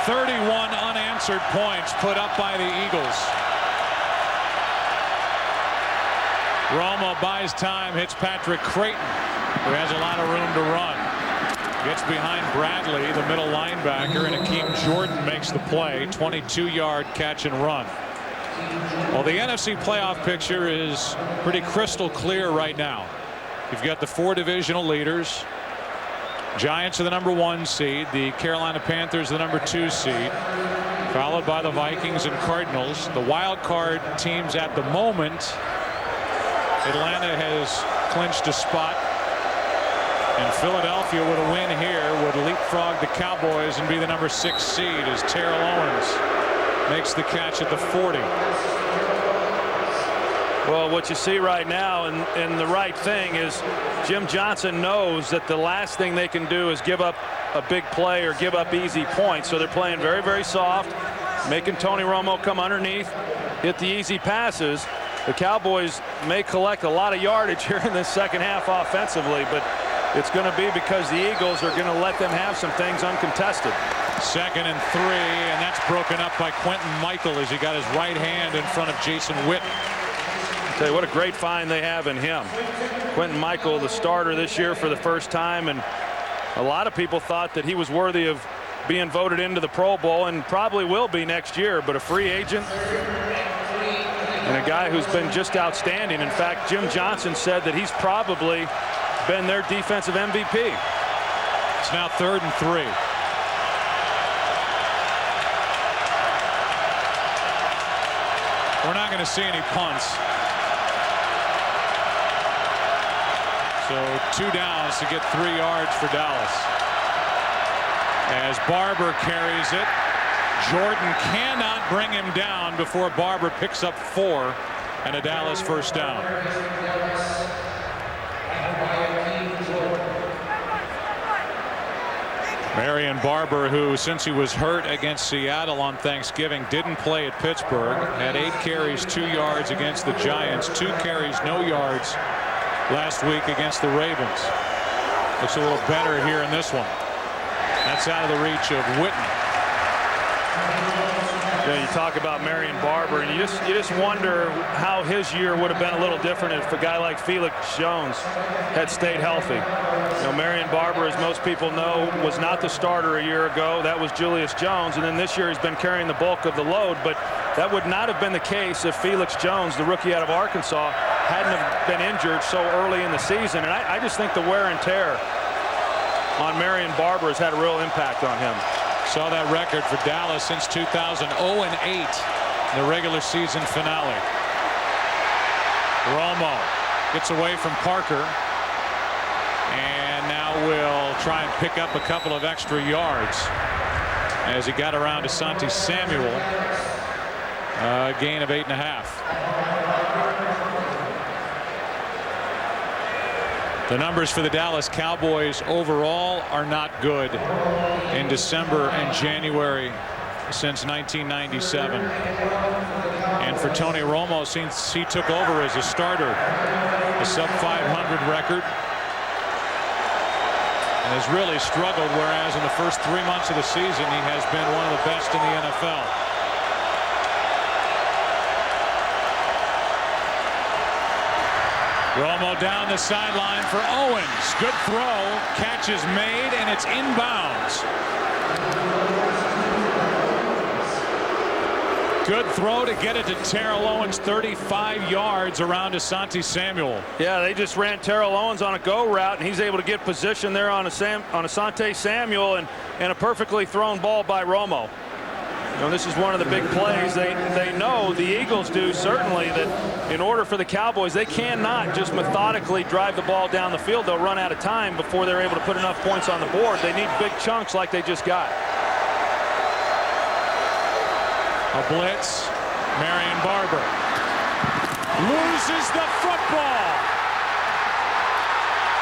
31 unanswered points put up by the Eagles. Romo buys time, hits Patrick Creighton, who has a lot of room to run. Gets behind Bradley, the middle linebacker, and Akeem Jordan makes the play. 22-yard catch and run. Well, the NFC playoff picture is pretty crystal clear right now. You've got the 4 divisional leaders. Giants are the #1 seed. The Carolina Panthers the #2 seed, followed by the Vikings and Cardinals. The wild card teams at the moment, Atlanta has clinched a spot, and Philadelphia with a win here would leapfrog the Cowboys and be the #6 seed as Terrell Owens makes the catch at the 40.
Well, what you see right now, and the right thing is, Jim Johnson knows that the last thing they can do is give up a big play or give up easy points. So they're playing very, very soft, making Tony Romo come underneath, hit the easy passes. The Cowboys may collect a lot of yardage here in this second half offensively, but it's going to be because the Eagles are going to let them have some things uncontested.
2nd and 3, and that's broken up by Quentin Michael as he got his right hand in front of Jason Witten.
Tell you what a great find they have in him. Quentin Michael, the starter this year for the first time, and a lot of people thought that he was worthy of being voted into the Pro Bowl and probably will be next year, but a free agent and a guy who's been just outstanding. In fact, Jim Johnson said that he's probably been their defensive MVP.
It's now 3rd and 3. We're not going to see any punts. So 2 downs to get 3 yards for Dallas. As Barber carries it, Jordan cannot bring him down before Barber picks up 4 and a Dallas first down. Marion Barber, who since he was hurt against Seattle on Thanksgiving didn't play at Pittsburgh, had 8 carries, 2 yards against the Giants, 2 carries, no yards last week against the Ravens. Looks a little better here in this one. That's out of the reach of Witten.
Yeah, you talk about Marion Barber, and you just wonder how his year would have been a little different if a guy like Felix Jones had stayed healthy. You know, Marion Barber, as most people know, was not the starter a year ago. That was Julius Jones, and then this year he's been carrying the bulk of the load. But that would not have been the case if Felix Jones, the rookie out of Arkansas, hadn't have been injured so early in the season. And I just think the wear and tear on Marion Barber has had a real impact on him.
Saw that record for Dallas since 2000, 0-8 in the regular season finale. Romo gets away from Parker and now will try and pick up a couple of extra yards as he got around to Asante Samuel. A gain of 8.5. The numbers for the Dallas Cowboys overall are not good in December and January since 1997. And for Tony Romo, since he took over as a starter, a sub-500 record, and has really struggled, whereas in the first 3 months of the season he has been one of the best in the NFL. Romo down the sideline for Owens. Good throw. Catch is made, and it's inbounds. Good throw to get it to Terrell Owens, 35 yards around Asante Samuel.
Yeah, they just ran Terrell Owens on a go route, and he's able to get position there on Asante Samuel, and a perfectly thrown ball by Romo. You know, this is one of the big plays. They know, the Eagles do certainly, that in order for the Cowboys, they cannot just methodically drive the ball down the field. They'll run out of time before they're able to put enough points on the board. They need big chunks like they just got.
A blitz. Marion Barber loses the football.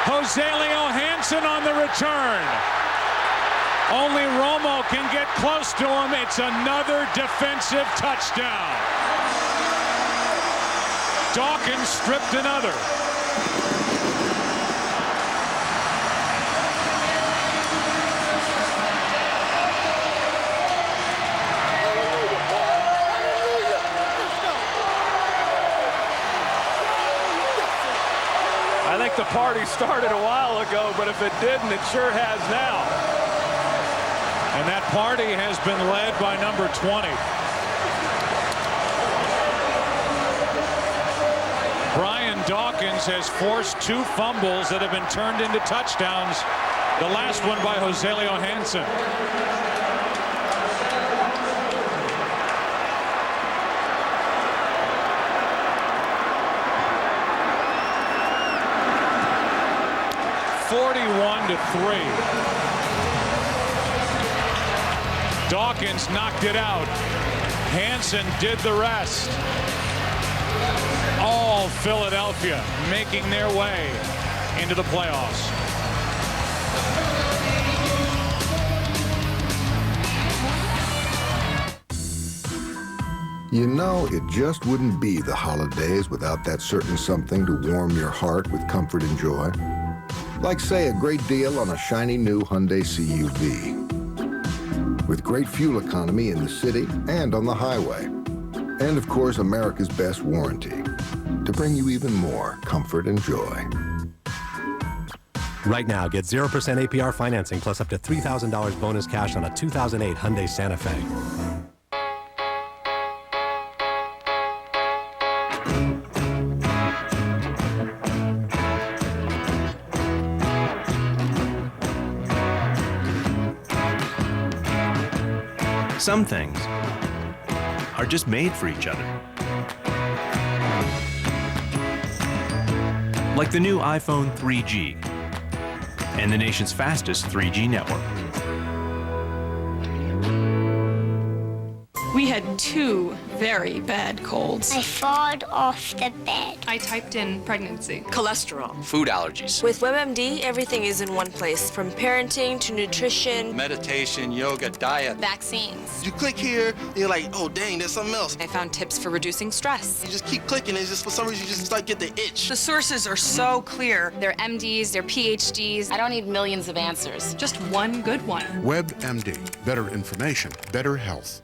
Joselio Hansen on the return. Only Romo can get close to him. It's another defensive touchdown. Dawkins stripped another.
I think the party started a while ago, but if it didn't, it sure has now.
And that party has been led by number 20. Brian Dawkins has forced 2 fumbles that have been turned into touchdowns. The last one by Joselio Hansen. (41-3). Dawkins knocked it out. Hansen did the rest. All Philadelphia making their way into the playoffs.
You know, it just wouldn't be the holidays without that certain something to warm your heart with comfort and joy. Like, say, a great deal on a shiny new Hyundai CUV. With great fuel economy in the city and on the highway. And, of course, America's best warranty to bring you even more comfort and joy.
Right now, get 0% APR financing plus up to $3,000 bonus cash on a 2008 Hyundai Santa Fe.
Some things are just made for each other. Like the new iPhone 3G and the nation's fastest 3G network.
We had 2 very bad colds.
I fought off the bed.
I typed in pregnancy.
Cholesterol.
Food allergies.
With WebMD, everything is in one place, from parenting to nutrition,
meditation, yoga, diet,
vaccines.
You click here, and you're like, oh dang, there's something else.
I found tips for reducing stress.
You just keep clicking, and it's just for some reason you just start get the itch.
The sources are so clear.
They're MDs, they're PhDs. I don't need millions of answers.
Just one good one.
WebMD. Better information, better health.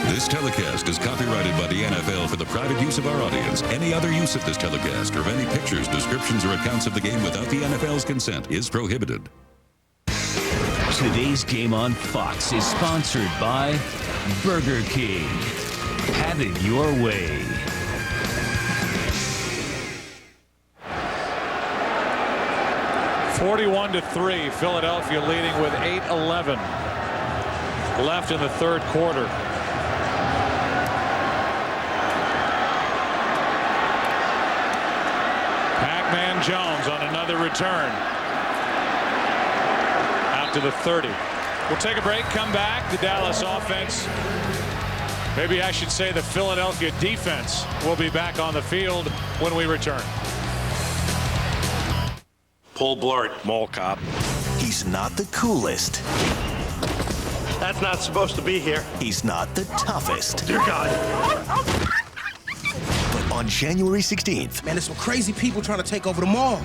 This telecast is copyrighted by the NFL for the private use of our audience. Any other use of this telecast or of any pictures, descriptions, or accounts of the game without the NFL's consent is prohibited.
Today's game on Fox is sponsored by Burger King. Have it your way.
(41-3), Philadelphia leading with 8:11 left in the third quarter. Pac-Man Jones on another return out to the 30. We'll take a break, come back. The Dallas offense, maybe I should say the Philadelphia defense, will be back on the field when we return.
Paul Blart, Mall Cop.
He's not the coolest.
That's not supposed to be here.
He's not the toughest.
Dear God.
But on January 16th...
Man, there's some crazy people trying to take over the mall.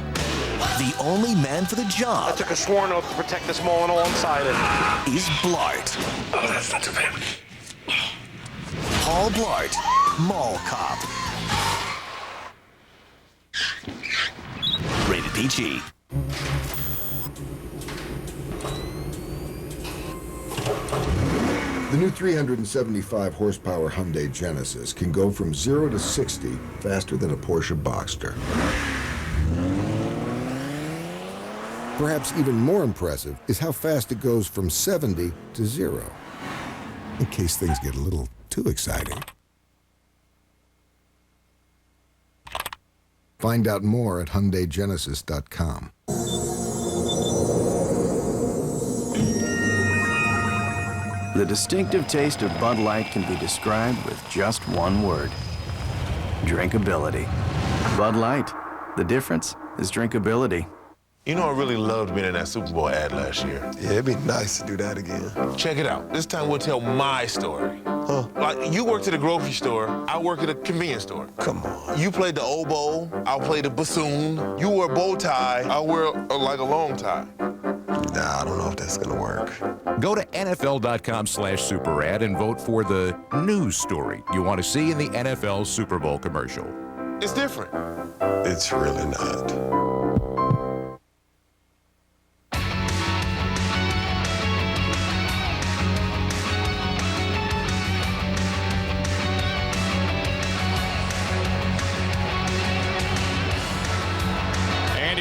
The only man for the job...
I took a sworn oath to protect this mall and all inside it.
...is Blart.
Oh, that's not too bad.
Paul Blart, Mall Cop. Rated PG.
The new 375 horsepower Hyundai Genesis can go from 0 to 60 faster than a Porsche Boxster. Perhaps even more impressive is how fast it goes from 70 to 0, in case things get a little too exciting. Find out more at HyundaiGenesis.com.
The distinctive taste of Bud Light can be described with just one word: drinkability. Bud Light. The difference is drinkability.
You know, I really loved being in that Super Bowl ad last year.
Yeah, it'd be nice to do that again.
Check it out. This time we'll tell my story. Huh? Like, you worked at a grocery store, I work at a convenience store.
Come on.
You played the oboe, I'll play the bassoon. You wear a bow tie, I'll wear like a long tie.
Nah, I don't know if that's gonna work.
Go to NFL.com/superad and vote for the news story you want to see in the NFL Super Bowl commercial.
It's different.
It's really not.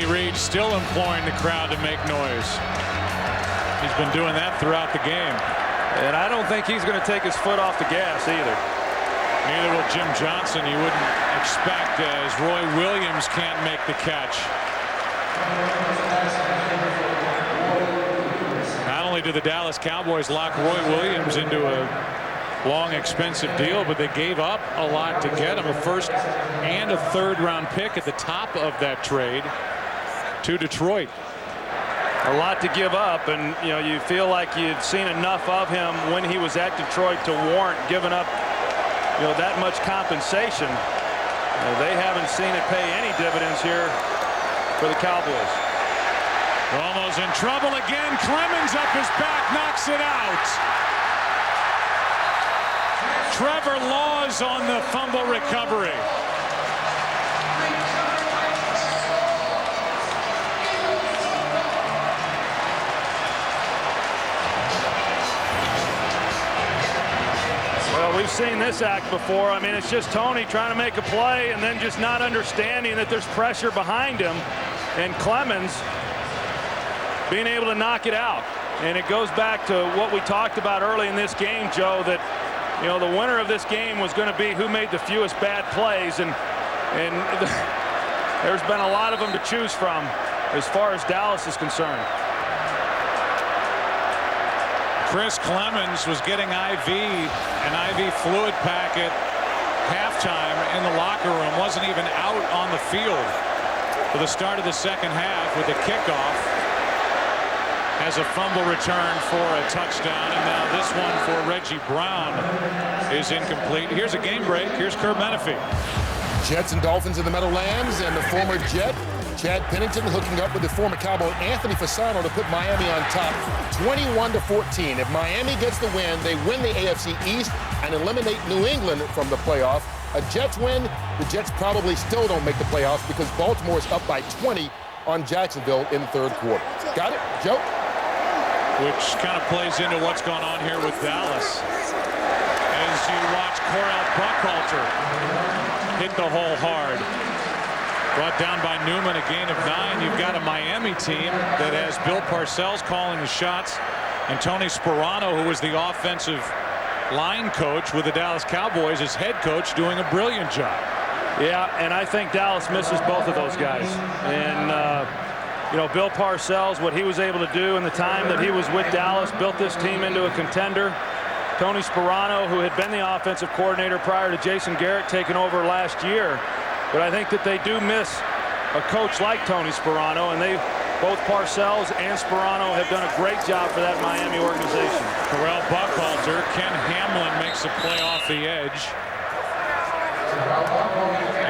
Reed still employing the crowd to make noise. He's been doing that throughout the game.
And I don't think he's going to take his foot off the gas either.
Neither will Jim Johnson. You wouldn't expect, as Roy Williams can't make the catch. Not only did the Dallas Cowboys lock Roy Williams into a long, expensive deal, but they gave up a lot to get him. A first and a third-round pick at the top of that trade to Detroit.
A lot to give up, and you feel like you'd seen enough of him when he was at Detroit to warrant giving up that much compensation. They haven't seen it pay any dividends here for the Cowboys.
Romo's in trouble again. Clemens up his back, knocks it out. Trevor Laws on the fumble recovery.
Well, we've seen this act before. I mean, it's just Tony trying to make a play and then just not understanding that there's pressure behind him, and Clemens being able to knock it out. And it goes back to what we talked about early in this game, Joe, that, you know, the winner of this game was going to be who made the fewest bad plays. And there's been a lot of them to choose from as far as Dallas is concerned.
Chris Clemens was getting an IV fluid packet halftime in the locker room. Wasn't even out on the field for the start of the second half with the kickoff. Has a fumble return for a touchdown, and now this one for Reggie Brown is incomplete. Here's a game break. Here's Kurt Menefee.
Jets and Dolphins in the Meadowlands, and the former Jet, Chad Pennington, hooking up with the former Cowboy Anthony Fasano to put Miami on top 21-14. If Miami gets the win, they win the AFC East and eliminate New England from the playoff. A Jets win, the Jets probably still don't make the playoffs because Baltimore is up by 20 on Jacksonville in the third quarter. Got it, Joe?
Which kind of plays into what's going on here with Dallas. As you watch Corral Buckhalter hit the hole hard. Brought down by Newman, a gain of 9. You've got a Miami team that has Bill Parcells calling the shots, and Tony Sperano, who was the offensive line coach with the Dallas Cowboys, as head coach, doing a brilliant job.
Yeah, and I think Dallas misses both of those guys. And you know, Bill Parcells, what he was able to do in the time that he was with Dallas, built this team into a contender. Tony Sperano, who had been the offensive coordinator prior to Jason Garrett taking over last year. But I think that they do miss a coach like Tony Sperano, and both Parcells and Sperano have done a great job for that Miami organization.
Corral Buckhalter, Ken Hamlin makes a play off the edge.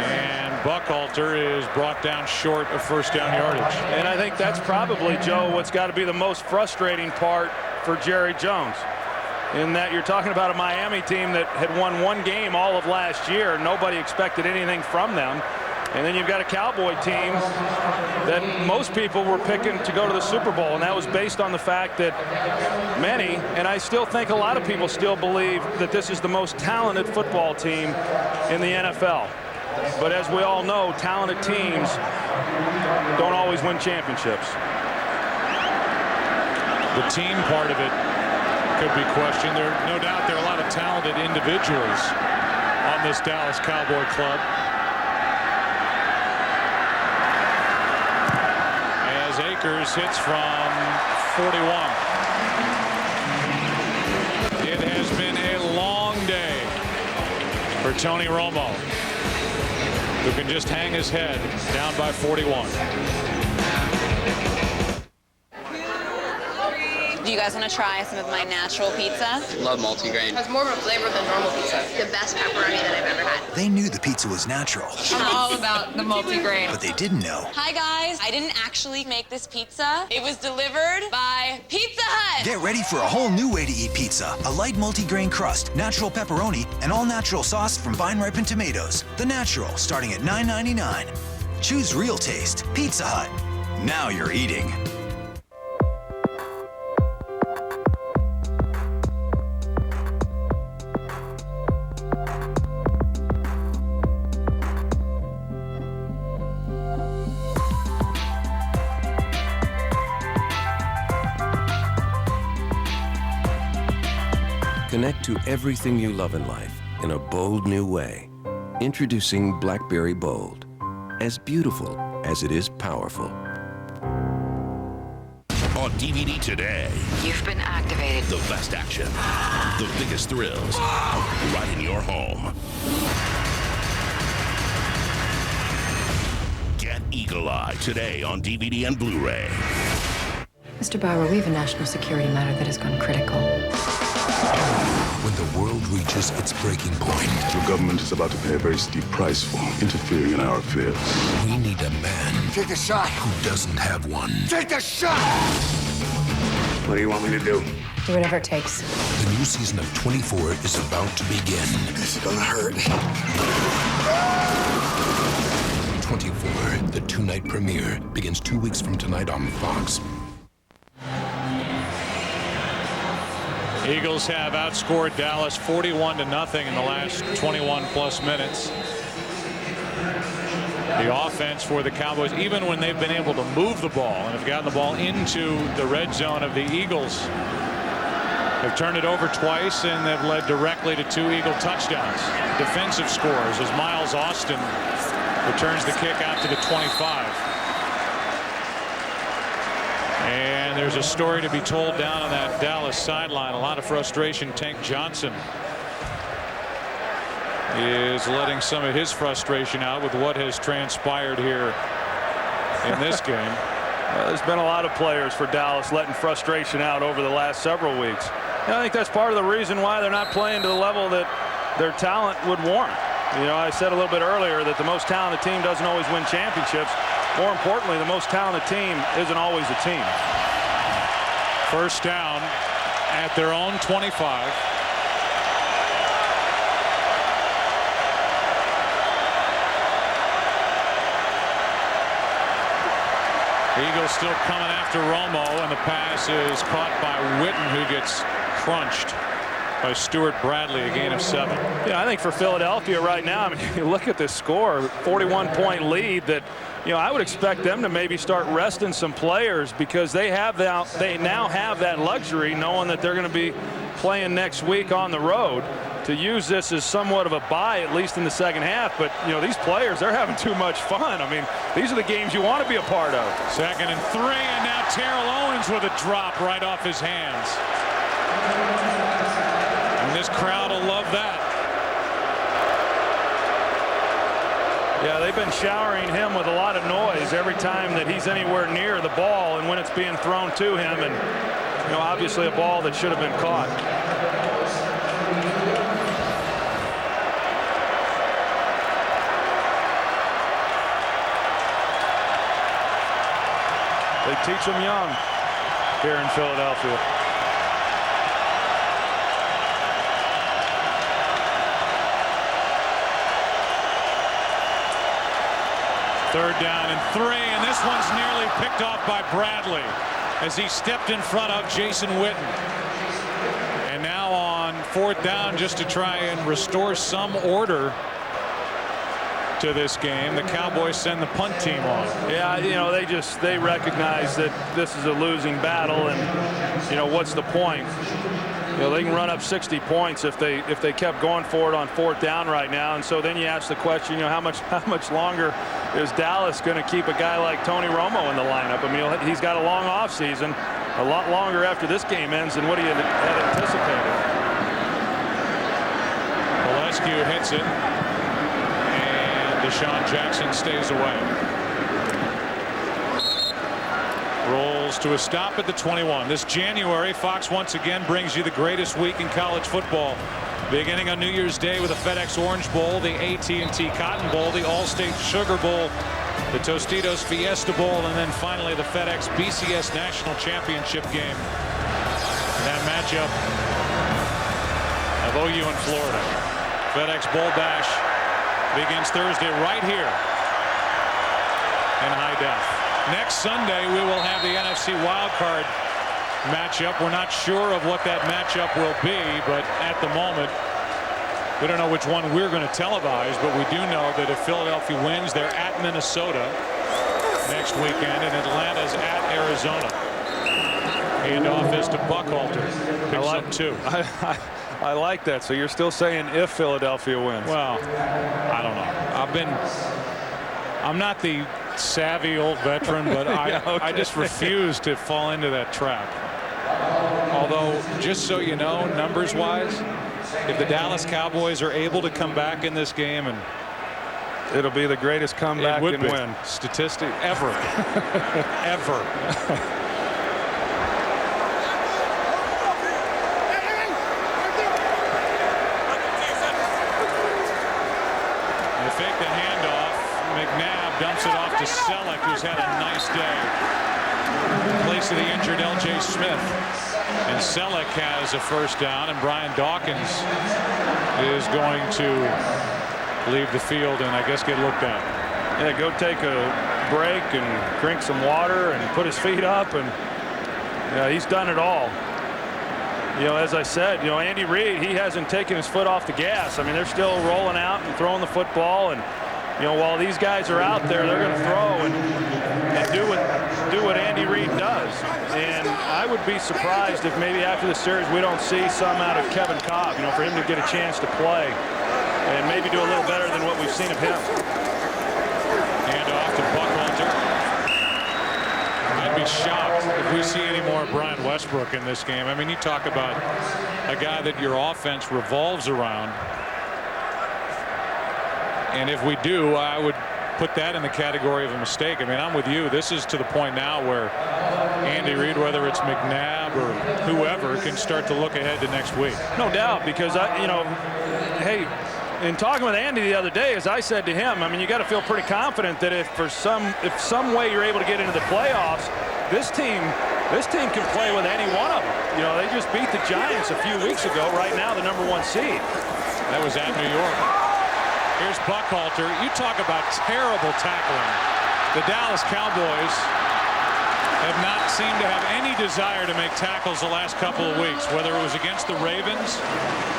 And Buckhalter is brought down short of first down yardage.
And I think that's probably, Joe, what's got to be the most frustrating part for Jerry Jones, in that you're talking about a Miami team that had won one game all of last year. Nobody expected anything from them. And then you've got a Cowboy team that most people were picking to go to the Super Bowl, and that was based on the fact that many, and I still think a lot of people still believe that this is the most talented football team in the NFL. But as we all know, talented teams don't always win championships.
The team part of it could be questioned. No doubt there are a lot of talented individuals on this Dallas Cowboy club. As Akers hits from 41. It has been a long day for Tony Romo, who can just hang his head down by 41.
Do you guys want to try some of my natural pizza?
Love multigrain.
It has more of a flavor than normal pizza. The best pepperoni that I've ever had.
They knew the pizza was natural.
I'm all about the multigrain.
But they didn't know.
Hi guys, I didn't actually make this pizza. It was delivered by Pizza Hut.
Get ready for a whole new way to eat pizza. A light multigrain crust, natural pepperoni, and all-natural sauce from vine-ripened tomatoes. The Natural, starting at $9.99. Choose real taste. Pizza Hut. Now you're eating.
Connect to everything you love in life in a bold new way. Introducing BlackBerry Bold. As beautiful as it is powerful.
On DVD today.
You've been activated.
The best action. The biggest thrills. Right in your home. Get Eagle Eye today on DVD and Blu-ray.
Mr. Bauer, we have a national security matter that has gone critical.
When the world reaches its breaking point,
your government is about to pay a very steep price for interfering in our affairs.
We need a man.
Take a shot.
Who doesn't have one.
Take a shot! What do you want me to do?
Do whatever it takes.
The new season of 24 is about to begin.
This is gonna hurt.
24, the two-night premiere, begins 2 weeks from tonight on Fox.
Eagles have outscored Dallas 41-0 in the last 21 plus minutes. The offense for the Cowboys, even when they've been able to move the ball and have gotten the ball into the red zone of the Eagles, they've turned it over twice and they've led directly to 2 Eagle touchdowns. Defensive scores as Miles Austin returns the kick out to the 25. And there's a story to be told down on that Dallas sideline. A lot of frustration. Tank Johnson is letting some of his frustration out with what has transpired here in this game.
There's been a lot of players for Dallas letting frustration out over the last several weeks. And I think that's part of the reason why they're not playing to the level that their talent would warrant. You know, I said a little bit earlier that the most talented team doesn't always win championships. More importantly, the most talented team isn't always a team.
First down at their own 25. Eagles still coming after Romo, and the pass is caught by Witten, who gets crunched by Stuart Bradley, a gain of 7.
Yeah, I think for Philadelphia right now, I mean, you look at this score, 41-point lead that, you know, I would expect them to maybe start resting some players because they now have that luxury, knowing that they're going to be playing next week on the road, to use this as somewhat of a bye, at least in the second half. But, you know, these players, they're having too much fun. I mean, these are the games you want to be a part of.
2nd and 3, and now Terrell Owens with a drop right off his hands. And this crowd will love that.
Yeah, they've been showering him with a lot of noise every time that he's anywhere near the ball and when it's being thrown to him. And, you know, obviously a ball that should have been caught. They teach them young here in Philadelphia.
Third down and 3, and this one's nearly picked off by Bradley as he stepped in front of Jason Witten. And now on 4th down, just to try and restore some order to this game, the Cowboys send the punt team on.
Yeah, you know, they recognize that this is a losing battle, and, you know, what's the point? You know, they can run up 60 points if they kept going for it on 4th down right now. And so then you ask the question, you know, how much longer is Dallas going to keep a guy like Tony Romo in the lineup? I mean, he's got a long offseason, a lot longer after this game ends than what he had anticipated.
Valescu hits it, and Deshaun Jackson stays away. Rolls to a stop at the 21. This January, Fox once again brings you the greatest week in college football. Beginning on New Year's Day with the FedEx Orange Bowl, the AT&T Cotton Bowl, the Allstate Sugar Bowl, the Tostitos Fiesta Bowl, and then finally the FedEx BCS National Championship game. That matchup of OU and Florida. FedEx Bowl Bash begins Thursday right here in high def. Next Sunday, we will have the NFC wildcard matchup. We're not sure of what that matchup will be, but at the moment, we don't know which one we're going to televise, but we do know that if Philadelphia wins, they're at Minnesota next weekend, and Atlanta's at Arizona. Handoff is to Buckhalter. Picks up 2.
I like that. So you're still saying if Philadelphia wins?
Well, I don't know. I'm not the savvy old veteran, but
Yeah, okay.
I just refuse to fall into that trap. Although, just so you know, numbers wise, if the Dallas Cowboys are able to come back in this game, and
it'll be the greatest comeback and win
statistic ever. Ever. Fake the handoff. McNabb dumps it off to Selleck, who's had a nice day. In place of the injured L.J. Smith. And Selleck has a first down, and Brian Dawkins is going to leave the field and I guess get looked at.
Yeah, go take a break and drink some water and put his feet up, and yeah, he's done it all. You know, as I said, you know, Andy Reid, he hasn't taken his foot off the gas. I mean, they're still rolling out and throwing the football, and while these guys are out there, they're going to throw and do what Andy Reid does. And I would be surprised if maybe after the series we don't see some out of Kevin Cobb, for him to get a chance to play and maybe do a little better than what we've seen of him.
Hand off to Buckhalter. I'd be shocked if we see any more Brian Westbrook in this game. I mean, you talk about a guy that your offense revolves around. And if we do, I would put that in the category of a mistake. I mean, I'm with you. This is to the point now where Andy Reid, whether it's McNabb or whoever, can start to look ahead to next week.
No doubt, because hey, in talking with Andy the other day, as I said to him, I mean, you got to feel pretty confident that if some way you're able to get into the playoffs, this team can play with any one of them. They just beat the Giants a few weeks ago. Right now, the #1 seed.
That was at New York. Here's Buckhalter. You talk about terrible tackling. The Dallas Cowboys have not seemed to have any desire to make tackles the last couple of weeks, whether it was against the Ravens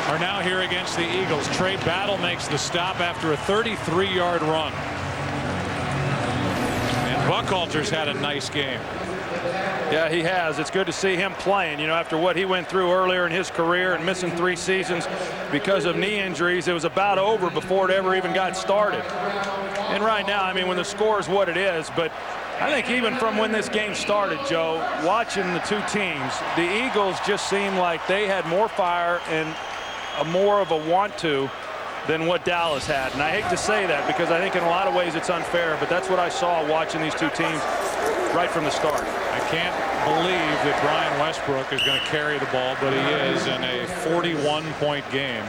or now here against the Eagles. Trey Battle makes the stop after a 33-yard run. And Buckhalter's had a nice game.
Yeah, he has. It's good to see him playing. After what he went through earlier in his career and missing 3 seasons because of knee injuries, it was about over before it ever even got started. And right now, I mean, when the score is what it is, but I think even from when this game started, Joe, watching the two teams, the Eagles just seemed like they had more fire and more of a want to than what Dallas had. And I hate to say that because I think in a lot of ways it's unfair, but that's what I saw watching these two teams right from the start.
I can't believe that Brian Westbrook is going to carry the ball, but he is in a 41-point game.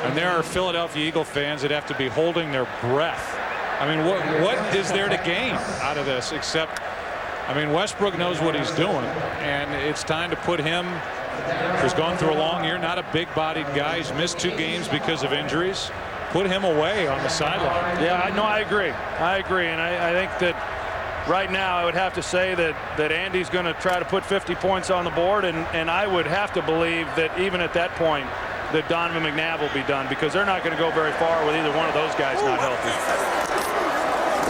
And there are Philadelphia Eagle fans that have to be holding their breath. I mean, what is there to gain out of this except, I mean, Westbrook knows what he's doing, and it's time to put him, who's gone through a long year, not a big-bodied guy. He's missed 2 games because of injuries. Put him away on the sideline.
Yeah, I agree. I agree, and I think that right now I would have to say that Andy's going to try to put 50 points on the board, and I would have to believe that even at that point that Donovan McNabb will be done because they're not going to go very far with either one of those guys not healthy.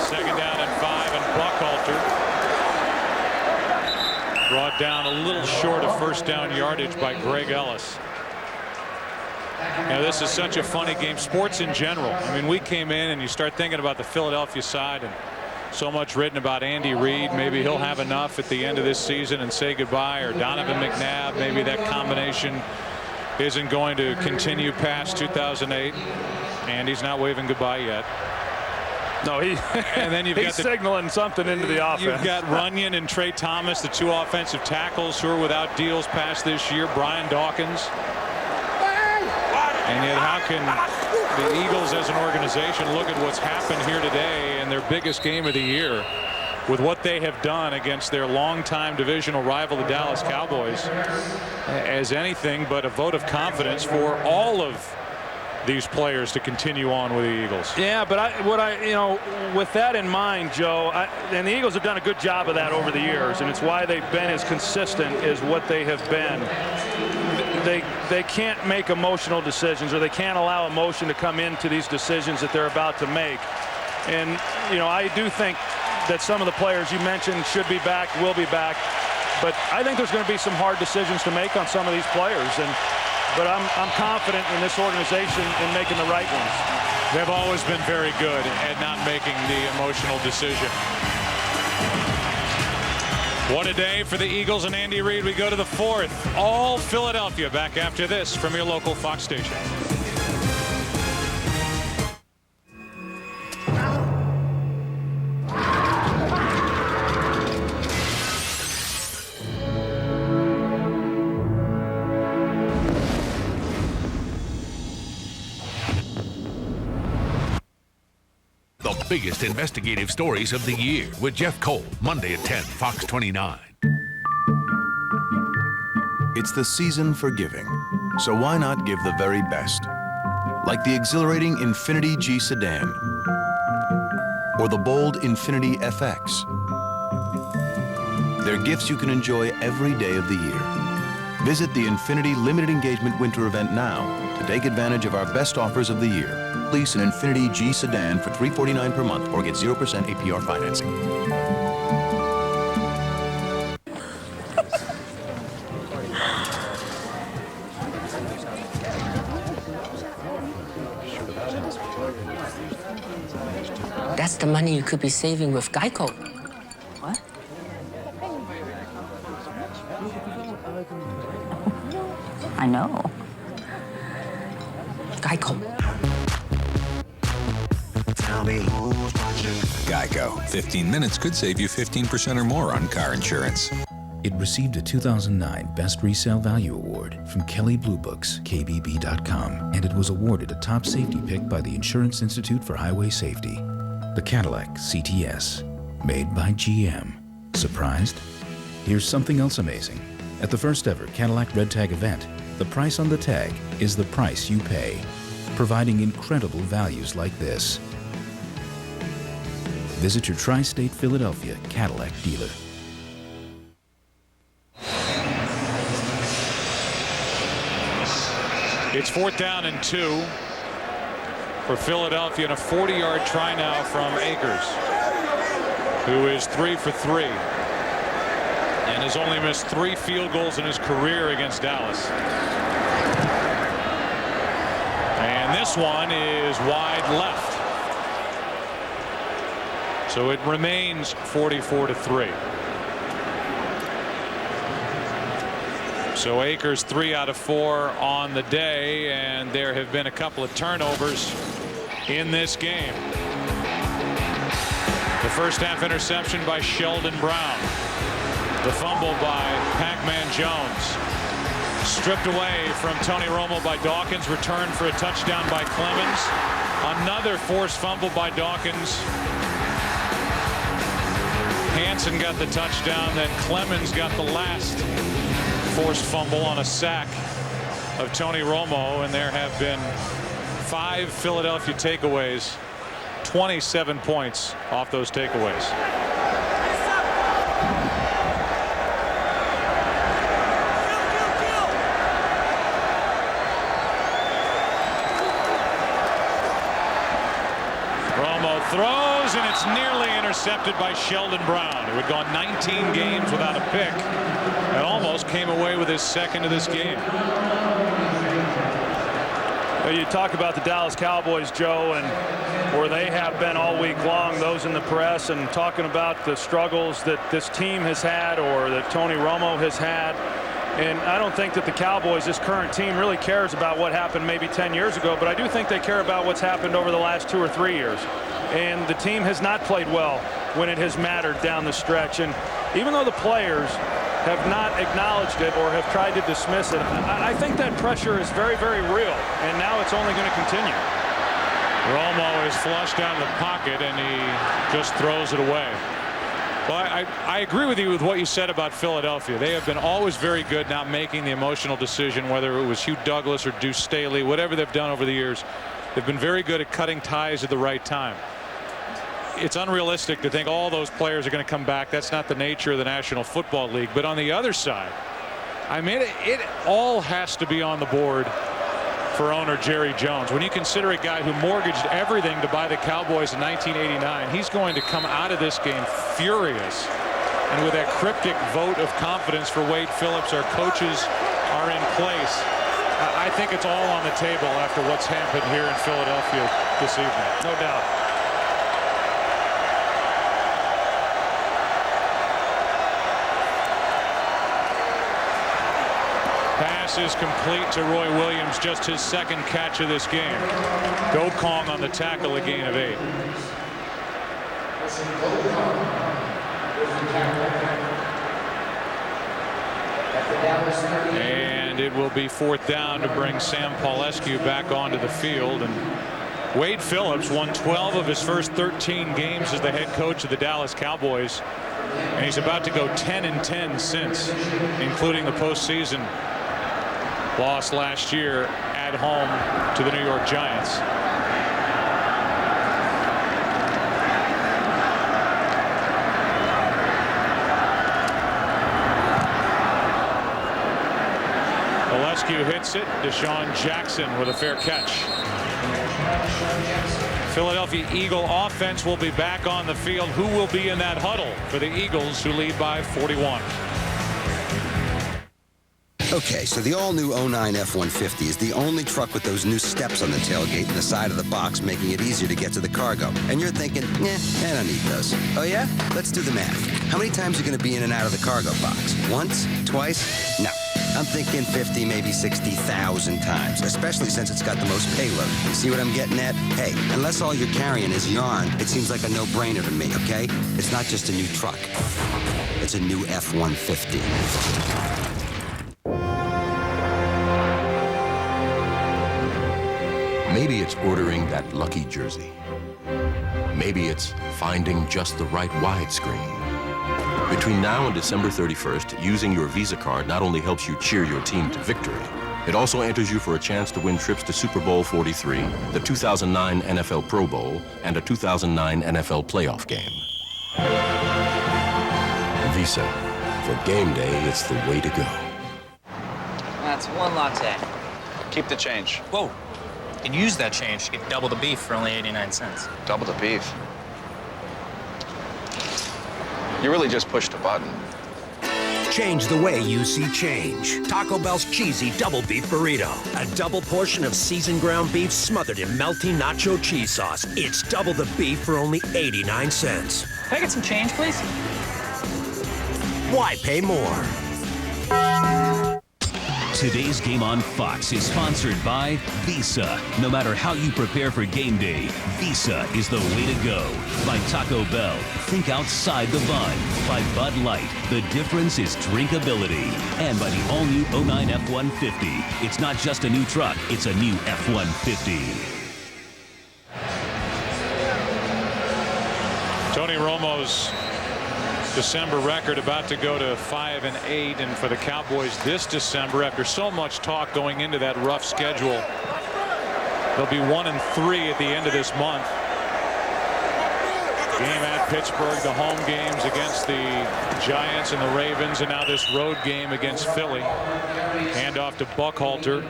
2nd down and 5, and Buckhalter brought down a little short of first down yardage by Greg Ellis. This is such a funny game. Sports in general. I mean, we came in and you start thinking about the Philadelphia side and so much written about Andy Reid. Maybe he'll have enough at the end of this season and say goodbye, or Donovan McNabb. Maybe that combination isn't going to continue past 2008. Andy's not waving goodbye yet.
No, he's signaling something into the offense.
You've got Runyon and Trey Thomas, the 2 offensive tackles who are without deals past this year. Brian Dawkins. And yet how can the Eagles as an organization look at what's happened here today in their biggest game of the year with what they have done against their longtime divisional rival, the Dallas Cowboys, as anything but a vote of confidence for all of these players to continue on with the Eagles.
Yeah, but with that in mind, Joe, and the Eagles have done a good job of that over the years, and it's why they've been as consistent as what they have been. They can't make emotional decisions, or they can't allow emotion to come into these decisions that they're about to make. And I do think that some of the players you mentioned should be back, will be back, but I think there's going to be some hard decisions to make on some of these players. But I'm confident in this organization in making the right ones.
They've always been very good at not making the emotional decision. What a day for the Eagles and Andy Reid. We go to the 4th. All Philadelphia back after this from your local Fox station.
The biggest investigative stories of the year with Jeff Cole, Monday at 10, Fox 29.
It's the season for giving, so why not give the very best? Like the exhilarating Infiniti G sedan or the bold Infiniti FX. They're gifts you can enjoy every day of the year. Visit the Infinity Limited Engagement Winter Event now to take advantage of our best offers of the year. Lease an Infinity G sedan for $349 per month or get 0% APR financing.
That's the money you could be saving with Geico. What? I know. Geico.
Tell me who's watching. Geico. 15 minutes could save you 15% or more on car insurance.
It received a 2009 Best Resale Value Award from Kelley Blue Book's KBB.com, and it was awarded a top safety pick by the Insurance Institute for Highway Safety. The Cadillac CTS, made by GM. Surprised? Here's something else amazing. At the first ever Cadillac Red Tag event, the price on the tag is the price you pay, providing incredible values like this. Visit your Tri-State Philadelphia Cadillac dealer.
It's 4th down and 2 for Philadelphia, and a 40-yard try now from Akers, who is 3 for 3 and has only missed 3 field goals in his career against Dallas. And this one is wide left. So it remains 44-3. So Akers 3 out of 4 on the day, and there have been a couple of turnovers in this game. The first half interception by Sheldon Brown. The fumble by Pac-Man Jones. Stripped away from Tony Romo by Dawkins. Returned for a touchdown by Clemens. Another forced fumble by Dawkins. Hansen got the touchdown. Then Clemens got the last forced fumble on a sack of Tony Romo. And there have been 5 Philadelphia takeaways. 27 points off those takeaways. Throws, and it's nearly intercepted by Sheldon Brown, who had gone 19 games without a pick and almost came away with his second of this game.
Well, you talk about the Dallas Cowboys, Joe, and where they have been all week long, those in the press, and talking about the struggles that this team has had or that Tony Romo has had. And I don't think that the Cowboys, this current team, really cares about what happened maybe 10 years ago, but I do think they care about what's happened over the last 2 or 3 years. And the team has not played well when it has mattered down the stretch. And even though the players have not acknowledged it or have tried to dismiss it, I think that pressure is very, very real. And now it's only going to continue.
Romo is flushed out of the pocket, and he just throws it away. Well, I agree with you with what you said about Philadelphia. They have been always very good not making the emotional decision, whether it was Hugh Douglas or Deuce Staley, whatever they've done over the years. They've been very good at cutting ties at the right time. It's unrealistic to think all those players are going to come back. That's not the nature of the National Football League. But on the other side, I mean, it all has to be on the board for owner Jerry Jones. When you consider a guy who mortgaged everything to buy the Cowboys in 1989, he's going to come out of this game furious. And with that cryptic vote of confidence for Wade Phillips, our coaches are in place. I think it's all on the table after what's happened here in Philadelphia this evening.
No doubt.
Pass is complete to Roy Williams, just his second catch of this game. Go Kong on the tackle, a gain of 8. And it will be 4th down to bring Sam Paulescu back onto the field. And Wade Phillips won 12 of his first 13 games as the head coach of the Dallas Cowboys. And he's about to go 10-10 since, including the postseason loss last year at home to the New York Giants. Rescue hits it. Deshaun Jackson with a fair catch. Philadelphia Eagle offense will be back on the field. Who will be in that huddle for the Eagles, who lead by 41?
Okay, so the all-new 09 F-150 is the only truck with those new steps on the tailgate and the side of the box, making it easier to get to the cargo. And you're thinking, I don't need those. Oh, yeah? Let's do the math. How many times are you going to be in and out of the cargo box? Once? Twice? No. I'm thinking 50, maybe 60,000 times, especially since it's got the most payload. See what I'm getting at? Hey, unless all you're carrying is yarn, it seems like a no-brainer to me, okay? It's not just a new truck. It's a new F-150.
Maybe it's ordering that lucky jersey. Maybe it's finding just the right widescreen. Between now and December 31st, using your Visa card not only helps you cheer your team to victory, it also enters you for a chance to win trips to Super Bowl 43, the 2009 NFL Pro Bowl, and a 2009 NFL playoff game. Visa. For game day, it's the way to go.
That's one latte.
Keep the change.
Whoa. You can use that change to get double the beef for only 89 cents.
Double the beef. You really just pushed a button.
Change the way you see change. Taco Bell's cheesy double beef burrito. A double portion of seasoned ground beef smothered in melty nacho cheese sauce. It's double the beef for only 89 cents.
Can I get some change, please?
Why pay more?
Today's game on Fox is sponsored by Visa. No matter how you prepare for game day, Visa is the way to go. By Taco Bell, think outside the bun. By Bud Light, the difference is drinkability. And by the all-new 09 F-150. It's not just a new truck, it's a new F-150.
Tony Romo's December record about to go to 5-8, and for the Cowboys this December, after so much talk going into that rough schedule, they'll be 1-3 at the end of this month. Game at Pittsburgh, the home games against the Giants and the Ravens, and now this road game against Philly. Hand off to Buckhalter,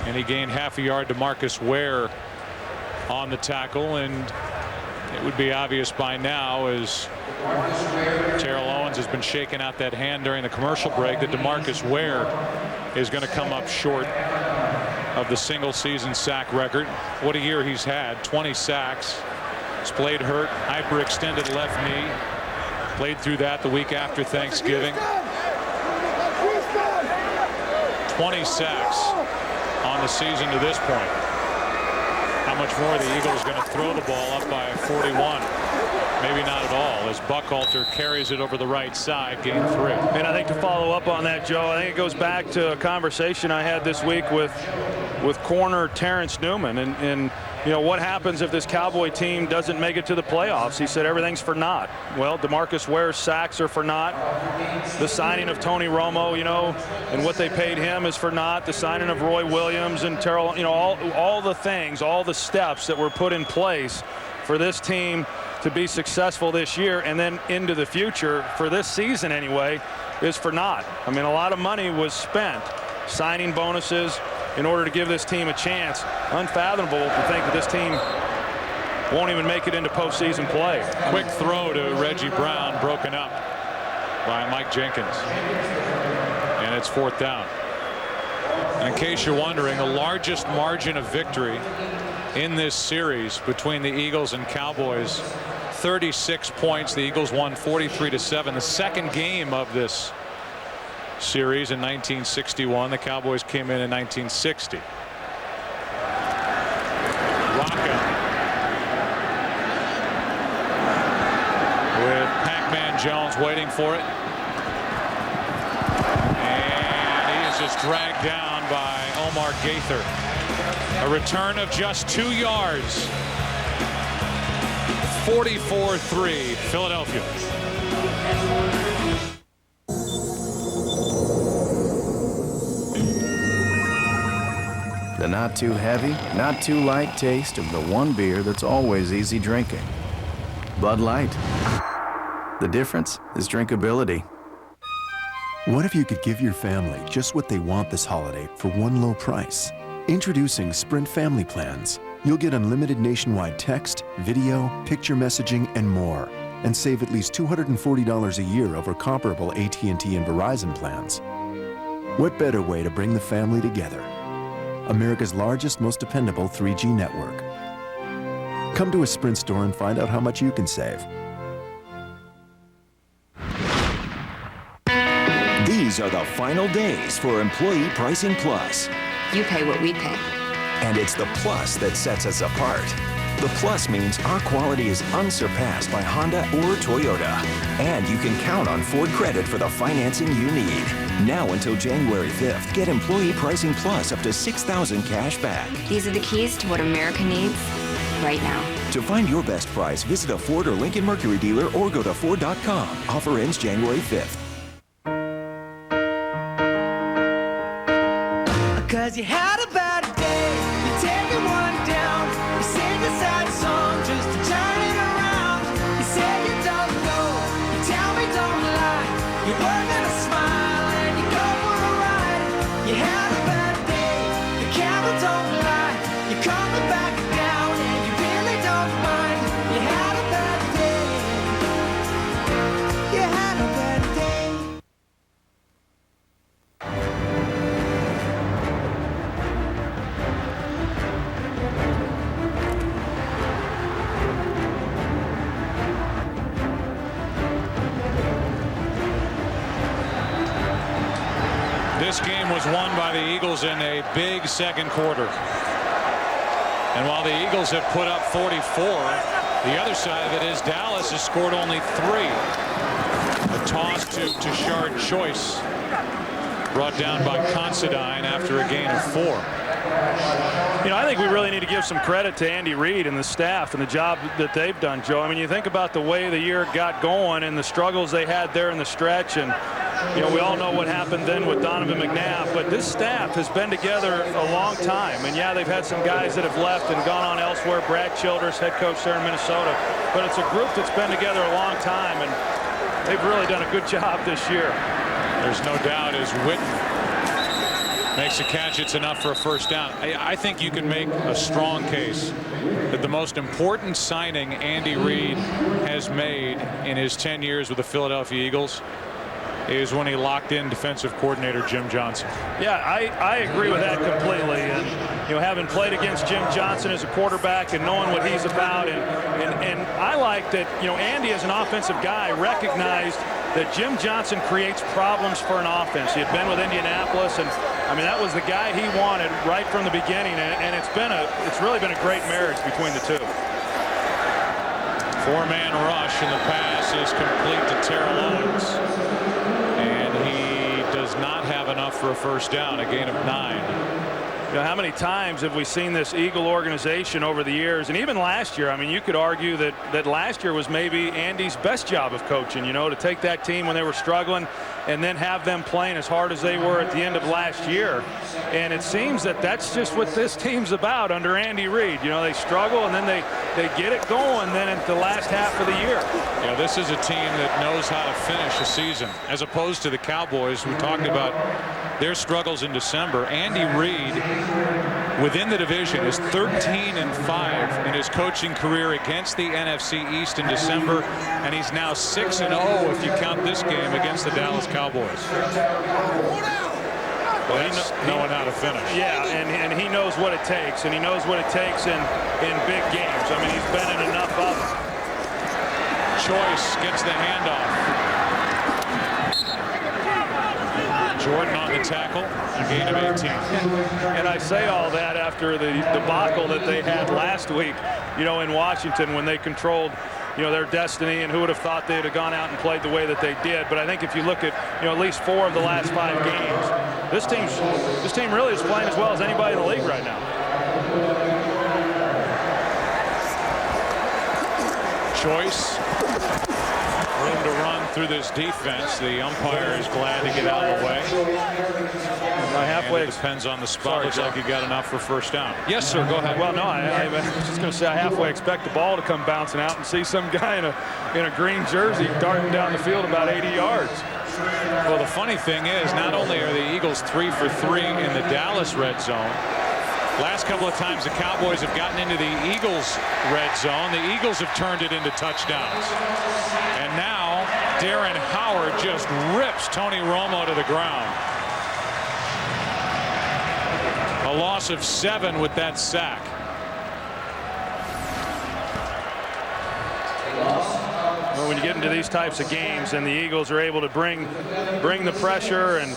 and he gained half a yard to Marcus Ware on the tackle, and it would be obvious by now, as Terrell Owens has been shaking out that hand during the commercial break, that DeMarcus Ware is going to come up short of the single season sack record. What a year he's had. 20 sacks. He's played hurt, hyperextended left knee. Played through that the week after Thanksgiving. 20 sacks on the season to this point. How much more the Eagles going to throw the ball up by 41? Maybe not at all, as Buckhalter carries it over the right side, gain 3.
And I think to follow up on that, Joe, I think it goes back to a conversation I had this week with corner Terrence Newman, and you know, what happens if this Cowboy team doesn't make it to the playoffs? He said everything's for naught. Well, DeMarcus Ware's sacks are for naught. The signing of Tony Romo, you know, and what they paid him is for naught. The signing of Roy Williams and Terrell, you know, all the things, all the steps that were put in place for this team to be successful this year and then into the future, for this season anyway, is for naught. I mean, a lot of money was spent signing bonuses in order to give this team a chance. Unfathomable to think that this team won't even make it into postseason play.
Quick throw to Reggie Brown, broken up by Mike Jenkins. And it's 4th down. And in case you're wondering, the largest margin of victory in this series between the Eagles and Cowboys, 36 points. The Eagles won 43-7. The second game of this series in 1961. The Cowboys came in 1960. Rocca with Pac-Man Jones waiting for it. And he is just dragged down by Omar Gaither. A return of just 2 yards. 44-3 Philadelphia.
The not too heavy, not too light taste of the one beer that's always easy drinking. Bud Light. The difference is drinkability.
What if you could give your family just what they want this holiday for one low price? Introducing Sprint Family Plans. You'll get unlimited nationwide text, video, picture messaging, and more, and save at least $240 a year over comparable AT&T and Verizon plans. What better way to bring the family together? America's largest, most dependable 3G network. Come to a Sprint store and find out how much you can save.
These are the final days for Employee Pricing Plus.
You pay what we pay.
And it's the plus that sets us apart. The plus means our quality is unsurpassed by Honda or Toyota. And you can count on Ford Credit for the financing you need. Now until January 5th, get Employee Pricing Plus up to $6,000 cash back.
These are the keys to what America needs right now.
To find your best price, visit a Ford or Lincoln Mercury dealer or go to Ford.com. Offer ends January 5th.
Cause you had a bad day, you're taking one down. You sing a sad song just to turn it around. You say you don't know, you tell me don't lie. You were gonna smile and you go for a ride. You had a bad day, the camera don't lie. You're coming back down and you really don't mind. You had a bad day, you had a bad day.
This game was won by the Eagles in a big second quarter. And while the Eagles have put up 44, the other side of it is Dallas has scored only 3. A toss to Shard Choice, brought down by Considine after a gain of 4.
You know, I think we really need to give some credit to Andy Reid and the staff and the job that they've done, Joe. I mean, you think about the way the year got going and the struggles they had there in the stretch, and you know, we all know what happened then with Donovan McNabb, but this staff has been together a long time. And yeah, they've had some guys that have left and gone on elsewhere. Brad Childress, head coach there in Minnesota. But it's a group that's been together a long time, and they've really done a good job this year.
There's no doubt as Witten makes a catch, it's enough for a first down. I think you can make a strong case that the most important signing Andy Reid has made in his 10 years with the Philadelphia Eagles is when he locked in defensive coordinator Jim Johnson.
Yeah, I agree with that completely. And you know, having played against Jim Johnson as a quarterback and knowing what he's about, and I like that, you know, Andy as an offensive guy recognized that Jim Johnson creates problems for an offense. He had been with Indianapolis, and I mean, that was the guy he wanted right from the beginning, and it's really been a great marriage between the two.
4-man rush, and the pass is complete to Terrell Owens. And he does not have enough for a first down, a gain of 9.
You know, how many times have we seen this Eagle organization over the years, and even last year? I mean, you could argue that last year was maybe Andy's best job of coaching, you know, to take that team when they were struggling and then have them playing as hard as they were at the end of last year. And it seems that that's just what this team's about under Andy Reid. You know, they struggle and then they get it going then at the last half of the year.
Yeah, this is a team that knows how to finish a season, as opposed to the Cowboys, who talked about their struggles in December. Andy Reid, within the division, is 13-5 in his coaching career against the NFC East in December, and he's now 6-0 if you count this game against the Dallas Cowboys. Well, that's knowing how to finish.
Yeah, and he knows what it takes, and he knows what it takes in big games. I mean, he's been in enough of them.
Choice gets the handoff. Jordan on the tackle, a gain of 18.
And I say all that after the debacle that they had last week, you know, in Washington when they controlled, you know, their destiny, and who would have thought they'd have gone out and played the way that they did. But I think if you look at, you know, at least 4 of the last 5 games, this team really is playing as well as anybody in the league right now.
Choice. Room to run through this defense. The umpire is glad to get out of the way. It depends on the spot. Looks like he got enough for first down. Yes, sir. Go ahead.
Well, no, I was just going to say I halfway expect the ball to come bouncing out and see some guy in a green jersey darting down the field about 80 yards.
Well, the funny thing is, not only are the Eagles 3 for 3 in the Dallas red zone, last couple of times the Cowboys have gotten into the Eagles red zone, the Eagles have turned it into touchdowns. And now Darren Howard just rips Tony Romo to the ground. A loss of 7 with that sack.
Well, when you get into these types of games and the Eagles are able to bring the pressure and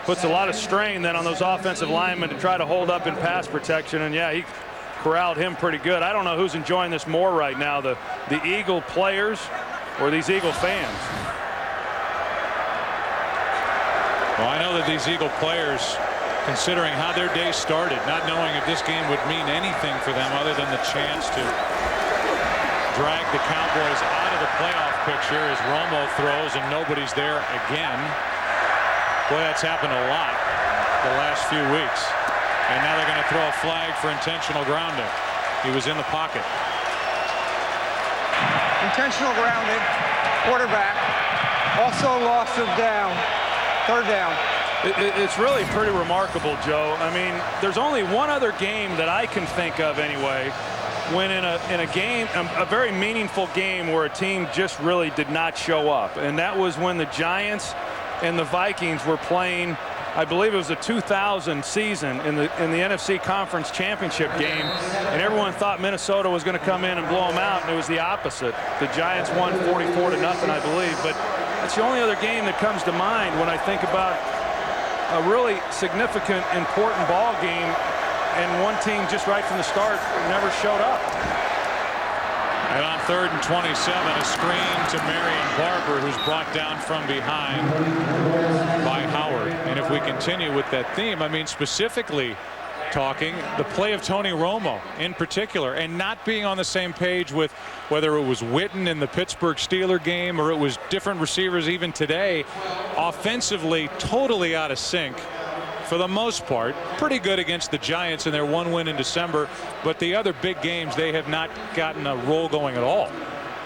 puts a lot of strain then on those offensive linemen to try to hold up in pass protection. And yeah, he corralled him pretty good. I don't know who's enjoying this more right now, the Eagle players or these Eagle fans.
Well, I know that these Eagle players, considering how their day started, not knowing if this game would mean anything for them other than the chance to drag the Cowboys out of the playoff picture as Romo throws and nobody's there again. Boy, that's happened a lot the last few weeks. And now they're going to throw a flag for intentional grounding. He was in the pocket.
Intentional grounding, quarterback, also loss of down, third down.
It's really pretty remarkable, Joe. I mean, there's only one other game that I can think of anyway, when in a game, a very meaningful game where a team just really did not show up. And that was when the Giants and the Vikings were playing, I believe it was the 2000 season in the NFC Conference Championship game, and everyone thought Minnesota was going to come in and blow them out, and it was the opposite. The Giants won 44-0, I believe, but that's the only other game that comes to mind when I think about a really significant, important ball game, and one team just right from the start never showed up.
And on 3rd and 27, a screen to Marion Barber, who's brought down from behind by Howard. And if we continue with that theme, I mean, specifically talking the play of Tony Romo in particular, and not being on the same page with whether it was Witten in the Pittsburgh Steelers game or it was different receivers even today, offensively totally out of sync. For the most part, pretty good against the Giants in their one win in December, but the other big games they have not gotten a roll going at all.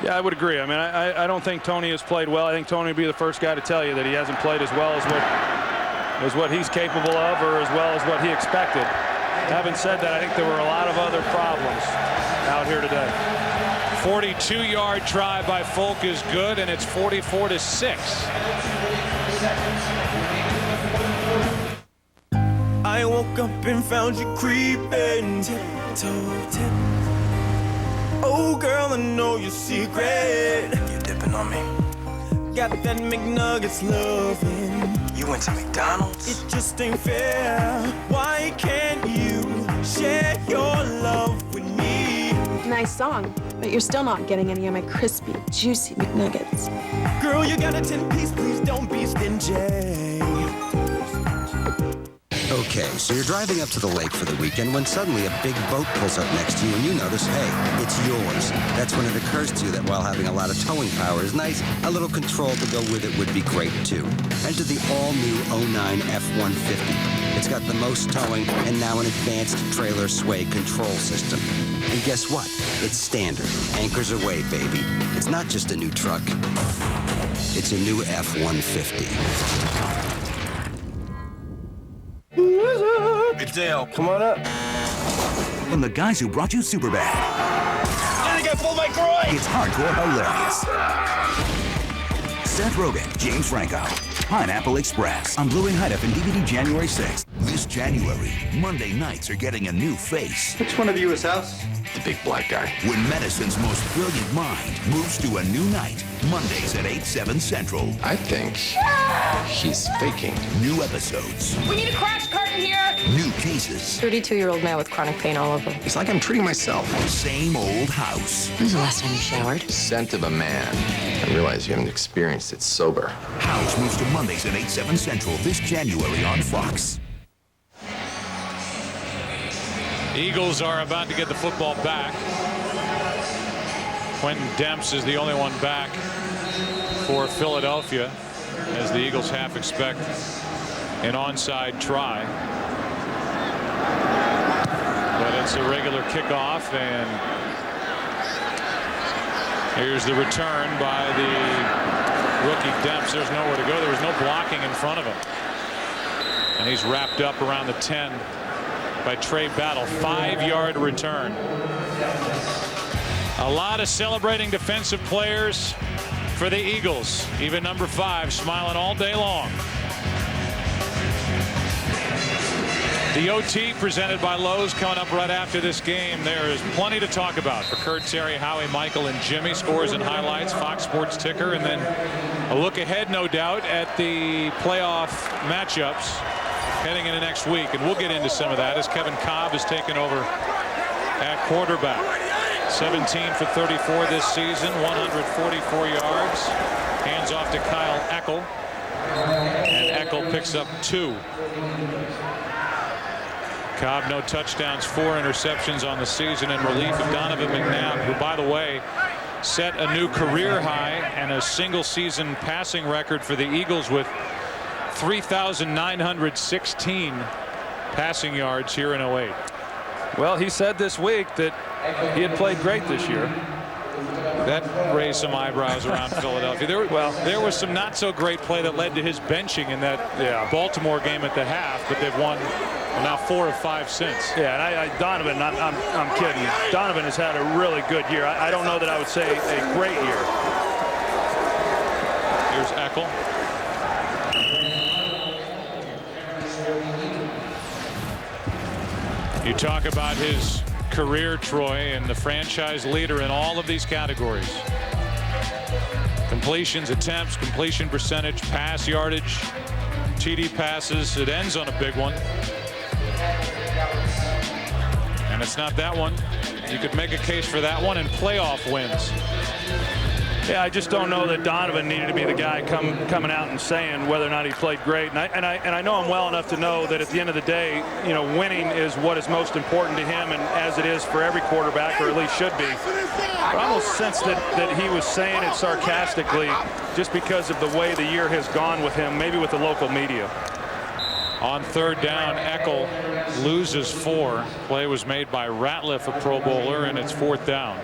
Yeah, I would agree. I mean, I don't think Tony has played well. I think Tony would be the first guy to tell you that he hasn't played as well as what he's capable of or as well as what he expected. Having said that, I think there were a lot of other problems out here today.
42-yard try by Folk is good, and it's 44-6.
I woke up and found you creeping, tiptoe, tip. Oh, girl, I know your secret. You dipping on me? Got that McNuggets loving. You went to McDonald's? It just ain't fair. Why can't you share your love with me?
Nice song, but you're still not getting any of my crispy, juicy McNuggets.
Girl, you got a 10-piece, please don't be stingy.
Okay, so you're driving up to the lake for the weekend when suddenly a big boat pulls up next to you and you notice, hey, it's yours. That's when it occurs to you that while having a lot of towing power is nice, a little control to go with it would be great too. Enter the all-new 09 F-150. It's got the most towing and now an advanced trailer sway control system. And guess what? It's standard. Anchors away, baby. It's not just a new truck. It's a new F-150.
It's Dale. Come on up. From the guys who brought you Superbad. I got pulled my groin. It's hardcore hilarious. Seth Rogen, James Franco. Pineapple Express on Blu-ray High Def and DVD January 6th. This January, Monday nights are getting a new face. Which one of you is House? The big black guy. When medicine's most brilliant mind moves to a new night, Mondays at 8/7 Central. I think he's faking. New episodes.
We need a crash cart in here.
New cases.
32-year-old man with chronic pain all over.
It's like I'm treating myself. Same old house.
When's the last time you showered?
Scent of a man. I realize you haven't experienced it sober. House moves to Mondays at 8/7 Central this January on Fox.
Eagles are about to get the football back. Quentin Demps is the only one back for Philadelphia, as the Eagles half expect an onside try. But it's a regular kickoff, and here's the return by the rookie Demps. There's nowhere to go. There was no blocking in front of him. And he's wrapped up around the 10 by Trey Battle. 5-yard return. A lot of celebrating defensive players for the Eagles. Even number 5 smiling all day long. The OT presented by Lowe's coming up right after this game. There is plenty to talk about for Kurt, Terry, Howie, Michael, and Jimmy. Scores and highlights, Fox Sports ticker, and then a look ahead, no doubt, at the playoff matchups heading into next week. And we'll get into some of that as Kevin Cobb has taken over at quarterback. 17 for 34 this season, 144 yards. Hands off to Kyle Eckel. And Eckel picks up 2. Cobb, no touchdowns, 4 interceptions on the season in relief of Donovan McNabb, who, by the way, set a new career high and a single season passing record for the Eagles with 3,916 passing yards here in 08.
Well, he said this week that he had played great this year.
That raised some eyebrows around Philadelphia. There was some not so great play that led to his benching in that Baltimore game at the half, but they've won now 4 of 5 since.
Yeah, and Donovan, I'm kidding. Donovan has had a really good year. I don't know that I would say a great year.
Here's Eckel. You talk about his career, Troy, and the franchise leader in all of these categories. Completions, attempts, completion percentage, pass yardage, TD passes. It ends on a big one. And it's not that one. You could make a case for that one, and playoff wins.
Yeah, I just don't know that Donovan needed to be the guy coming out and saying whether or not he played great. And I know him well enough to know that at the end of the day, you know, winning is what is most important to him, and as it is for every quarterback, or at least should be. But I almost sense that he was saying it sarcastically just because of the way the year has gone with him, maybe with the local media.
On 3rd down, Eckel loses 4. Play was made by Ratliff, a Pro Bowler, and it's 4th down.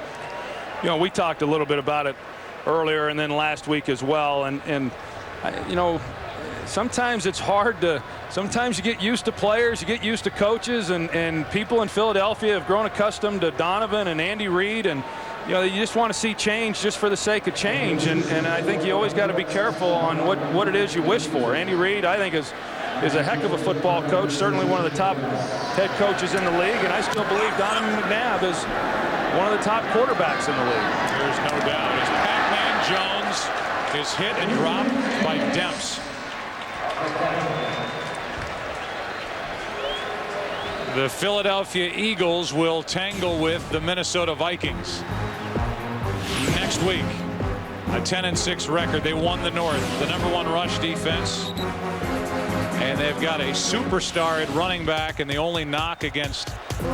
You know, we talked a little bit about it earlier and then last week as well, and you know, sometimes it's hard to, sometimes you get used to players, you get used to coaches, and people in Philadelphia have grown accustomed to Donovan and Andy Reid, and you know, you just want to see change just for the sake of change, and I think you always got to be careful on what it is you wish for. Andy Reid, I think, is a heck of a football coach, certainly one of the top head coaches in the league, and I still believe Donovan McNabb is one of the top quarterbacks in the league.
There's no doubt. As Pac-Man Jones is hit and dropped by Demps. The Philadelphia Eagles will tangle with the Minnesota Vikings next week. A 10-6 record. They won the North. The #1 rush defense. And they've got a superstar at running back, and the only knock against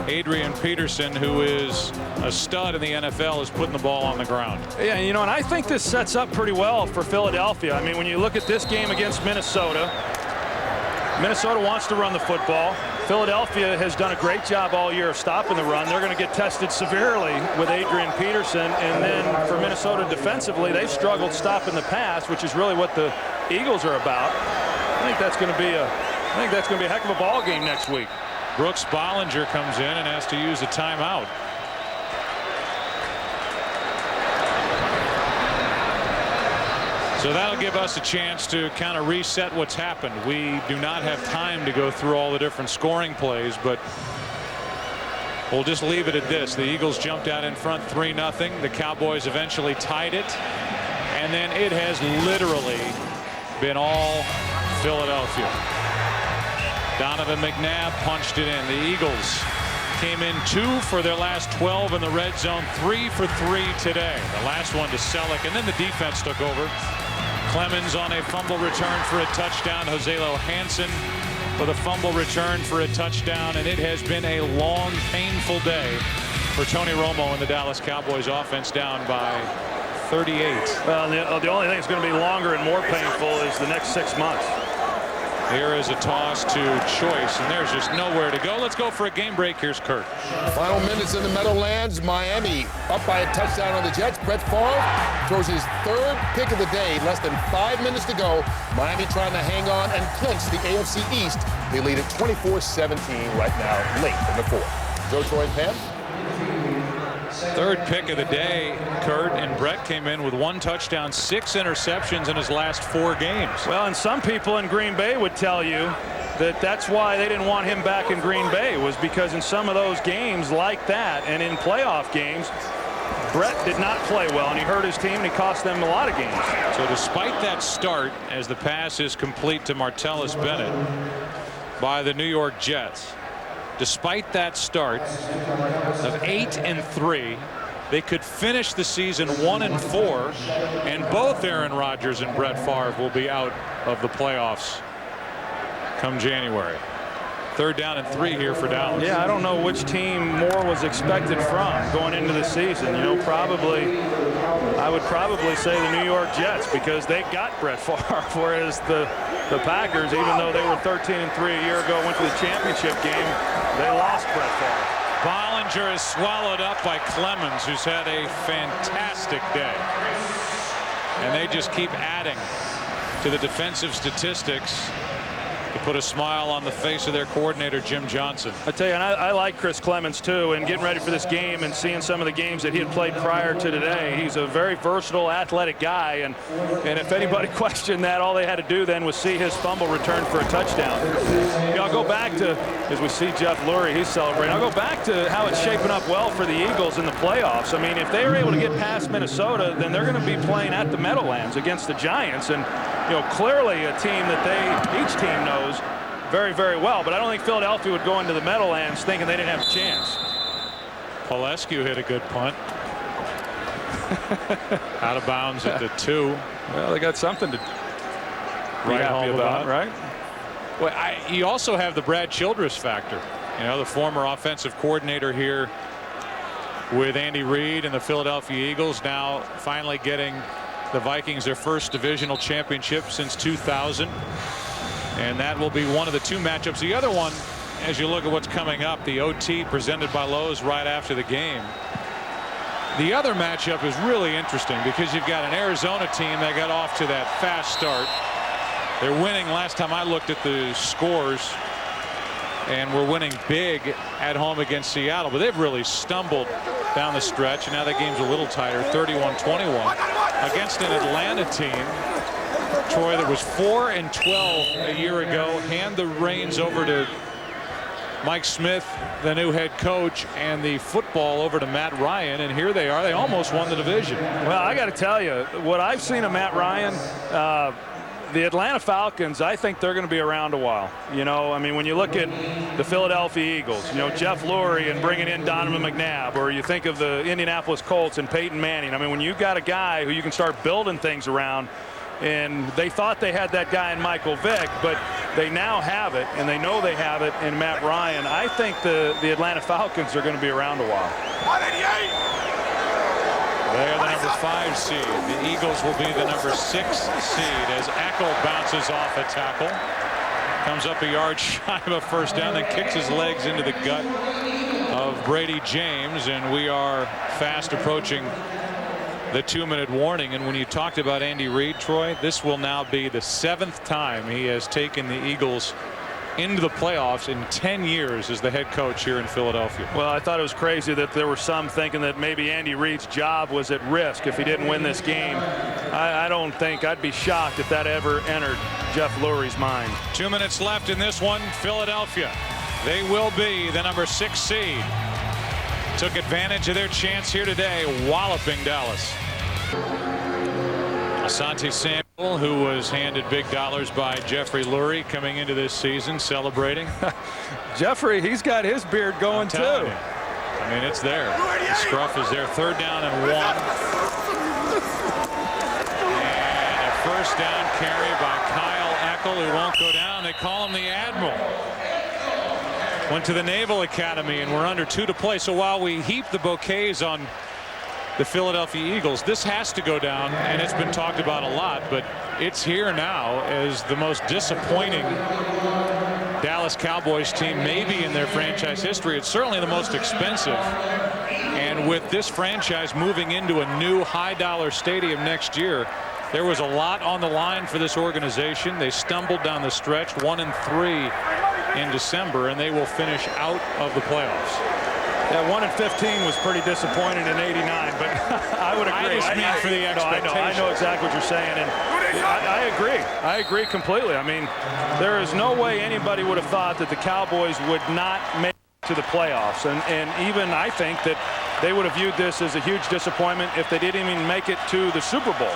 Adrian Peterson, who is a stud in the NFL, is putting the ball on the ground.
Yeah, you know, and I think this sets up pretty well for Philadelphia. I mean, when you look at this game against Minnesota, Minnesota wants to run the football. Philadelphia has done a great job all year of stopping the run. They're going to get tested severely with Adrian Peterson, and then for Minnesota defensively, they've struggled stopping the pass, which is really what the Eagles are about. I think that's going to be a heck of a ball game next week.
Brooks Bollinger comes in and has to use a timeout. So that'll give us a chance to kind of reset what's happened. We do not have time to go through all the different scoring plays, but we'll just leave it at this. The Eagles jumped out in front 3-0. The Cowboys eventually tied it, and then it has literally been all Philadelphia. Donovan McNabb punched it in. The Eagles came in 2 for their last 12 in the red zone, 3 for 3 today. The last one to Selleck, and then the defense took over. Clemens on a fumble return for a touchdown. Joselo Hansen with a fumble return for a touchdown, and it has been a long, painful day for Tony Romo and the Dallas Cowboys offense, down by 38.
Well, the only thing that's going to be longer and more painful is the next 6 months.
Here is a toss to Choice, and there's just nowhere to go. Let's go for a game break. Here's Kurt.
Final minutes in the Meadowlands. Miami up by a touchdown on the Jets. Brett Favre throws his third pick of the day. Less than 5 minutes to go. Miami trying to hang on and clinch the AFC East. They lead at 24-17 right now, late in the fourth. Joe, Troy, and Pam.
Third pick of the day, Kurt, and Brett came in with 1 touchdown, 6 interceptions in his last 4 games.
Well, and some people in Green Bay would tell you that that's why they didn't want him back in Green Bay, was because in some of those games like that and in playoff games, Brett did not play well, and he hurt his team, and he cost them a lot of games.
So despite that start, as the pass is complete to Martellus Bennett by the New York Jets, despite that start of 8-3, they could finish the season 1-4, and both Aaron Rodgers and Brett Favre will be out of the playoffs come January. 3rd down and 3 here for Dallas.
Yeah, I don't know which team more was expected from going into the season. You know, I would probably say the New York Jets, because they got Brett Favre, whereas the Packers, even though they were 13-3 a year ago, went to the championship game, they lost Brett Favre.
Bollinger is swallowed up by Clemens, who's had a fantastic day. And they just keep adding to the defensive statistics to put a smile on the face of their coordinator, Jim Johnson.
I tell you, and I like Chris Clemens too, and getting ready for this game and seeing some of the games that he had played prior to today. He's a very versatile, athletic guy, and if anybody questioned that, all they had to do then was see his fumble return for a touchdown. You know, I'll go back to, as we see Jeff Lurie, he's celebrating. I'll go back to how it's shaping up well for the Eagles in the playoffs. I mean, if they are able to get past Minnesota, then they're going to be playing at the Meadowlands against the Giants, and you know, clearly a team that each team knows very, very well, but I don't think Philadelphia would go into the Meadowlands thinking they didn't have a chance.
Polescu hit a good punt. Out of bounds at the 2.
Well, they got something to be happy about, right?
Well, you also have the Brad Childress factor. You know, the former offensive coordinator here with Andy Reid and the Philadelphia Eagles, now finally getting the Vikings their first divisional championship since 2000. And that will be one of the 2 matchups. The other one, as you look at what's coming up, the OT presented by Lowe's right after the game. The other matchup is really interesting because you've got an Arizona team that got off to that fast start. They're winning, last time I looked at the scores, and we're winning big at home against Seattle, but they've really stumbled down the stretch, and now that game's a little tighter, 31-21 against an Atlanta team, Troy, that was 4-12 a year ago. Hand the reins over to Mike Smith, the new head coach, and the football over to Matt Ryan, and here they are. They almost won the division.
Well, I got to tell you, what I've seen of Matt Ryan, the Atlanta Falcons, I think they're going to be around a while. You know, I mean, when you look at the Philadelphia Eagles, you know, Jeff Lurie and bringing in Donovan McNabb, or you think of the Indianapolis Colts and Peyton Manning. I mean, when you've got a guy who you can start building things around, and they thought they had that guy in Michael Vick, but they now have it, and they know they have it in Matt Ryan. I think the Atlanta Falcons are going to be around a while.
188. They're the number 5 seed. The Eagles will be the number 6 seed as Eckel bounces off a tackle. Comes up a yard shy of a first down, then kicks his legs into the gut of Brady James, and we are fast approaching the 2-minute warning. And when you talked about Andy Reid, Troy, this will now be the 7th time he has taken the Eagles into the playoffs in 10 years as the head coach here in Philadelphia.
Well, I thought it was crazy that there were some thinking that maybe Andy Reid's job was at risk if he didn't win this game. I don't think, I'd be shocked if that ever entered Jeff Lurie's mind.
2 minutes left in this one. Philadelphia, they will be the number 6 seed. Took advantage of their chance here today, walloping Dallas. Asante Samuel, who was handed big dollars by Jeffrey Lurie coming into this season, celebrating.
Jeffrey, he's got his beard going too.
I mean, it's there. The scruff is there. 3rd down and 1. And a first down carry by Kyle Eckel, who won't go down. They call him the Admiral. Went to the Naval Academy, and we're under 2 to play. So while we heap the bouquets on the Philadelphia Eagles, this has to go down, and it's been talked about a lot, but it's here now as the most disappointing Dallas Cowboys team maybe in their franchise history. It's certainly the most expensive. And with this franchise moving into a new high-dollar stadium next year, there was a lot on the line for this organization. They stumbled down the stretch, 1-3 in December, and they will finish out of the playoffs.
Yeah, 1-15 was pretty disappointing in '89, but I would agree.
I just mean for the expectation.
I know exactly what you're saying, and I agree. I agree completely. I mean, there is no way anybody would have thought that the Cowboys would not make it to the playoffs, and even I think that they would have viewed this as a huge disappointment if they didn't even make it to the Super Bowl.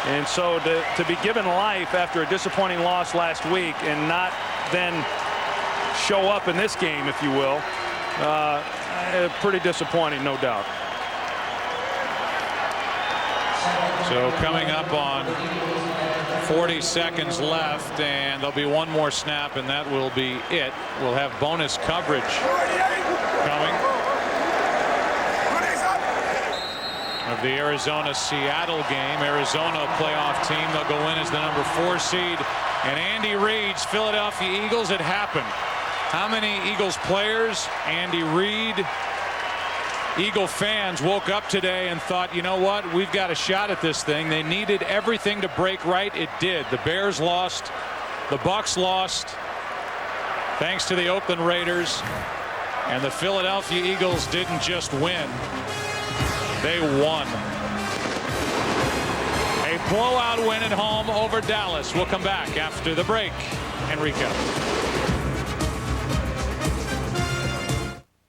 And so to be given life after a disappointing loss last week and not then show up in this game, if you will, pretty disappointing, no doubt.
So coming up on 40 seconds left, and there'll be one more snap, and that will be it. We'll have bonus coverage coming of the Arizona-Seattle game. Arizona playoff team. They'll go in as the number 4 seed. And Andy Reid's Philadelphia Eagles. It happened. How many Eagles players, Andy Reid, Eagle fans woke up today and thought, you know what, we've got a shot at this thing. They needed everything to break right. It did. The Bears lost. The Bucs lost. Thanks to the Oakland Raiders. And the Philadelphia Eagles didn't just win. They won. A blowout win at home over Dallas. We'll come back after the break and recap.